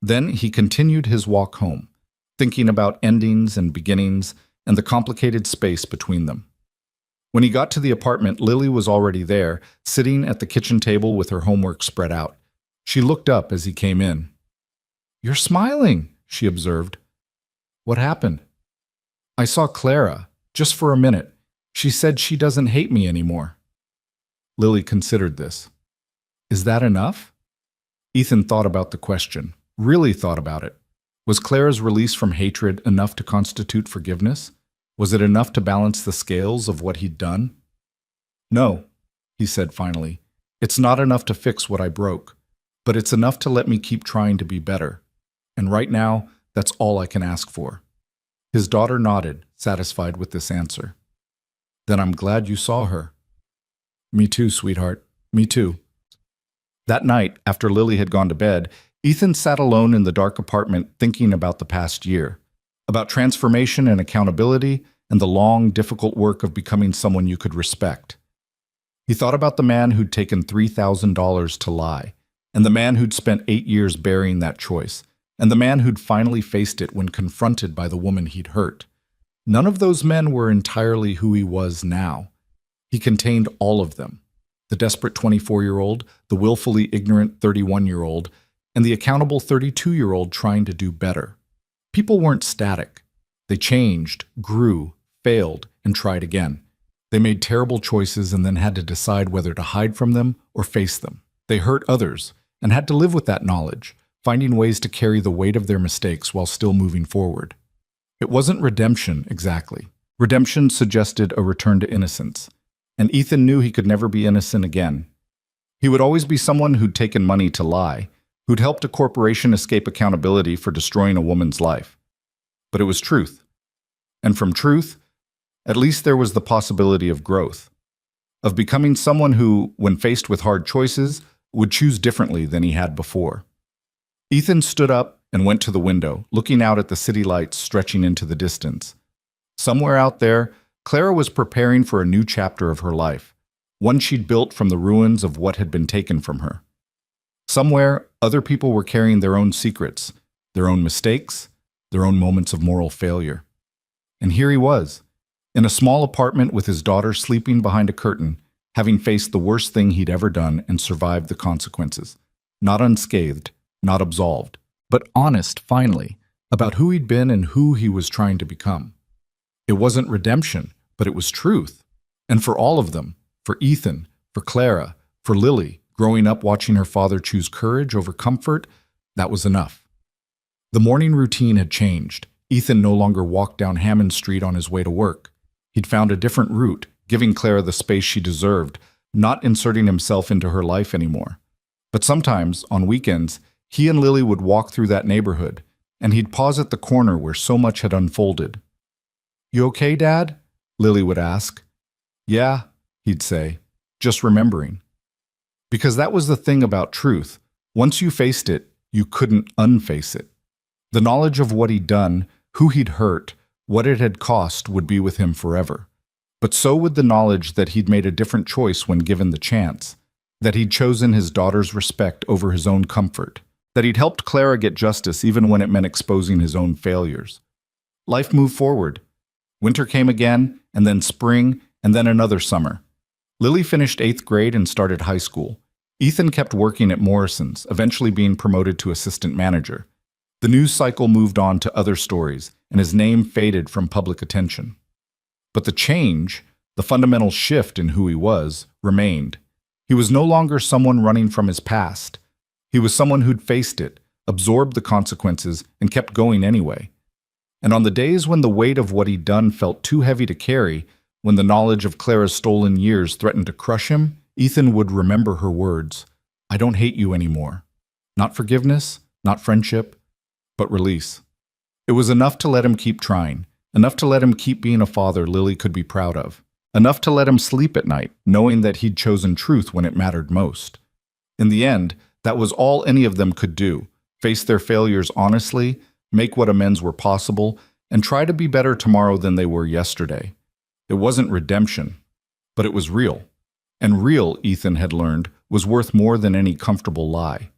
Then he continued his walk home, thinking about endings and beginnings and the complicated space between them. When he got to the apartment, Lily was already there, sitting at the kitchen table with her homework spread out. She looked up as he came in. "You're smiling," she observed. "What happened?" "I saw Clara, just for a minute. She said she doesn't hate me anymore." Lily considered this. "Is that enough?" Ethan thought about the question, really thought about it. Was Clara's release from hatred enough to constitute forgiveness? Was it enough to balance the scales of what he'd done? "No," he said finally. "It's not enough to fix what I broke. but it's enough to let me keep trying to be better. And right now, that's all I can ask for." His daughter nodded, satisfied with this answer. "Then I'm glad you saw her." "Me too, sweetheart. Me too." That night, after Lily had gone to bed, Ethan sat alone in the dark apartment thinking about the past year, about transformation and accountability, and the long, difficult work of becoming someone you could respect. He thought about the man who'd taken $3,000 to lie, and the man who'd spent 8 years burying that choice, and the man who'd finally faced it when confronted by the woman he'd hurt. None of those men were entirely who he was now. He contained all of them: the desperate 24-year-old, the willfully ignorant 31-year-old, and the accountable 32-year-old trying to do better. People weren't static. They changed, grew, failed, and tried again. They made terrible choices and then had to decide whether to hide from them or face them. They hurt others and had to live with that knowledge, finding ways to carry the weight of their mistakes while still moving forward. It wasn't redemption, exactly. Redemption suggested a return to innocence, and Ethan knew he could never be innocent again. He would always be someone who'd taken money to lie, who'd helped a corporation escape accountability for destroying a woman's life. But it was truth. And from truth, at least there was the possibility of growth, of becoming someone who, when faced with hard choices, would choose differently than he had before. Ethan stood up and went to the window, looking out at the city lights stretching into the distance. Somewhere out there, Clara was preparing for a new chapter of her life, one she'd built from the ruins of what had been taken from her. Somewhere, other people were carrying their own secrets, their own mistakes, their own moments of moral failure. And here he was, in a small apartment with his daughter sleeping behind a curtain, having faced the worst thing he'd ever done and survived the consequences. Not unscathed, not absolved, but honest, finally, about who he'd been and who he was trying to become. It wasn't redemption, but it was truth. And for all of them, for Ethan, for Clara, for Lily, growing up watching her father choose courage over comfort, that was enough. The morning routine had changed. Ethan no longer walked down Hammond Street on his way to work. He'd found a different route, giving Clara the space she deserved, not inserting himself into her life anymore. But sometimes, on weekends, he and Lily would walk through that neighborhood, and he'd pause at the corner where so much had unfolded. "You okay, Dad?" Lily would ask. "Yeah," he'd say, just remembering. Because that was the thing about truth. Once you faced it, you couldn't unface it. The knowledge of what he'd done, who he'd hurt, what it had cost would be with him forever. But so would the knowledge that he'd made a different choice when given the chance, that he'd chosen his daughter's respect over his own comfort, that he'd helped Clara get justice even when it meant exposing his own failures. Life moved forward. Winter came again, and then spring, and then another summer. Lily finished 8th grade and started high school. Ethan kept working at Morrison's, eventually being promoted to assistant manager. The news cycle moved on to other stories, and his name faded from public attention. But the change, the fundamental shift in who he was, remained. He was no longer someone running from his past. He was someone who'd faced it, absorbed the consequences, and kept going anyway. And on the days when the weight of what he'd done felt too heavy to carry, when the knowledge of Clara's stolen years threatened to crush him, Ethan would remember her words, "I don't hate you anymore." Not forgiveness, not friendship, but release. It was enough to let him keep trying, enough to let him keep being a father Lily could be proud of, enough to let him sleep at night, knowing that he'd chosen truth when it mattered most. In the end, that was all any of them could do: face their failures honestly, make what amends were possible, and try to be better tomorrow than they were yesterday. It wasn't redemption, but it was real. And real, Ethan had learned, was worth more than any comfortable lie.